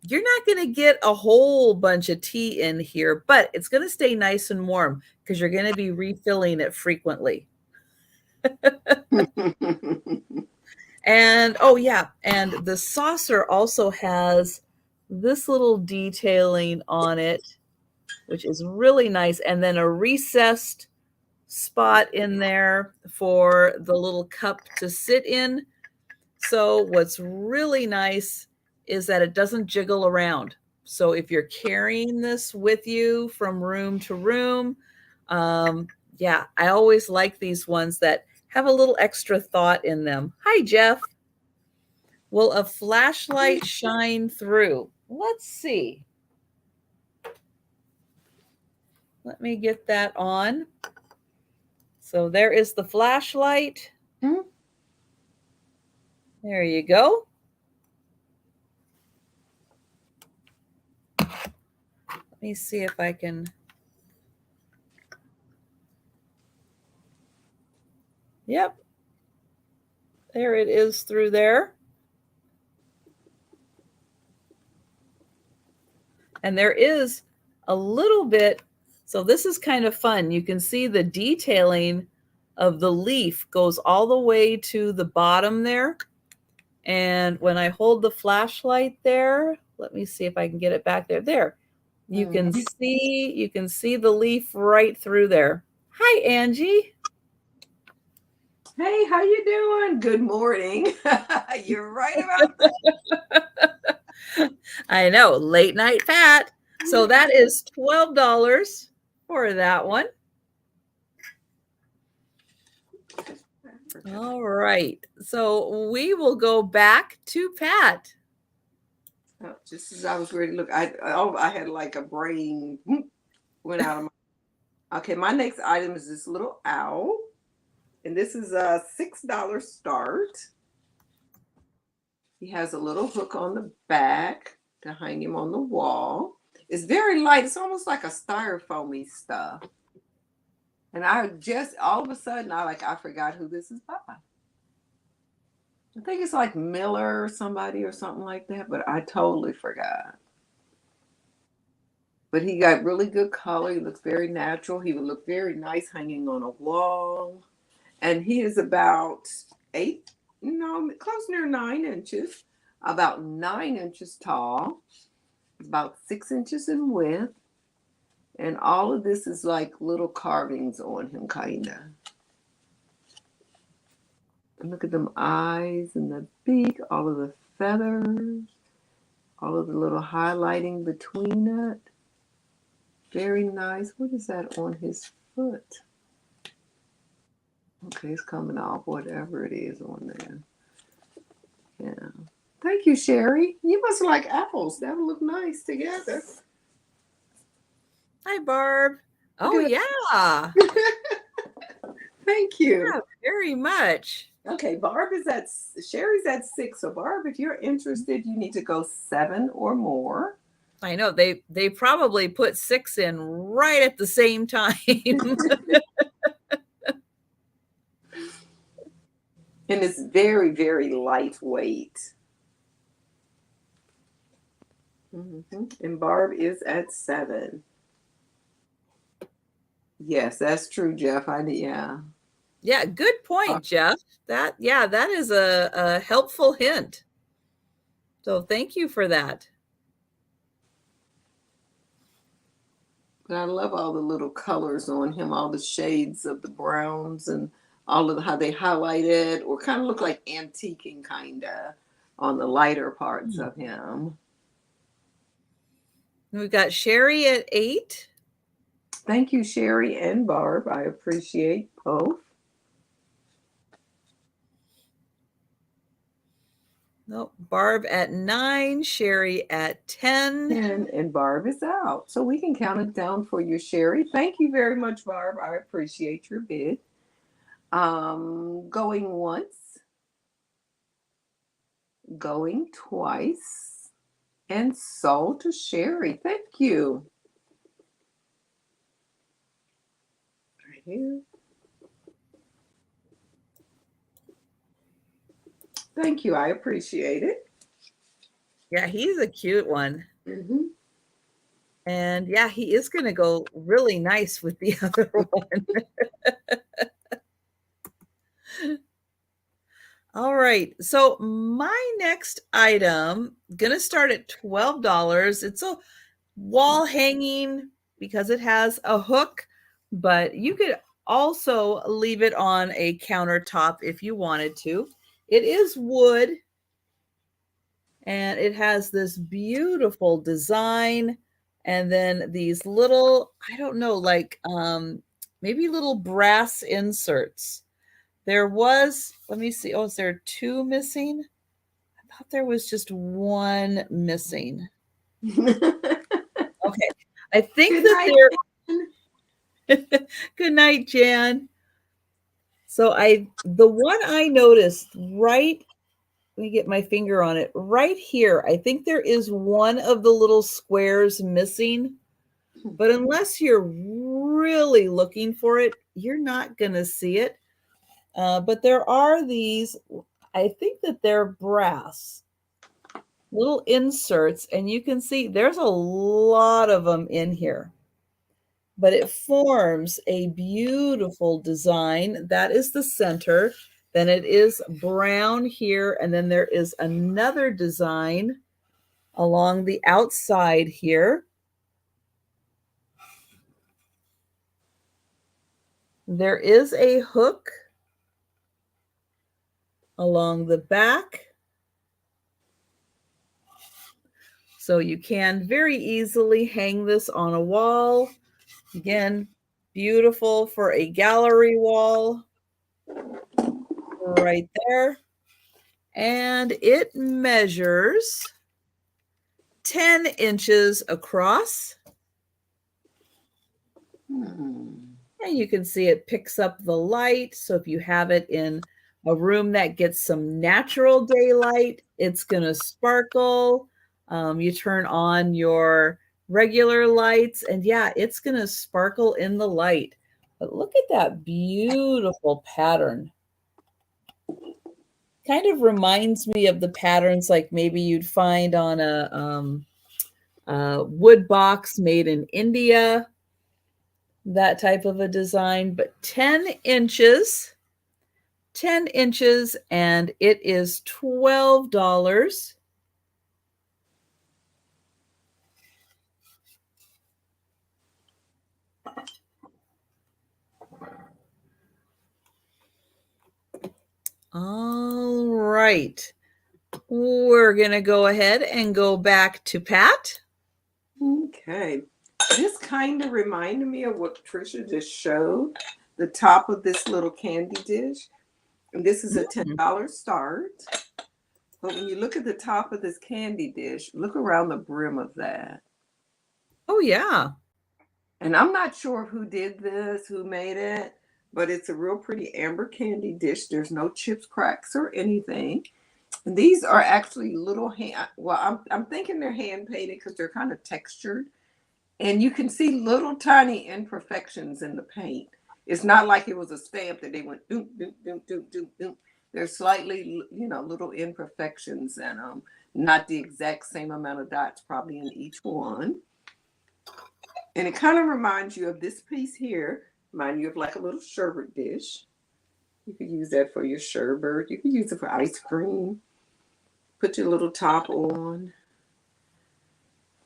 you're not going to get a whole bunch of tea in here, but it's going to stay nice and warm because you're going to be refilling it frequently. And oh yeah, and the saucer also has this little detailing on it, which is really nice, and then a recessed spot in there for the little cup to sit in. So what's really nice is that it doesn't jiggle around. So if you're carrying this with you from room to room, yeah, I always like these ones that have a little extra thought in them. Hi, Jeff. Will a flashlight shine through? Let's see. Let me get that on. So there is the flashlight. There you go. Let me see if I can. Yep. There it is through there. And there is a little bit, so this is kind of fun. You can see the detailing of the leaf goes all the way to the bottom there. And when I hold the flashlight there, let me see if I can get it back there. There. You can see the leaf right through there. Hi, Angie. Hey, how you doing? Good morning. You're right about that. I know, late night fat. So that is $12 for that one. All right. So we will go back to Pat. Oh, just as I was ready to look, I had like a brain went out of my. Okay, my next item is this little owl. And this is a $6 start. He has a little hook on the back to hang him on the wall. It's very light. It's almost like a styrofoamy stuff. And I just, all of a sudden, I forgot who this is by. I think it's like Miller or somebody or something like that, but I totally forgot. But he got really good color. He looks very natural. He would look very nice hanging on a wall. And he is about close near 9 inches, about 9 inches tall, about 6 inches in width. And all of this is like little carvings on him, kind of. And look at them eyes and the beak, all of the feathers, all of the little highlighting between it. Very nice. What is that on his foot? Okay, it's coming off, whatever it is on there. Yeah. Thank you, Sherry. You must like apples. That would look nice together. Hi, Barb. Oh, yeah. Thank you. Yeah, very much. Okay, Sherry's at 6. So Barb, if you're interested, you need to go 7 or more. I know they probably put 6 in right at the same time. And it's very, very lightweight. And Barb is at 7. Yes, that's true, Jeff. Yeah. Yeah, good point, Jeff. That is a helpful hint. So thank you for that. But I love all the little colors on him, all the shades of the browns and all of how they highlight it, or kind of look like antiquing kind of on the lighter parts of him. We've got Sherry at 8. Thank you, Sherry and Barb. I appreciate both. Nope. Barb at 9, Sherry at 10. And Barb is out. So we can count it down for you, Sherry. Thank you very much, Barb. I appreciate your bid. Going once, going twice, and sold to Sherry. Thank you. Right here. Thank you. I appreciate it. Yeah, he's a cute one. And yeah, he is going to go really nice with the other one. All right. So my next item, going to start at $12. It's a wall hanging because it has a hook, but you could also leave it on a countertop if you wanted to. It is wood, and it has this beautiful design, and then these little, I don't know, like maybe little brass inserts. There was, let me see, is there 2 missing? I thought there was just 1 missing. Okay, I think Good night, Jan. So the one I noticed right, let me get my finger on it, right here, I think there is one of the little squares missing, but unless you're really looking for it, you're not going to see it. But there are these, I think that they're brass, little inserts, and you can see there's a lot of them in here. But it forms a beautiful design. That is the center. Then it is brown here, and then there is another design along the outside here. There is a hook along the back. So you can very easily hang this on a wall. Again, beautiful for a gallery wall right there. And it measures 10 inches across. And you can see it picks up the light. So if you have it in a room that gets some natural daylight, it's going to sparkle. You turn on your regular lights, and yeah, it's going to sparkle in the light. But look at that beautiful pattern. Kind of reminds me of the patterns like maybe you'd find on a wood box made in India, that type of a design. But 10 inches, and it is $12. All right. We're going to go ahead and go back to Pat. Okay. This kind of reminded me of what Trisha just showed, the top of this little candy dish. And this is a $10 start. But when you look at the top of this candy dish, look around the brim of that. Oh, yeah. And I'm not sure who did this, who made it, but it's a real pretty amber candy dish. There's no chips, cracks, or anything. And these are actually little hand. Well, I'm thinking they're hand painted because they're kind of textured, and you can see little tiny imperfections in the paint. It's not like it was a stamp that they went doom doom doom doom doom doom. There's slightly, little imperfections, and not the exact same amount of dots probably in each one. And it kind of reminds you of this piece here. Remind you of like a little sherbet dish. You could use that for your sherbet. You could use it for ice cream. Put your little top on.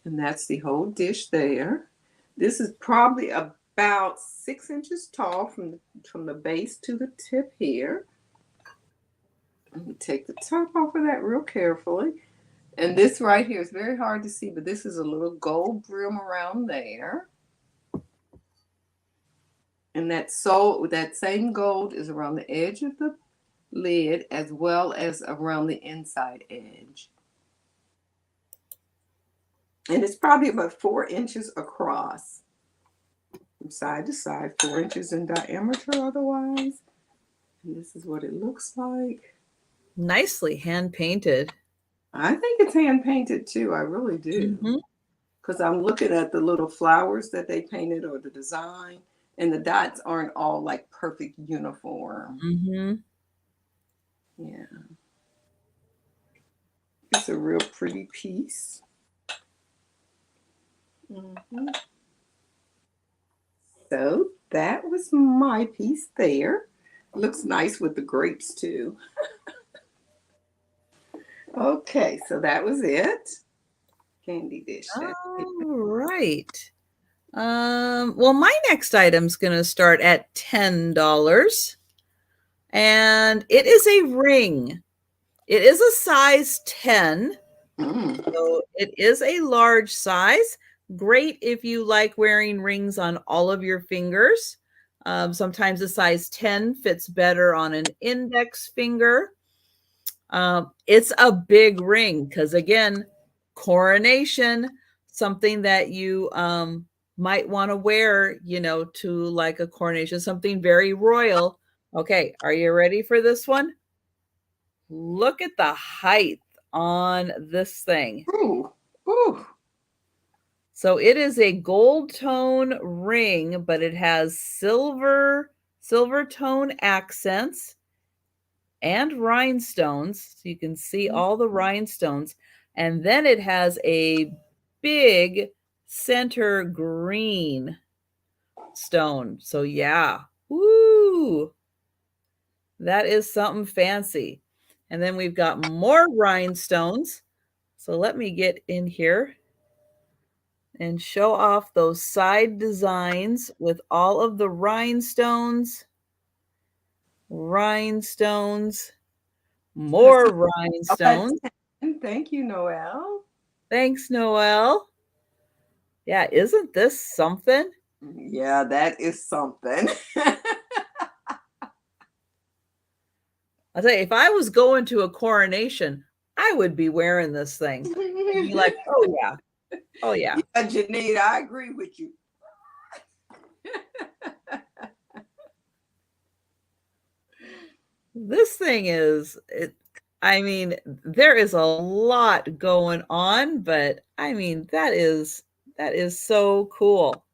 And that's the whole dish there. This is probably about 6 inches tall from the base to the tip here. Let me take the top off of that real carefully. And this right here is very hard to see, but this is a little gold brim around there. And that same gold is around the edge of the lid as well as around the inside edge. And it's probably about 4 inches across from side to side, 4 inches in diameter otherwise. And this is what it looks like. Nicely hand painted. I think it's hand painted too. I really do. Because I'm looking at the little flowers that they painted or the design, and the dots aren't all like perfect uniform. Yeah. It's a real pretty piece. So that was my piece there. Looks nice with the grapes too. Okay, so that was it. Candy dish. All right. Well, my next item's going to start at $10. And it is a ring. It is a size 10. So it is a large size. Great if you like wearing rings on all of your fingers. Sometimes a size 10 fits better on an index finger. It's a big ring because, again, coronation, something that you might want to wear, to like a coronation, something very royal. Okay, are you ready for this one? Look at the height on this thing. Ooh. So it is a gold tone ring, but it has silver tone accents and rhinestones. So you can see all the rhinestones. And then it has a big center green stone. So yeah, woo, that is something fancy. And then we've got more rhinestones. So let me get in here and show off those side designs with all of the rhinestones, more rhinestones. Thank you, Noelle. Thanks, Noelle. Yeah, isn't this something? Yeah, that is something. I'll tell you, if I was going to a coronation, I would be wearing this thing. I'd be like, oh yeah. Oh yeah. Yeah, Janine, I agree with you. This thing is, there is a lot going on, but that is so cool.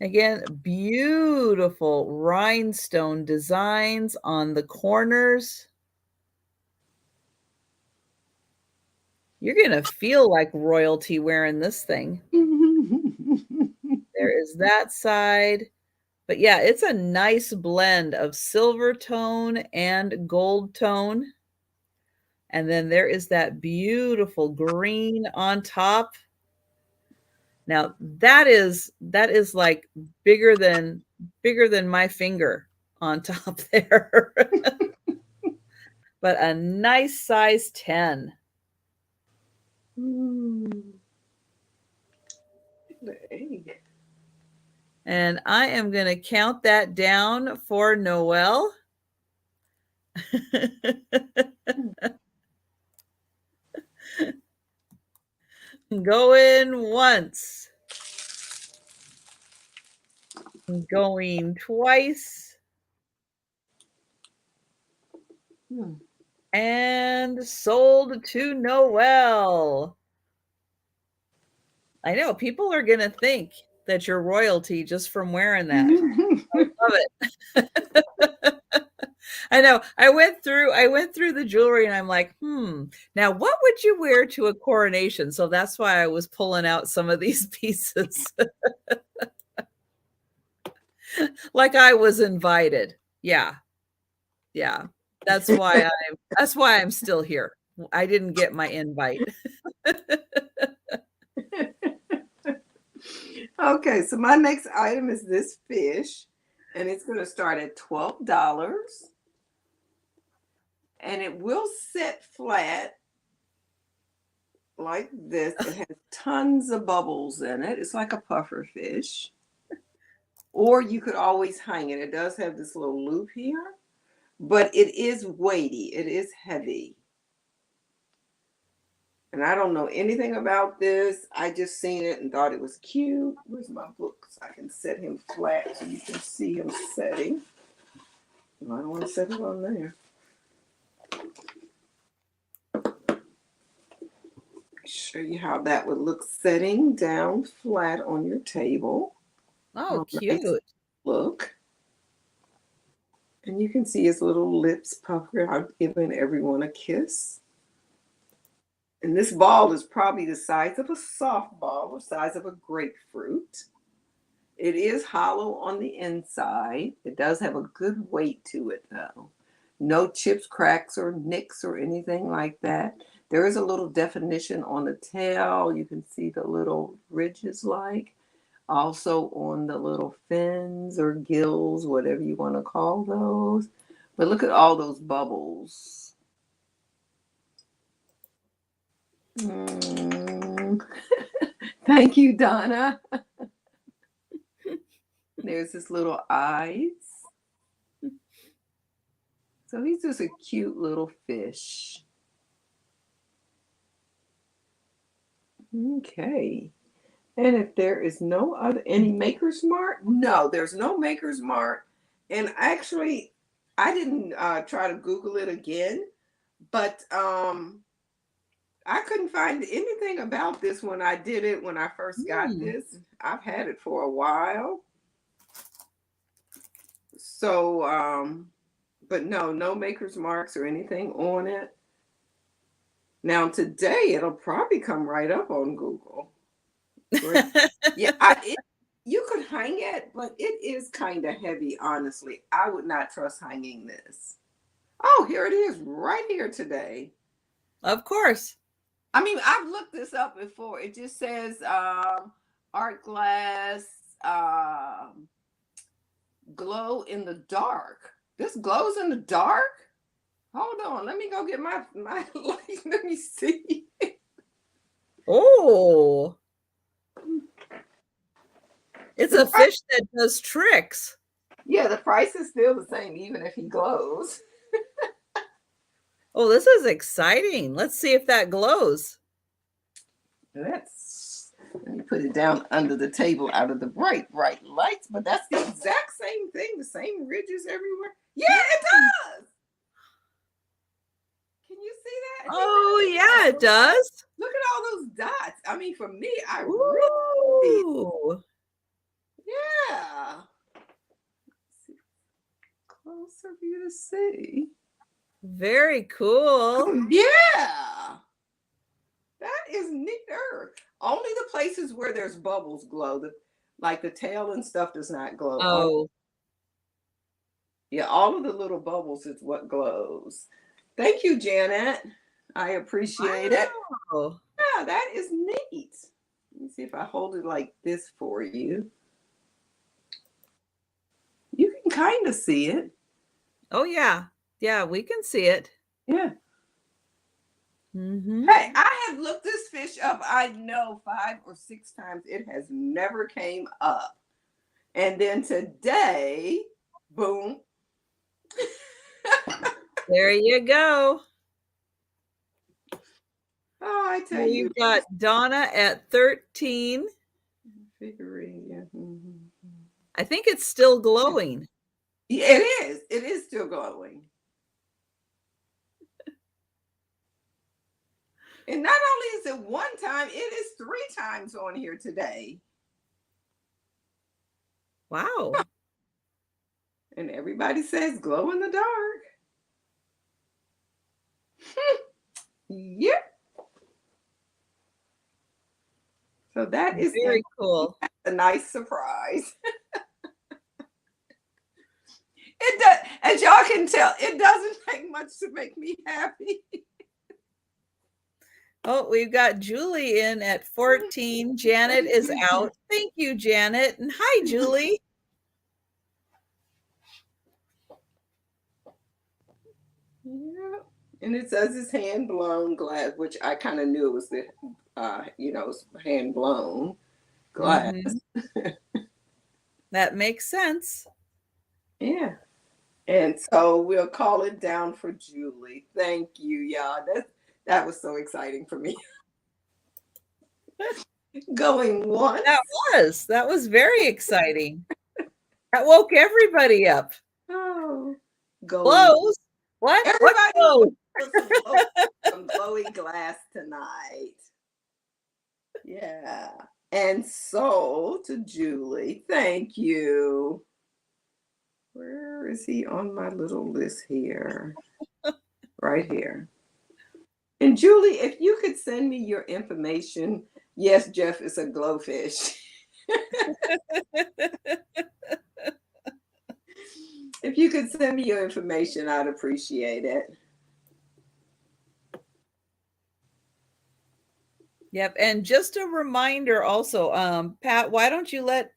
Again, beautiful rhinestone designs on the corners. You're going to feel like royalty wearing this thing. There is that side. But yeah, it's a nice blend of silver tone and gold tone. And then there is that beautiful green on top. Now that is like bigger than my finger on top there. But a nice size 10. The egg. And I am going to count that down for Noelle. Go in once. going twice. And sold to Noel. I know people are going to think that you're royalty just from wearing that. I love it. I know. I went through the jewelry and I'm like, now what would you wear to a coronation? So that's why I was pulling out some of these pieces. Like I was invited. Yeah. Yeah. That's why I'm still here. I didn't get my invite. Okay, so my next item is this fish, and it's going to start at $12. And it will sit flat like this. It has tons of bubbles in it. It's like a puffer fish. Or you could always hang it. It does have this little loop here, but it is weighty. It is heavy. And I don't know anything about this. I just seen it and thought it was cute. Where's my book? So I can set him flat so you can see him setting. I don't want to set it on there. Show you how that would look setting down flat on your table. Oh, cute. Nice look. And you can see his little lips pucker out, giving everyone a kiss. And this ball is probably the size of a softball or size of a grapefruit. It is hollow on the inside. It does have a good weight to it, though. No chips, cracks, or nicks or anything like that. There is a little definition on the tail. You can see the little ridges like. Also on the little fins or gills, whatever you want to call those. But look at all those bubbles. Thank you, Donna. There's his little eyes. So he's just a cute little fish. Okay. And if there is no other, any Maker's Mark? No, there's no Maker's Mark. And actually, I didn't try to Google it again, but I couldn't find anything about this when I did it when I first got this. I've had it for a while. So, but no Maker's Marks or anything on it. Now today, it'll probably come right up on Google. Yeah, you could hang it, but it is kind of heavy, honestly. I would not trust hanging this. Oh, here it is right here today. Of course. I mean, I've looked this up before. It just says art glass, glow in the dark. This glows in the dark? Hold on. Let me go get my light. Let me see. Oh. It's a fish that does tricks. Yeah, the price is still the same, even if he glows. Oh, this is exciting. Let's see if that glows. Let me put it down under the table out of the bright lights, but that's the exact same thing, the same ridges everywhere. Yeah, it does. Can you see that? Oh, yeah, it does. Look at all those dots. I mean, for me, I really yeah. Closer for you to see. Very cool. Yeah. That is neater. Only the places where there's bubbles glow. Like the tail and stuff does not glow. Oh. Yeah, all of the little bubbles is what glows. Thank you, Janet. I appreciate it. Yeah, that is neat. Let me see if I hold it like this for you. You can kind of see it. Oh, yeah. Yeah, we can see it. Yeah. Mm-hmm. Hey, I have looked this fish up, I know 5 or 6 times. It has never came up. And then today, boom. There you go. Oh, I tell you. You've got Donna at 13. Figurine, yeah. Mm-hmm. I think it's still glowing. Yeah, it is. It is still glowing. And not only is it one time, it is 3 times on here today. Wow. And everybody says glow in the dark. Yep. So that is very cool. A nice surprise. It does, as y'all can tell, it doesn't take much to make me happy. Oh, we've got Julie in at 14. Janet is out. Thank you, Janet. And hi, Julie. Yeah. And it says it's hand blown glass, which I kind of knew it was the, hand blown glass. Mm-hmm. That makes sense. Yeah. And so we'll call it down for Julie. Thank you, y'all. That was so exciting for me. Going once. That was very exciting. That woke everybody up. Oh, glows. What? Everybody what some glowy glass tonight. Yeah. And so to Julie, thank you. Where is he on my little list here? Right here. And Julie, if you could send me your information. Yes, Jeff is a glowfish. If you could send me your information, I'd appreciate it. Yep. And just a reminder also, Pat, why don't you let,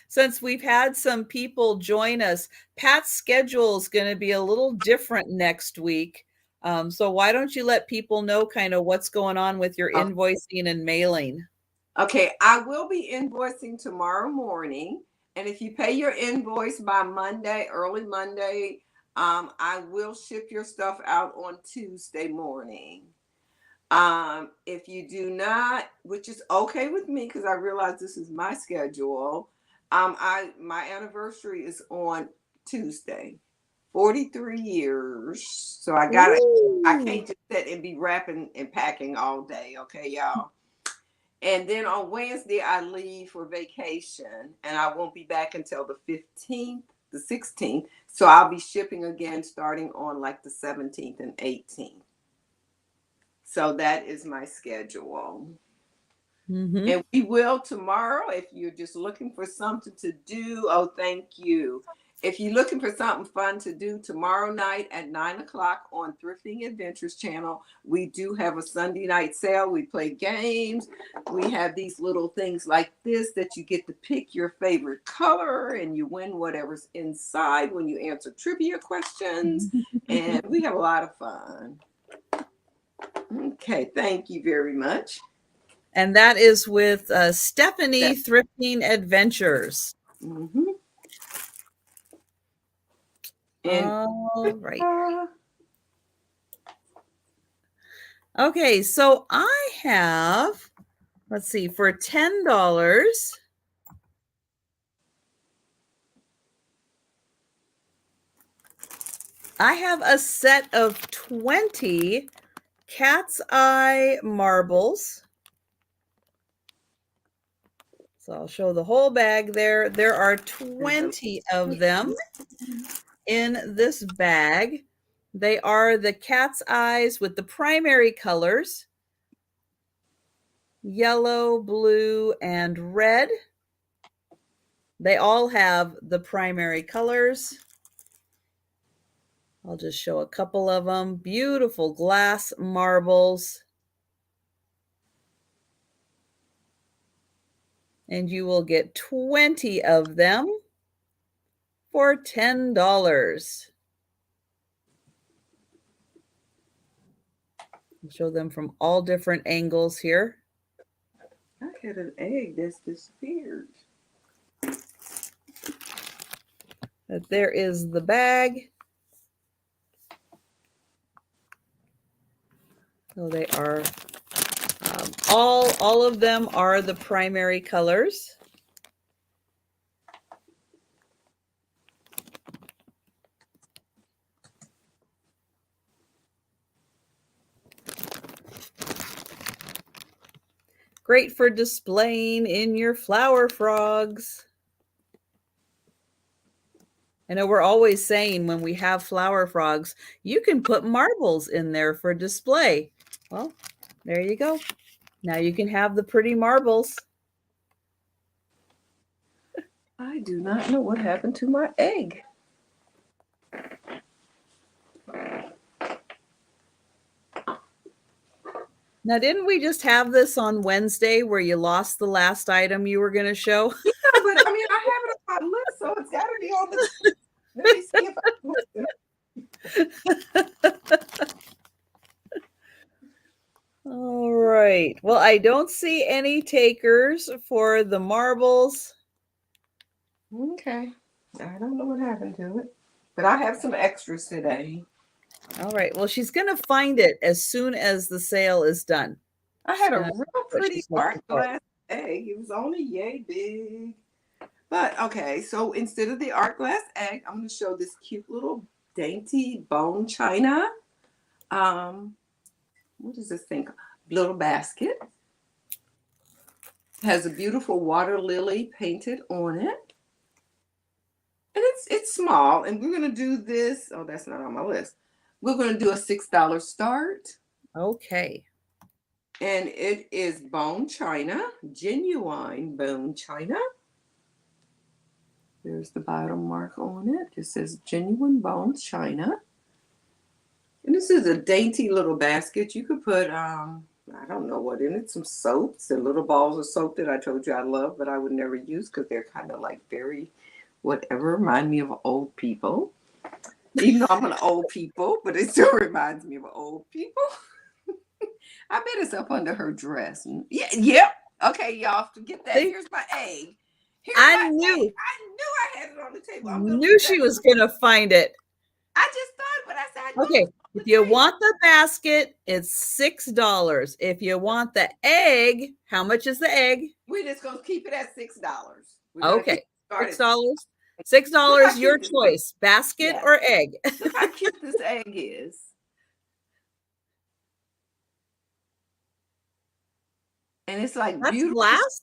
since we've had some people join us, Pat's schedule is going to be a little different next week. So why don't you let people know kind of what's going on with your invoicing and mailing? Okay, I will be invoicing tomorrow morning. And if you pay your invoice by Monday, early Monday, I will ship your stuff out on Tuesday morning. If you do not, which is okay with me because I realize this is my schedule, my anniversary is on Tuesday. 43 years. So I can't just sit and be wrapping and packing all day. Okay, y'all. And then on Wednesday, I leave for vacation and I won't be back until the 15th, the 16th. So I'll be shipping again starting on like the 17th and 18th. So that is my schedule. Mm-hmm. And we will tomorrow, if you're just looking for something to do. Oh, thank you. If you're looking for something fun to do tomorrow night at 9:00 on Thrifting Adventures channel, we do have a Sunday night sale. We play games. We have these little things like this that you get to pick your favorite color and you win whatever's inside when you answer trivia questions. And we have a lot of fun. Okay, thank you very much. And that is with Stephanie Thrifting Adventures. Mm-hmm. All right. Okay, so I have, let's see, for $10, I have a set of 20 cat's eye marbles. So I'll show the whole bag there. There are 20 of them in this bag. They are the cat's eyes with the primary colors, yellow, blue, and red. They all have the primary colors. I'll just show a couple of them. Beautiful glass marbles. And you will get 20 of them for $10. I'll show them from all different angles here. I had an egg that's disappeared. But there is the bag. So they are, all of them are the primary colors. Great for displaying in your flower frogs. I know we're always saying when we have flower frogs, you can put marbles in there for display. Well, there you go. Now you can have the pretty marbles. I do not know what happened to my egg. Now, didn't we just have this on Wednesday where you lost the last item you were going to show? Yeah, but I mean, I have it on my list, so it's got to be on the. Let me see if I. All right. Well, I don't see any takers for the marbles. Okay. I don't know what happened to it, but I have some extras today. All right. Well, she's going to find it as soon as the sale is done. I had a real pretty art glass egg. It was only yay big. But okay, so instead of the art glass egg, I'm going to show this cute little dainty bone china. What does this thing? Little basket. Has a beautiful water lily painted on it. And it's small. And we're going to do this. Oh, that's not on my list. We're going to do a $6 start. Okay. And it is bone china, genuine bone china. There's the bottom mark on it. It says genuine bone china. And this is a dainty little basket. You could put, I don't know what in it, some soaps and little balls of soap that I told you I love, but I would never use because they're kind of like very whatever, remind me of old people. Even though I'm an old people, but it still reminds me of old people. I bet it's up under her dress. Yeah, yep. Okay, y'all, forget that. Here's my egg. I knew I had it on the table. I knew she was going to find it. I just thought, but I said, okay, if you want the basket, it's $6. If you want the egg, how much is the egg? We're just going to keep it at $6. Okay, $6. $6, your choice. Basket or egg? Look how cute this egg is. And it's like That's beautiful. Glass?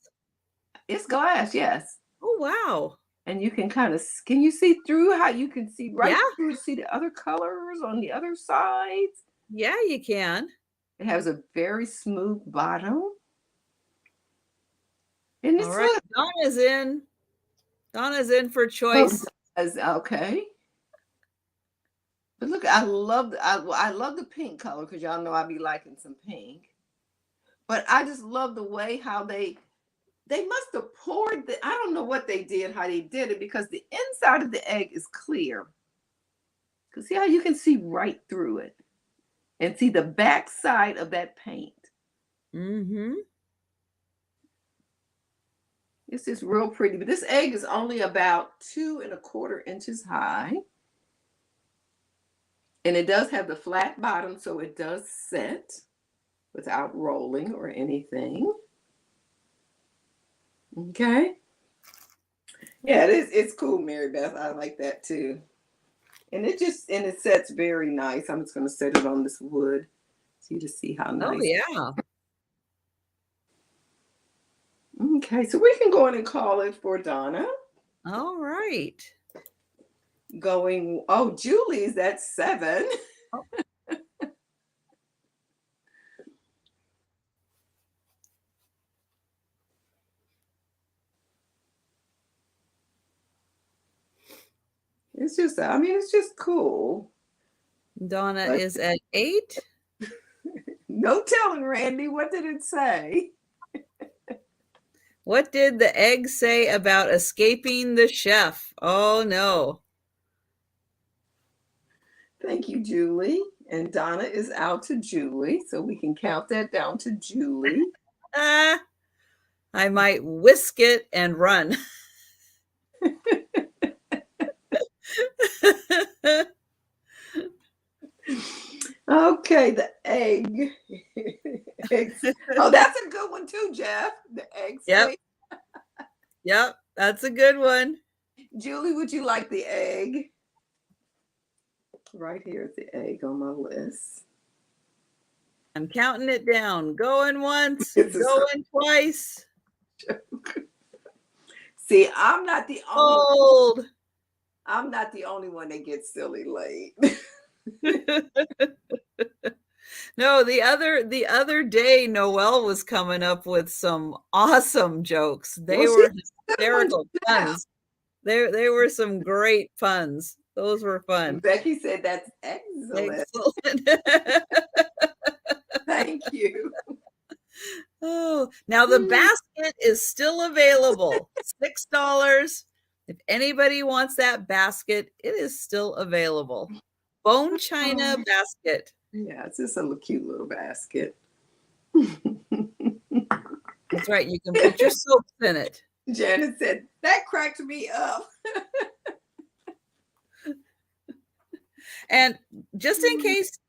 It's glass, yes. Oh, wow. And you can can you see through how you can see through to see the other colors on the other sides? Yeah, you can. It has a very smooth bottom. And it's all right. Donna's in. Donna's in for choice. Okay. But look, I love the pink color because y'all know I be liking some pink. But I just love the way how they must have poured I don't know what they did, how they did it, because the inside of the egg is clear. Because see how you can see right through it and see the back side of that paint. Mm-hmm. It's just real pretty. But this egg is only about 2 1/4 inches high. And it does have the flat bottom, so it does set without rolling or anything. Okay. Yeah, it is. It's cool, Mary Beth. I like that too. And it sets very nice. I'm just going to set it on this wood so you just see how nice. Oh, yeah. Okay, so we can go in and call it for Donna. All right. Julie's at 7. Oh. It's just cool. Donna is at 8. No telling, Randy. What did it say? What did the egg say about escaping the chef? Oh, no. Thank you, Julie. And Donna is out to Julie, so we can count that down to Julie. I might whisk it and run. Okay, the egg. Oh, that's a good one too, Jeff. The egg. Yep. Yep, that's a good one. Julie, would you like the egg? Right here is the egg on my list. I'm counting it down. Going once, It's a going twice. See, I'm not the only Old. I'm not the only one that gets silly late. No, the other day Noelle was coming up with some awesome jokes. They Well, were she's hysterical puns. They were some great puns. Those were fun. Becky said that's excellent. Excellent. Thank you. Oh, now the basket is still available. $6. If anybody wants that basket, it is still available. Bone china basket. Yeah, it's just a cute little basket. That's right. You can put your soaps in it. Janet said, that cracked me up. And just in case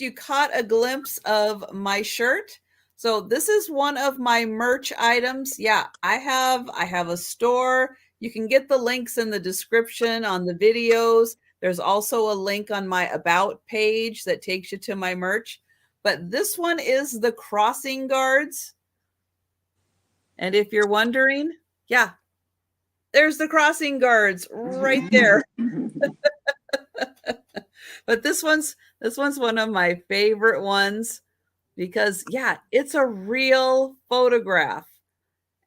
you caught a glimpse of my shirt. So this is one of my merch items. Yeah, I have a store. You can get the links in the description on the videos. There's also a link on my about page that takes you to my merch. But this one is the crossing guards. And if you're wondering, yeah, there's the crossing guards right there. But this one's one of my favorite ones because yeah, it's a real photograph.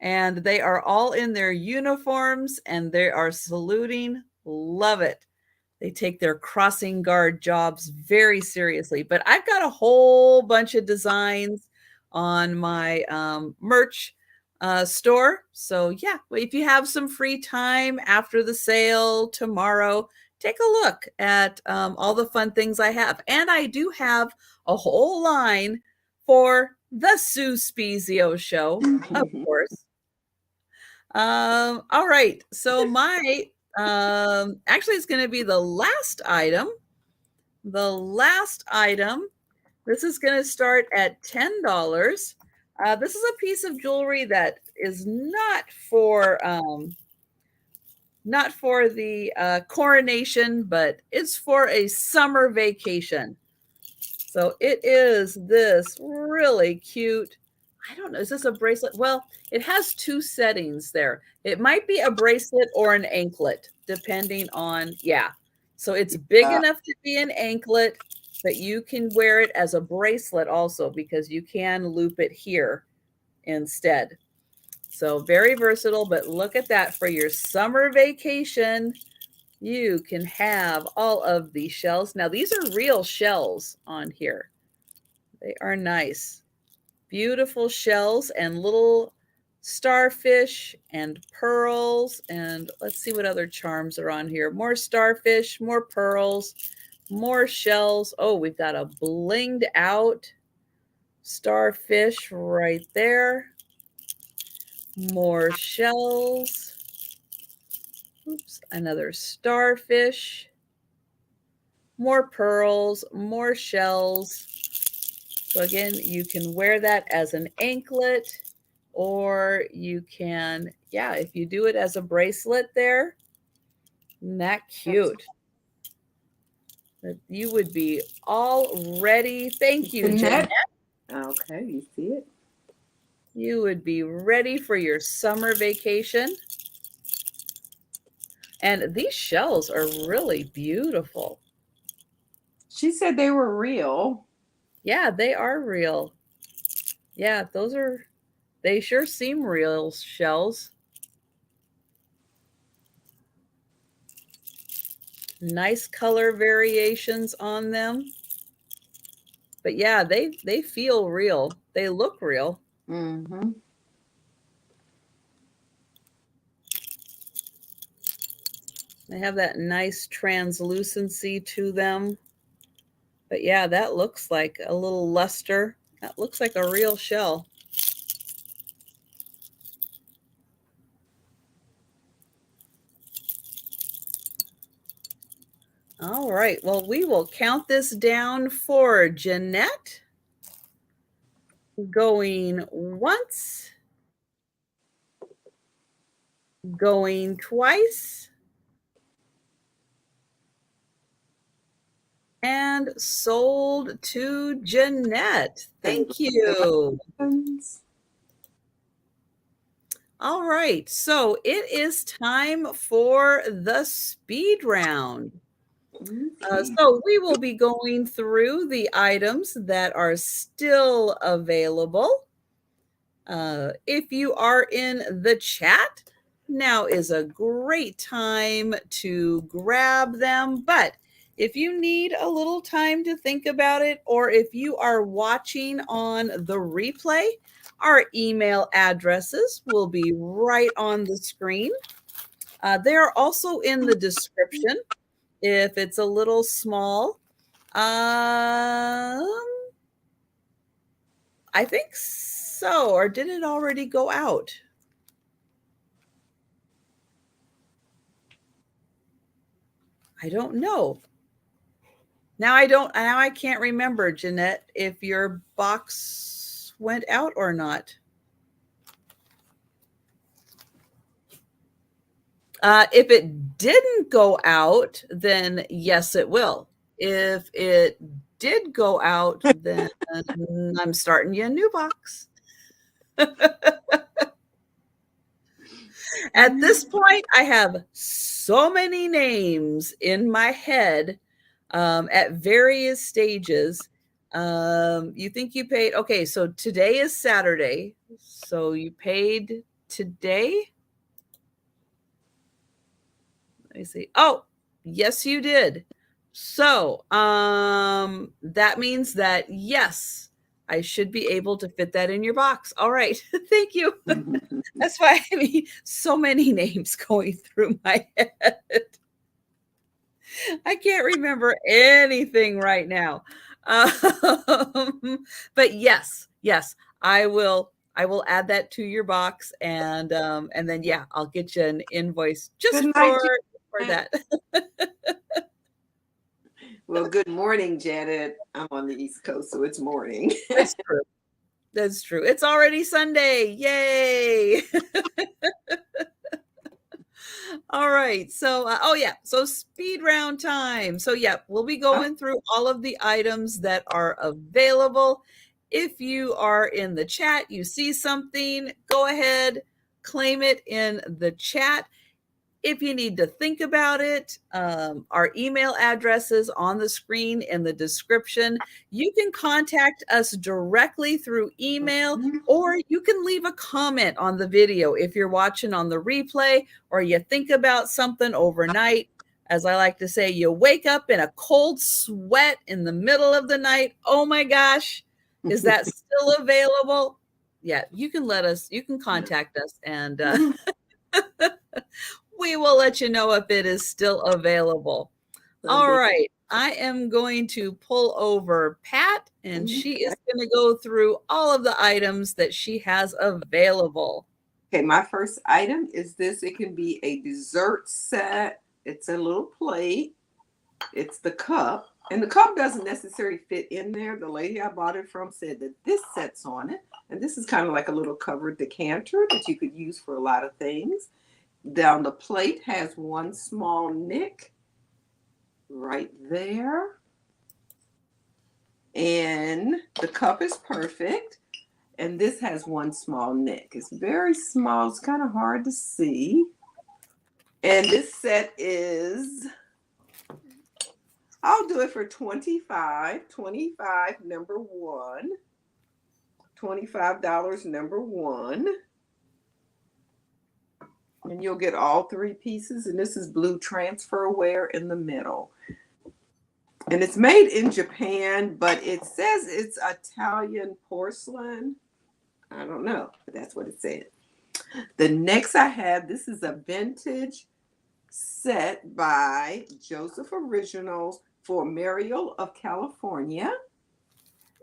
And they are all in their uniforms and they are saluting. Love it. They take their crossing guard jobs very seriously. But I've got a whole bunch of designs on my merch store. So yeah, if you have some free time after the sale tomorrow, take a look at all the fun things I have. And I do have a whole line for the Sue Spezio show, of course. All right. So my actually it's going to be the last item. The last item. This is going to start at $10. This is a piece of jewelry that is not for the coronation, but it's for a summer vacation. So it is this really cute, I don't know, is this a bracelet? Well, it has two settings there. It might be a bracelet or an anklet, depending on, yeah. So it's big enough to be an anklet, but you can wear it as a bracelet also because you can loop it here instead. So very versatile, but look at that for your summer vacation. You can have all of these shells. Now, these are real shells on here. They are nice. Beautiful shells and little starfish and pearls. And let's see what other charms are on here. More starfish, more pearls, more shells. Oh, we've got a blinged out starfish right there. More shells. Oops, another starfish. More pearls, more shells. So again, you can wear that as an anklet, or you can, yeah, if you do it as a bracelet there, isn't that cute? You would be all ready. Thank you, Jeanette. Okay, you see it? You would be ready for your summer vacation. And these shells are really beautiful. She said they were real. Yeah, they are real. Yeah, they sure seem real shells. Nice color variations on them. But yeah, they feel real. They look real. Mm-hmm. They have that nice translucency to them. But yeah, that looks like a little luster. That looks like a real shell. All right, well, we will count this down for Jeanette. Going once. Going twice. And sold to Jeanette. Thank you. All right, so it is time for the speed round. So we will be going through the items that are still available. If you are in the chat, now is a great time to grab them. But if you need a little time to think about it, or if you are watching on the replay, our email addresses will be right on the screen. They are also in the description if it's a little small. I think so. Or did it already go out? I don't know. Now I can't remember, Jeanette, if your box went out or not. If it didn't go out, then yes, it will. If it did go out, then I'm starting you a new box. At this point, I have so many names in my head at various stages. You think you paid, okay, so today is Saturday. So you paid today? Let me see. Oh, yes, you did. So that means that, yes, I should be able to fit that in your box. All right. Thank you. That's why I mean so many names going through my head. I can't remember anything right now. But yes, I will add that to your box, and then yeah, I'll get you an invoice just for that. Well, good morning, Janet. I'm on the East Coast, so it's morning. That's true. That's true. It's already Sunday. Yay. All right. So, oh yeah. So speed round time. So yeah, we'll be going through all of the items that are available. If you are in the chat, you see something, go ahead, claim it in the chat. If you need to think about it, our email address is on the screen in the description. You can contact us directly through email, or you can leave a comment on the video if you're watching on the replay, or you think about something overnight. As I like to say, you wake up in a cold sweat in the middle of the night. Oh my gosh, is that still available? Yeah, you can contact us, and we will let you know if it is still available. All right. I am going to pull over Pat, and she is going to go through all of the items that she has available. Okay, my first item is this. It can be a dessert set. It's a little plate. It's the cup. And the cup doesn't necessarily fit in there. The lady I bought it from said that this sets on it. And this is kind of like a little covered decanter that you could use for a lot of things. Down the plate has one small nick right there. And the cup is perfect. And this has one small nick. It's very small. It's kind of hard to see. And this set is, I'll do it for $25. $25, number one. $25, number one. And you'll get all three pieces. And this is blue transferware in the middle. And it's made in Japan, but it says it's Italian porcelain. I don't know, but that's what it said. The next I have, this is a vintage set by Joseph Originals for Mariel of California.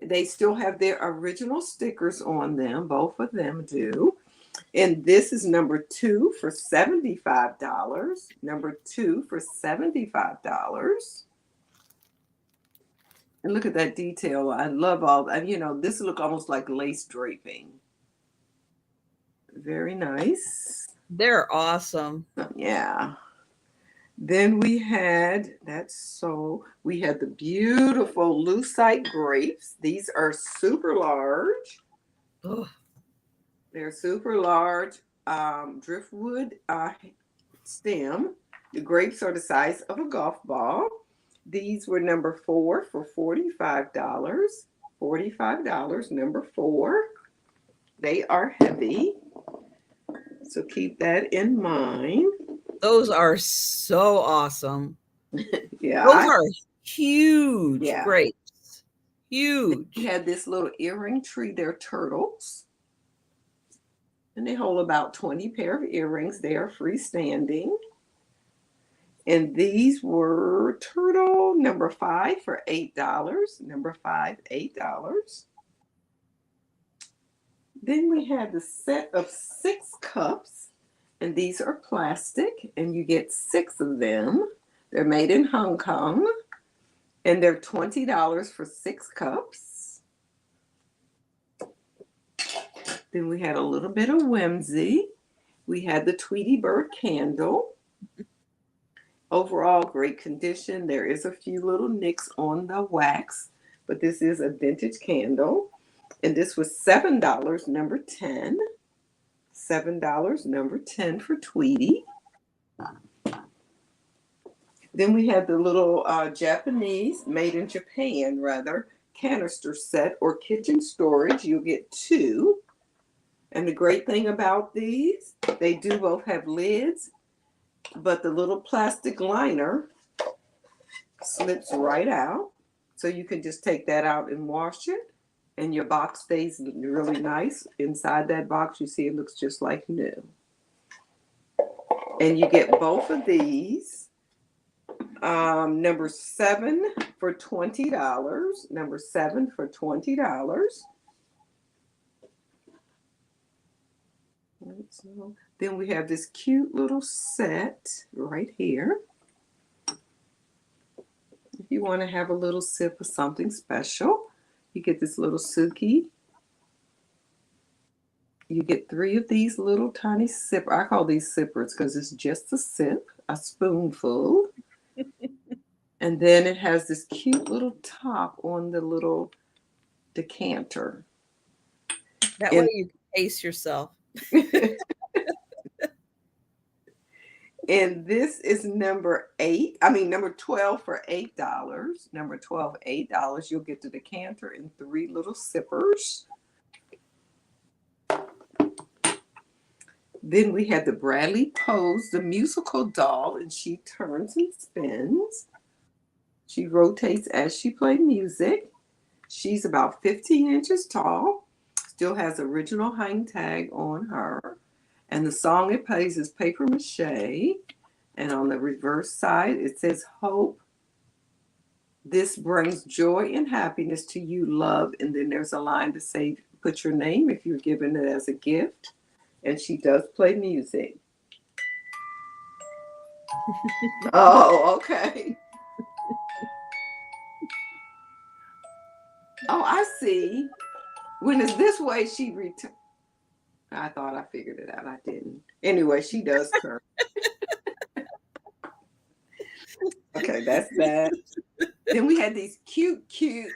They still have their original stickers on them. Both of them do. And this is number two for $75. Number two for $75. And look at that detail. I love all that. You know, this look almost like lace draping. Very nice. They're awesome. Yeah. Then we had we had the beautiful Lucite grapes. These are super large. Oh, They're super large driftwood stem. The grapes are the size of a golf ball. These were number 4 for $45. $45, number 4. They are heavy, so keep that in mind. those are so awesome. Yeah, Those are huge yeah. grapes. We Huge. had this little earring tree. They're turtles, and they hold about 20 pair of earrings. They are freestanding. And these were turtle number 5 for $8. Number 5, $8. Then we had the set of 6 cups, and these are plastic, and you get 6 of them. They're made in Hong Kong, and they're $20 for 6 cups. Then we had a little bit of whimsy. We had the Tweety Bird candle. Overall, great condition. There is a few little nicks on the wax, but this is a vintage candle. And this was $7, number 10. $7, number 10 for Tweety. Then we had the little Japanese, made in Japan rather, canister set or kitchen storage. You'll get 2. And the great thing about these, they do both have lids, but the little plastic liner slips right out. So you can just take that out and wash it. And your box stays really nice. Inside that box, you see it looks just like new. And you get both of these. Number 7 for $20. Number 7 for $20. Then we have this cute little set right here. If you want to have a little sip of something special, you get this little Suki. You get 3 of these little tiny sippers. I call these sippers because it's just a sip, a spoonful. And then it has this cute little top on the little decanter. That way you can pace yourself. And this is number 12 for $8. Number 12, $8. You'll get the decanter and 3 little sippers. Then we had the Bradley Pose, the musical doll, and she turns and spins. She rotates as she plays music. She's about 15 inches tall. Still has original hang tag on her. And the song it plays is Paper Mache. And on the reverse side, it says hope. This brings joy and happiness to you, love. And then there's a line to say, put your name if you're giving it as a gift. And she does play music. Oh, okay. Oh, I see. When it's this way, she returns. I thought I figured it out. I didn't. Anyway, she does turn. Okay, that's that. Then we had these too cute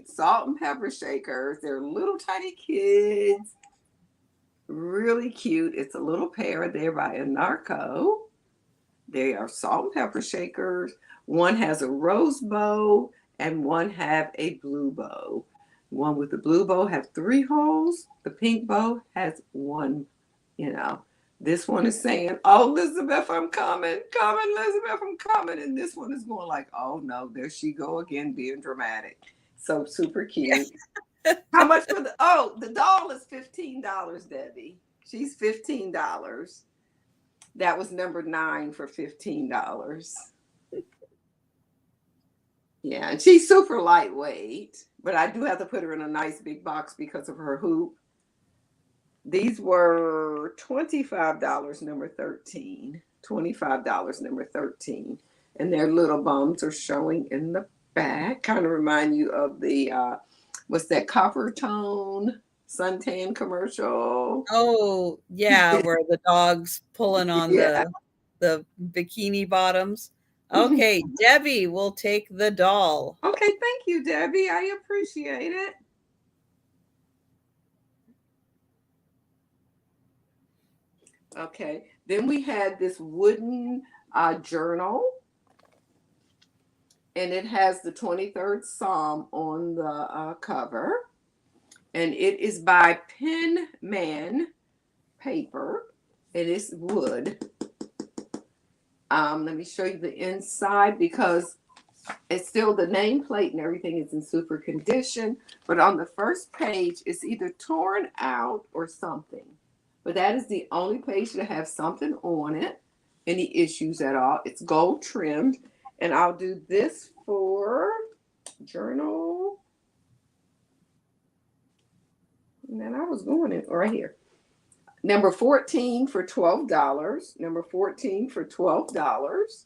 salt and pepper shakers. They're little tiny kids. Really cute. It's a little pair. They're by Anarco. They are salt and pepper shakers. One has a rose bow and one have a blue bow. One with the blue bow have 3 holes. The pink bow has 1, This one is saying, oh, Elizabeth, I'm coming. Come, Elizabeth, I'm coming. And this one is going like, oh, no, there she go again, being dramatic. So super cute. How much for the doll is $15, Debbie. She's $15. That was number 9 for $15. Yeah, and she's super lightweight, but I do have to put her in a nice big box because of her hoop. These were $25, number 13. $25, number 13. And their little bums are showing in the back. Kind of remind you of the, what's that, Copper Tone suntan commercial? Oh, yeah, where the dog's pulling on Yeah. the... the bikini bottoms. Okay, Debbie will take the doll. Okay, thank you, Debbie. I appreciate it. Okay, then we had this wooden journal, and it has the 23rd Psalm on the cover, and it is by Penman paper. It is wood. Let me show you the inside because it's still the nameplate and everything is in super condition, but on the first page it's either torn out or something. But that is the only page that has something on it, any issues at all. It's gold trimmed, and I'll do this for journal. And then I was going in right here. Number 14 for $12. Number 14 for $12.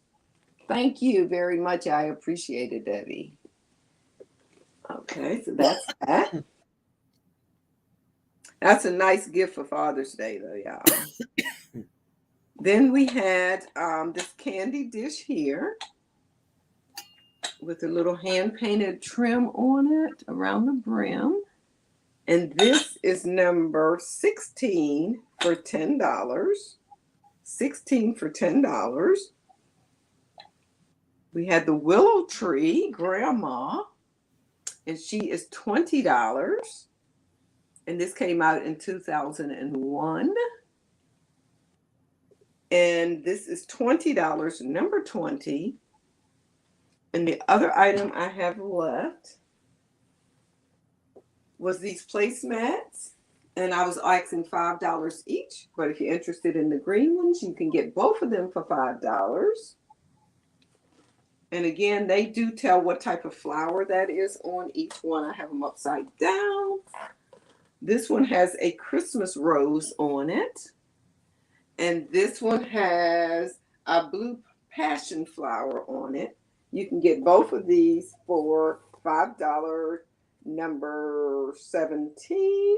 Thank you very much. I appreciate it, Debbie. Okay, so that's that. That's a nice gift for Father's Day, though, y'all. Then we had this candy dish here with a little hand-painted trim on it around the brim. And this is number 16 for $10. 16 for $10. We had the Willow Tree Grandma, and she is $20. And this came out in 2001. And this is $20, number 20. And the other item I have left was these placemats, and I was asking $5 each, but if you're interested in the green ones, you can get both of them for $5. And again, they do tell what type of flower that is on each one. I have them upside down. This one has a Christmas rose on it, and this one has a blue passion flower on it. You can get both of these for $5. Number 17.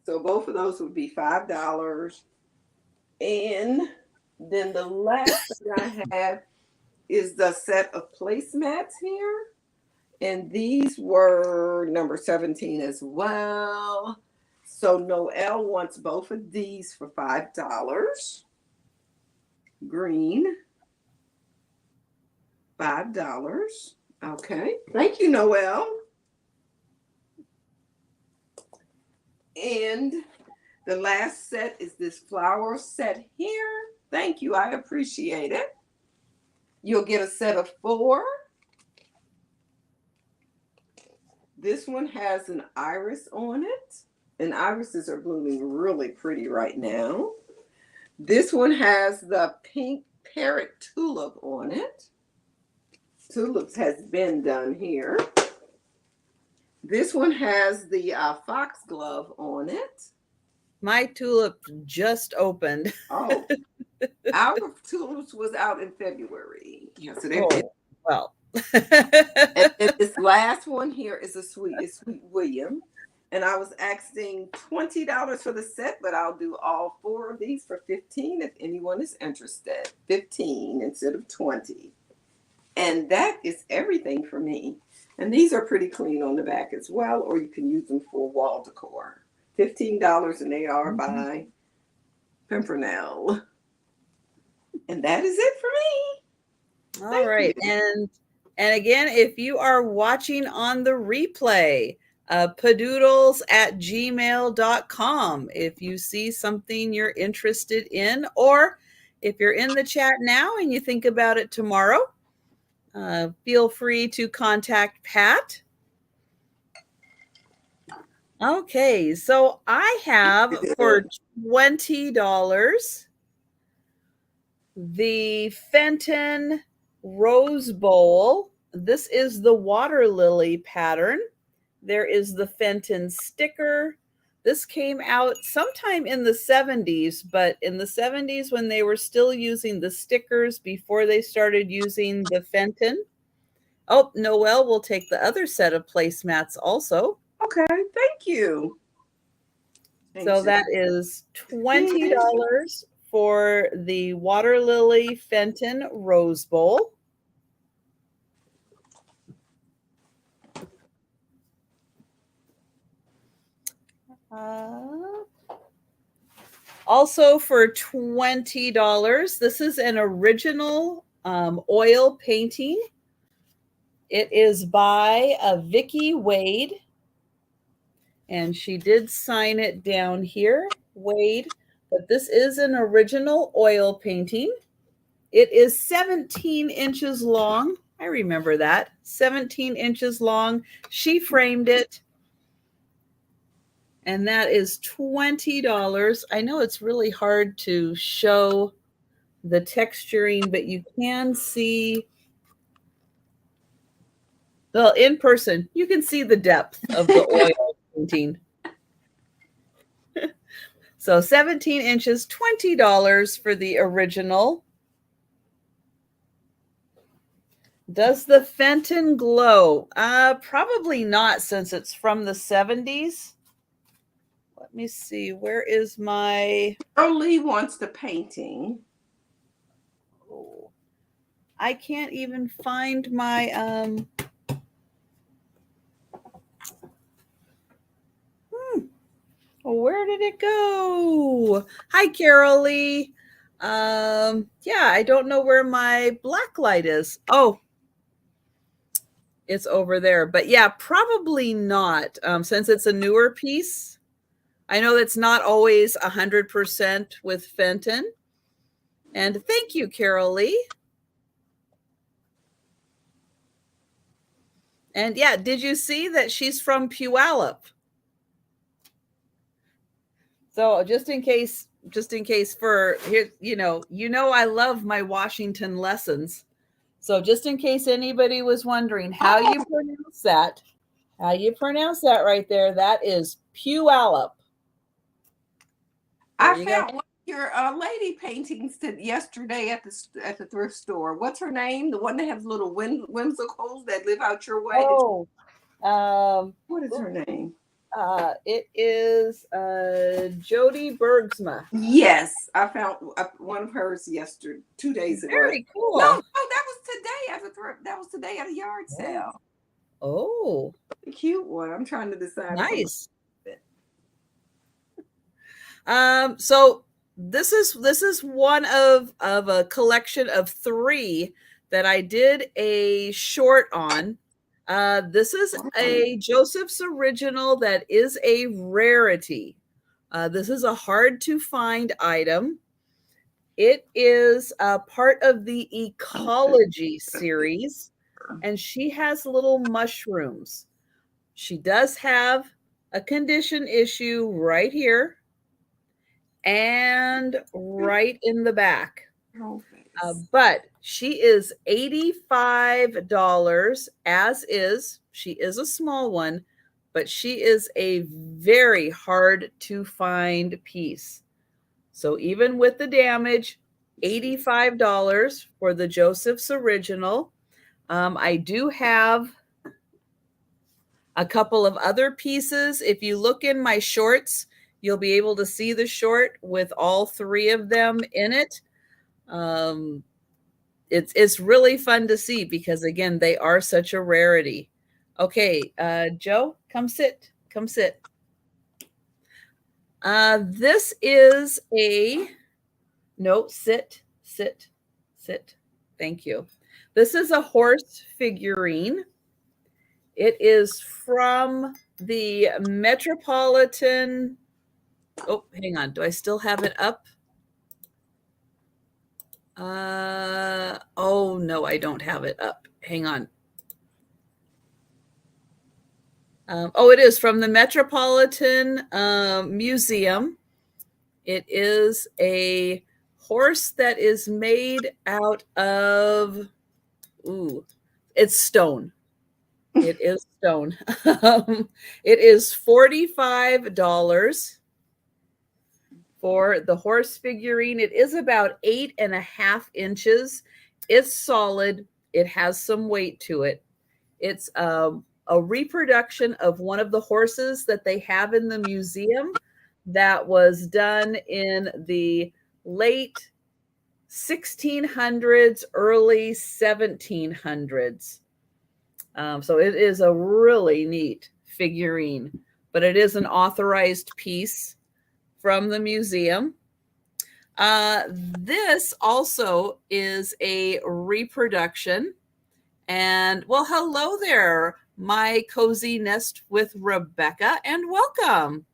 So both of those would be $5. And then the last thing I have is the set of placemats here. And these were number 17 as well. So Noelle wants both of these for $5. Green, $5. Okay, thank you, Noelle. And the last set is this flower set here. Thank you, I appreciate it. You'll get a set of 4. This one has an iris on it, and irises are blooming really pretty right now. This one has the pink parrot tulip on it. Tulips has been done here. This one has the foxglove on it. My tulip just opened. Oh, our tulips was out in February. Yeah, so they're well. and this last one here is Sweet William. And I was asking $20 for the set, but I'll do all 4 of these for $15 if anyone is interested. 15 instead of 20. And that is everything for me. And these are pretty clean on the back as well, or you can use them for wall decor. $15, and they are by Pimpernel. And that is it for me. All right. And again, if you are watching on the replay, patdoodles@gmail.com. If you see something you're interested in, or if you're in the chat now and you think about it tomorrow, feel free to contact Pat. Okay, so I have for $20 the Fenton Rose Bowl. This is the water lily pattern. There is the Fenton sticker. This came out sometime in the 70s, but in the 70s when they were still using the stickers before they started using the Fenton. Oh, Noelle will take the other set of placemats also. Okay, thank you. So that is $20 for the Water Lily Fenton Rose Bowl. Also for $20, this is an original oil painting. It is by Vicky Wade, and she did sign it down here, Wade, but this is an original oil painting. It is 17 inches long. I remember that. 17 inches long. She framed it. And that is $20. I know it's really hard to show the texturing, but you can see, well, in person, you can see the depth of the oil painting. So 17 inches, $20 for the original. Does the Fenton glow? Probably not, since it's from the 70s. Let me see. Where is my... Lee wants the painting. Oh, I can't even find my... Where did it go? Hi, Carol Lee. Yeah, I don't know where my black light is. Oh, it's over there. But yeah, probably not, since it's a newer piece. I know that's not always 100% with Fenton. And thank you, Carol Lee. And yeah, did you see that she's from Puyallup? So just in case for here, you know, I love my Washington lessons. So just in case anybody was wondering how you pronounce that right there, that is Puyallup. I found one of your lady paintings yesterday at the thrift store. What's her name? The one that has little whimsicals that live out your way. Oh, what is her name? It is Jody Bergsma. Yes, I found one of hers 2 days ago. Very cool. No, that was today at the thrift. That was today at a yard sale. Oh, a cute one. I'm trying to decide. Nice. So this is one of a collection of 3 that I did a short on. This is a Joseph's original that is a rarity. This is a hard to find item. It is a part of the Ecology series, and she has little mushrooms. She does have a condition issue right here and right in the back. But she is $85 as is. She is a small one, but she is a very hard to find piece. So even with the damage, $85 for the Joseph's original. I do have a couple of other pieces. If you look in my shorts, you'll be able to see the short with all 3 of them in it. It's really fun to see because, again, they are such a rarity. Okay, Joe, come sit. Come sit. This is sit. Thank you. This is a horse figurine. It is from the Metropolitan. Oh, hang on. Do I still have it up? Oh, no, I don't have it up. Hang on. Oh, it is from the Metropolitan Museum. It is a horse that is made out of, it's stone. It is stone. It is $45 for the horse figurine. It is about 8.5 inches. It's solid. It has some weight to it. It's a reproduction of one of the horses that they have in the museum that was done in the late 1600s, early 1700s. So it is a really neat figurine, but it is an authorized piece from the museum. This also is a reproduction. And well, hello there, my cozy nest with Rebecca, and welcome.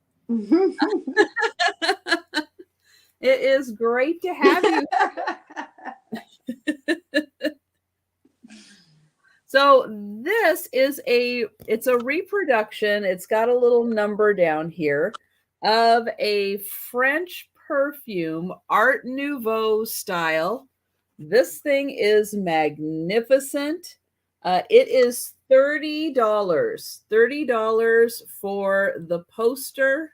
It is great to have you. So this is it's a reproduction. It's got a little number down here of a French perfume, Art Nouveau style. This thing is magnificent. It is $30. $30 for the poster.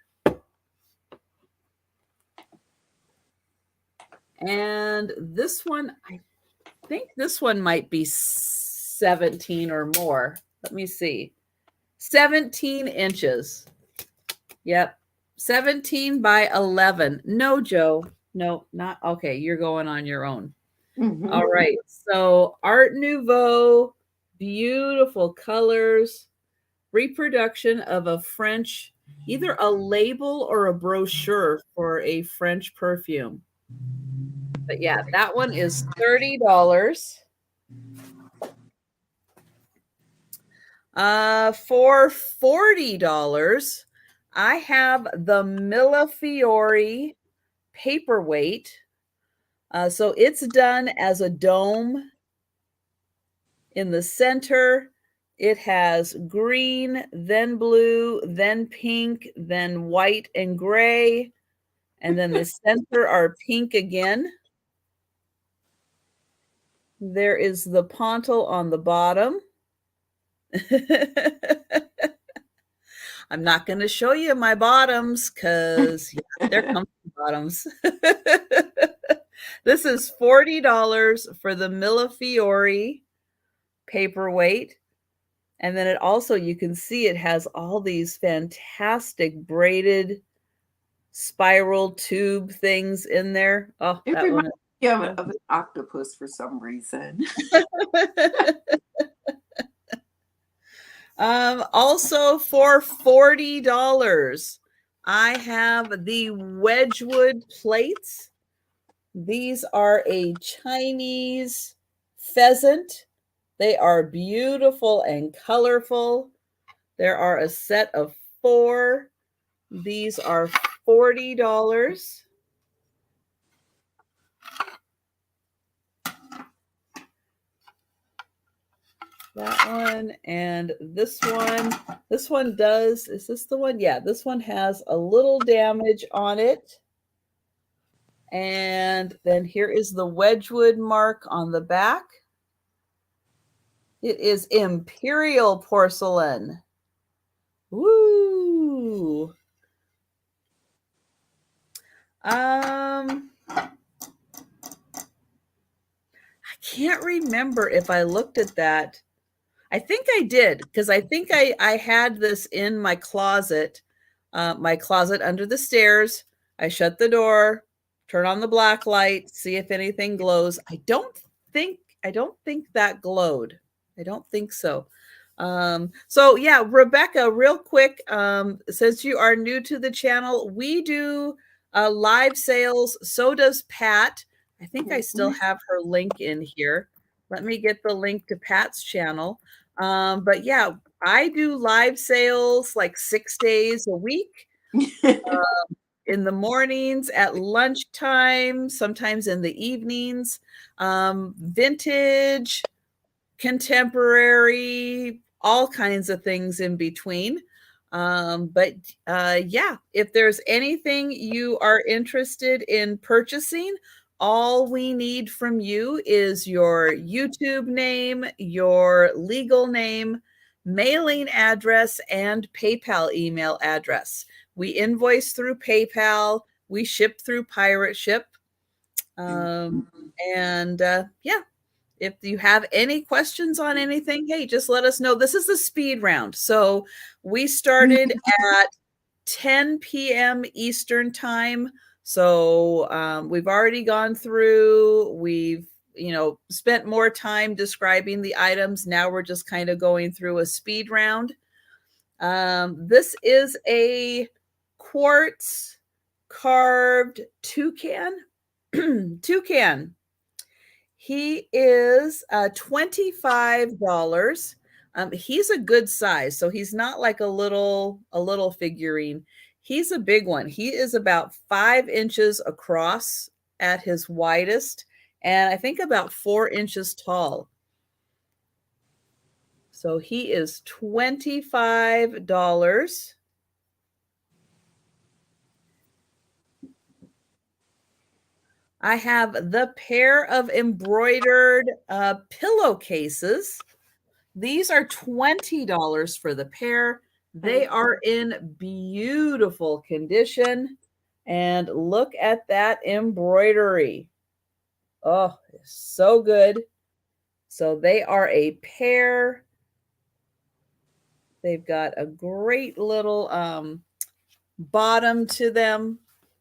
And this one, I think this one might be 17 or more. Let me see. 17 inches. Yep. 17 by 11. No, Joe. No, not okay. You're going on your own. Mm-hmm. All right. So Art Nouveau, beautiful colors, reproduction of a French, either a label or a brochure for a French perfume. But yeah, that one is $30. For $40, I have the Millefiori Paperweight. So it's done as a dome in the center. It has green, then blue, then pink, then white and gray. And then the center are pink again. There is the pontil on the bottom. I'm not going to show you my bottoms because they're comfy bottoms. This is $40 for the Millefiori Paperweight. And then it also, you can see it has all these fantastic braided spiral tube things in there. Oh, it reminds me of an octopus for some reason. Also for $40, I have the Wedgwood plates. These are a Chinese pheasant. They are beautiful and colorful. There are a set of 4. These are $40. That one and this one. This one does, is this the one? Yeah, this one has a little damage on it. And then here is the Wedgwood mark on the back. It is Imperial porcelain. Woo! I can't remember if I looked at that. I think I did, because I think I had this in my closet under the stairs. I shut the door, turn on the black light, see if anything glows. I don't think that glowed. I don't think so. So yeah, Rebecca, real quick, since you are new to the channel, we do live sales. So does Pat. I think I still have her link in here. Let me get the link to Pat's channel. But yeah, I do live sales like 6 days a week. In the mornings, at lunchtime, sometimes in the evenings. Vintage, contemporary, all kinds of things in between. But yeah, if there's anything you are interested in purchasing, all we need from you is your YouTube name, your legal name, mailing address, and PayPal email address. We invoice through PayPal. We ship through Pirate Ship. Yeah, if you have any questions on anything, hey, just let us know. This is the speed round. So we started at 10 p.m. Eastern time. So we've already gone through, we've, spent more time describing the items. Now we're just kind of going through a speed round. This is a quartz carved toucan. Toucan. He is $25. He's a good size, so he's not like a little figurine. He's a big one. He is about 5 inches across at his widest, and I think about 4 inches tall. So he is $25. I have the pair of embroidered pillowcases. These are $20 for the pair. They are in beautiful condition. And look at that embroidery. Oh, so good. So they are a pair. They've got a great little bottom to them.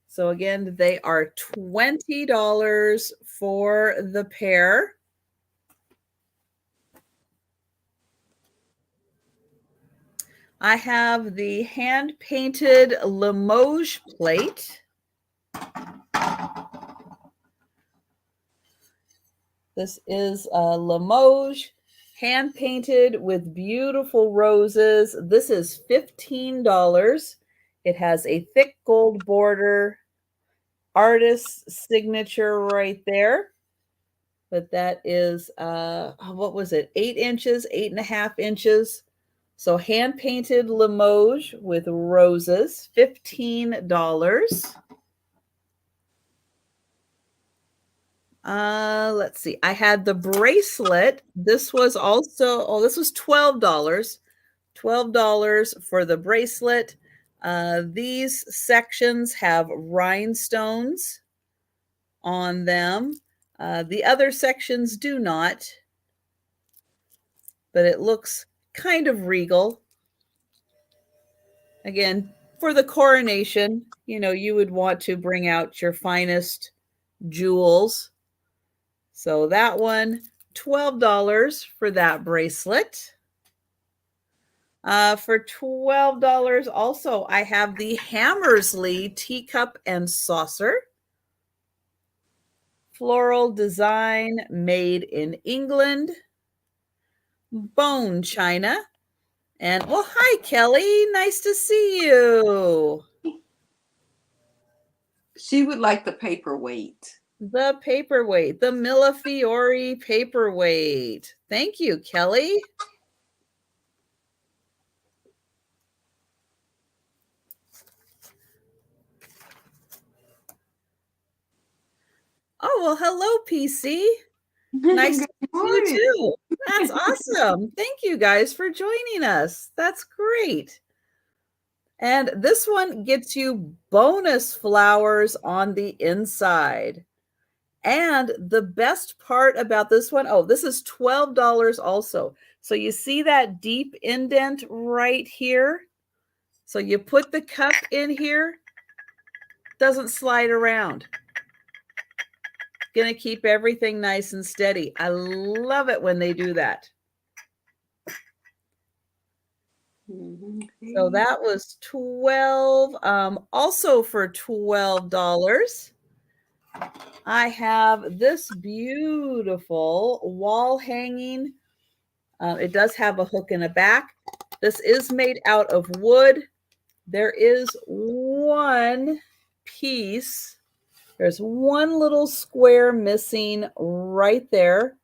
So again, they are $20 for the pair. I have the hand-painted Limoges plate. This is a Limoges, hand-painted with beautiful roses. This is $15. It has a thick gold border, artist's signature right there. But that is, what was it? 8 inches, 8.5 inches. So hand-painted Limoges with roses, $15. Let's see. I had the bracelet. This was also, this was $12. $12 for the bracelet. These sections have rhinestones on them. The other sections do not, but it looks kind of regal. Again, for the coronation, you would want to bring out your finest jewels. So that one, $12 for that bracelet. For $12 also, I have the Hammersley teacup and saucer. Floral design made in England. Bone china. And, well, hi, Kelly. Nice to see you. She would like the paperweight. The paperweight, the Millefiori paperweight. Thank you, Kelly. Oh, well, hello, PC. Nice to see you too. That's awesome. Thank you guys for joining us. That's great. And this one gets you bonus flowers on the inside. And the best part about this one, this is $12 also. So you see that deep indent right here? So you put the cup in here, doesn't slide around. Going to keep everything nice and steady. I love it when they do that. So that was $12. Also for $12, I have this beautiful wall hanging. It does have a hook in the back. This is made out of wood. There is one piece. There's one little square missing right there.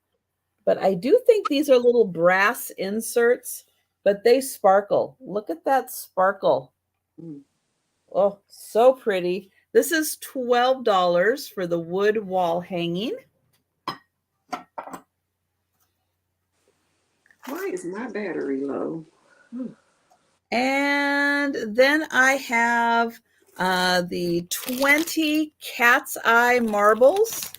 But I do think these are little brass inserts, but they sparkle. Look at that sparkle. Oh, so pretty. This is $12 for the wood wall hanging. Why is my battery low? And then I have the 20 cat's eye marbles.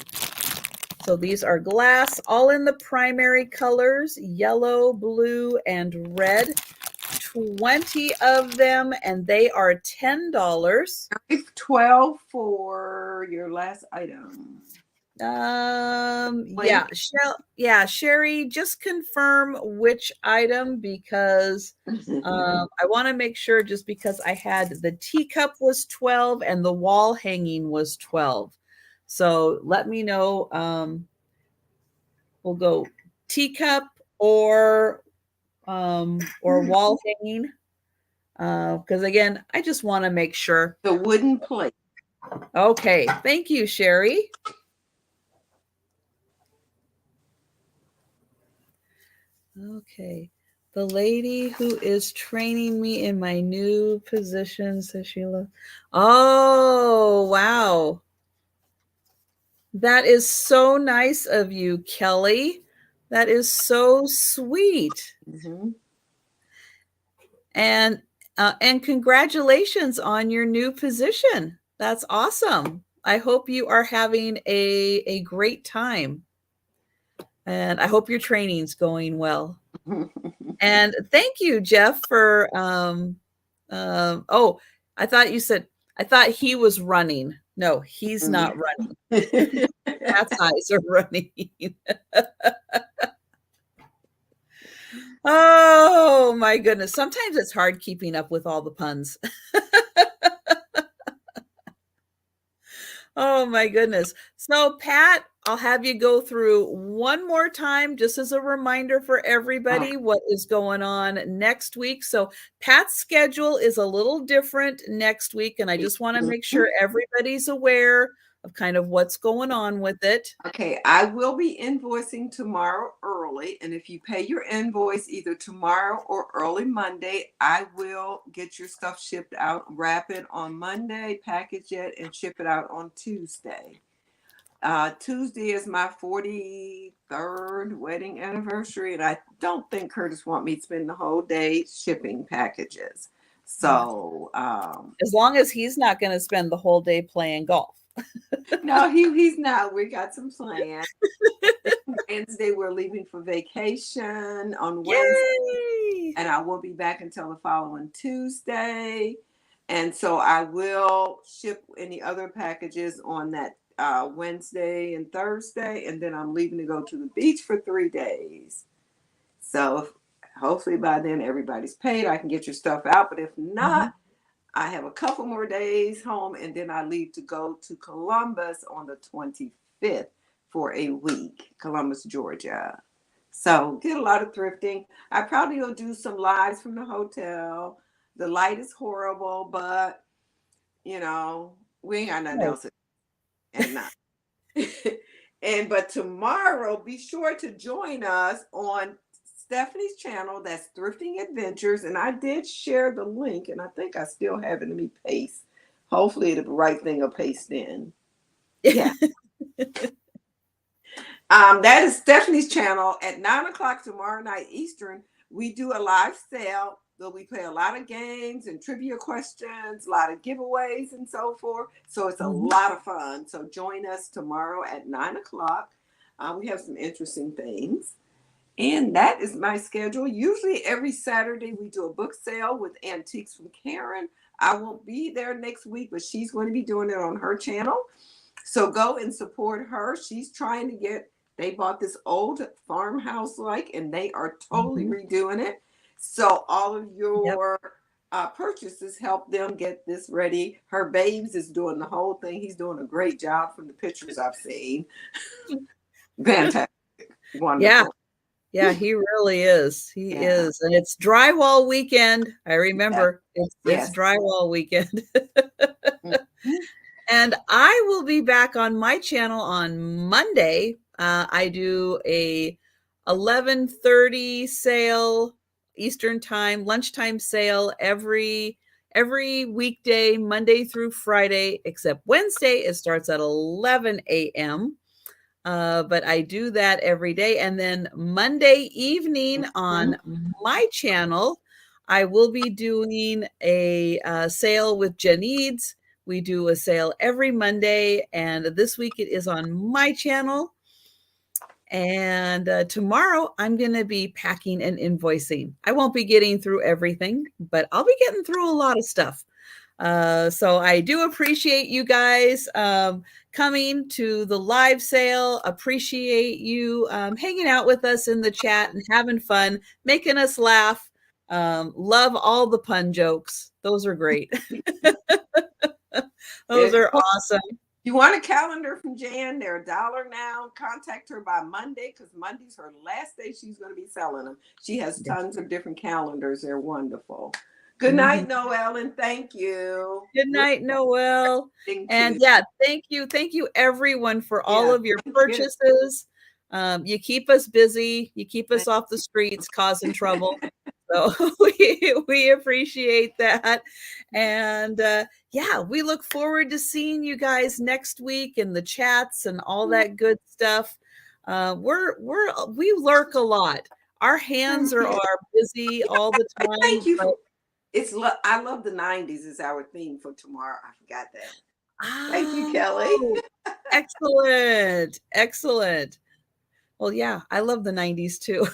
So these are glass, all in the primary colors, yellow, blue, and red. 20 of them, and they are $10. 12 for your last item. Yeah, Sherry, just confirm which item, because I want to make sure, just because I had the teacup was 12 and the wall hanging was 12. So let me know. We'll go teacup or wall hanging. Because again, I just want to make sure. The wooden plate. Okay, thank you, Sherry. Okay, the lady who is training me in my new position, says Sheila. Oh, wow. That is so nice of you, Kelly. That is so sweet. Mm-hmm. And congratulations on your new position. That's awesome. I hope you are having a great time. And I hope your training's going well. And thank you, Jeff, for oh, I thought he was running. No, he's not running. Cat's eyes are running. Oh my goodness. Sometimes it's hard keeping up with all the puns. Oh my goodness. So Pat, I'll have you go through one more time, just as a reminder for everybody what is going on next week. So Pat's schedule is a little different next week, and I just want to make sure everybody's aware of kind of what's going on with it. Okay, I will be invoicing tomorrow early, and if you pay your invoice either tomorrow or early Monday, I will get your stuff shipped out, wrap it on Monday, package it, and ship it out on Tuesday. Tuesday is my 43rd wedding anniversary, and I don't think Curtis want me to spend the whole day shipping packages. So as long as he's not going to spend the whole day playing golf. No, he's not. We got some plans. Wednesday, we're leaving for vacation on Wednesday, and I won't be back until the following Tuesday. And so I will ship any other packages on that Wednesday and Thursday, and then I'm leaving to go to the beach for 3 days. So hopefully by then everybody's paid. I can get your stuff out, but if not, I have a couple more days home, and then I leave to go to Columbus on the 25th for a week, Columbus, Georgia. So get a lot of thrifting. I probably will do some lives from the hotel. The light is horrible, but you know, we ain't got nothing else at night. But tomorrow, be sure to join us on Stephanie's channel. That's Thrifting Adventures, and I did share the link, and I think I still have it. Let me paste. Hopefully the right thing will paste in. Yeah. That is Stephanie's channel at 9:00 tomorrow night Eastern. We do a live sale, though we play a lot of games and trivia questions, a lot of giveaways and so forth. So it's a lot of fun. So join us tomorrow at 9:00. We have some interesting things. And that is my schedule. Usually every Saturday we do a book sale with Antiques from Karen. I won't be there next week, but she's going to be doing it on her channel. So go and support her. She's trying to get, they bought this old farmhouse and they are totally redoing it. So all of your purchases help them get this ready. Her babes is doing the whole thing. He's doing a great job from the pictures I've seen. Fantastic. Wonderful. Yeah, he really is. He is. And it's drywall weekend. I remember it's drywall weekend. And I will be back on my channel on Monday. I do a 11:30 sale Eastern time, lunchtime sale every weekday, Monday through Friday, except Wednesday. It starts at 11 a.m. But I do that every day. And then Monday evening on my channel, I will be doing a sale with Janeeds. We do a sale every Monday, and this week it is on my channel. And tomorrow I'm going to be packing and invoicing. I won't be getting through everything, but I'll be getting through a lot of stuff. So I do appreciate you guys coming to the live sale. Appreciate you hanging out with us in the chat and having fun, making us laugh. Love all the pun jokes. Those are great. Those are awesome. You want a calendar from Jan? They're $1 now. Contact her by Monday because Monday's her last day she's going to be selling them. She has tons of different calendars. They're wonderful. Good night, Noelle, and thank you. Good night, Noelle. And yeah, thank you everyone for all of your purchases. You keep us busy. You keep us off the streets causing trouble. So we appreciate that. And yeah, we look forward to seeing you guys next week in the chats and all that good stuff. We lurk a lot. Our hands are busy all the time. Thank you. I love the 90s is our theme for tomorrow. I forgot that. Thank you, Kelly. Excellent. Excellent. Well, yeah, I love the 90s too.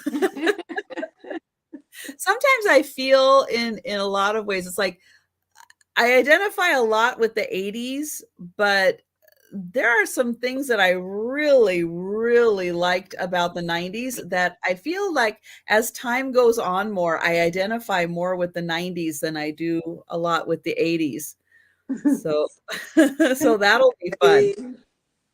Sometimes I feel in a lot of ways, it's like I identify a lot with the 80s, but there are some things that I really, really liked about the 90s that I feel like as time goes on more, I identify more with the 90s than I do a lot with the 80s. So, so that'll be fun.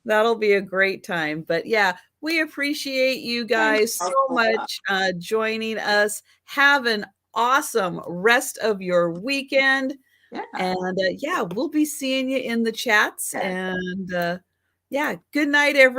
That'll be a great time. But yeah, we appreciate you guys so much joining us. Have an awesome rest of your weekend. Yeah. And yeah, we'll be seeing you in the chats. And yeah, good night, everyone.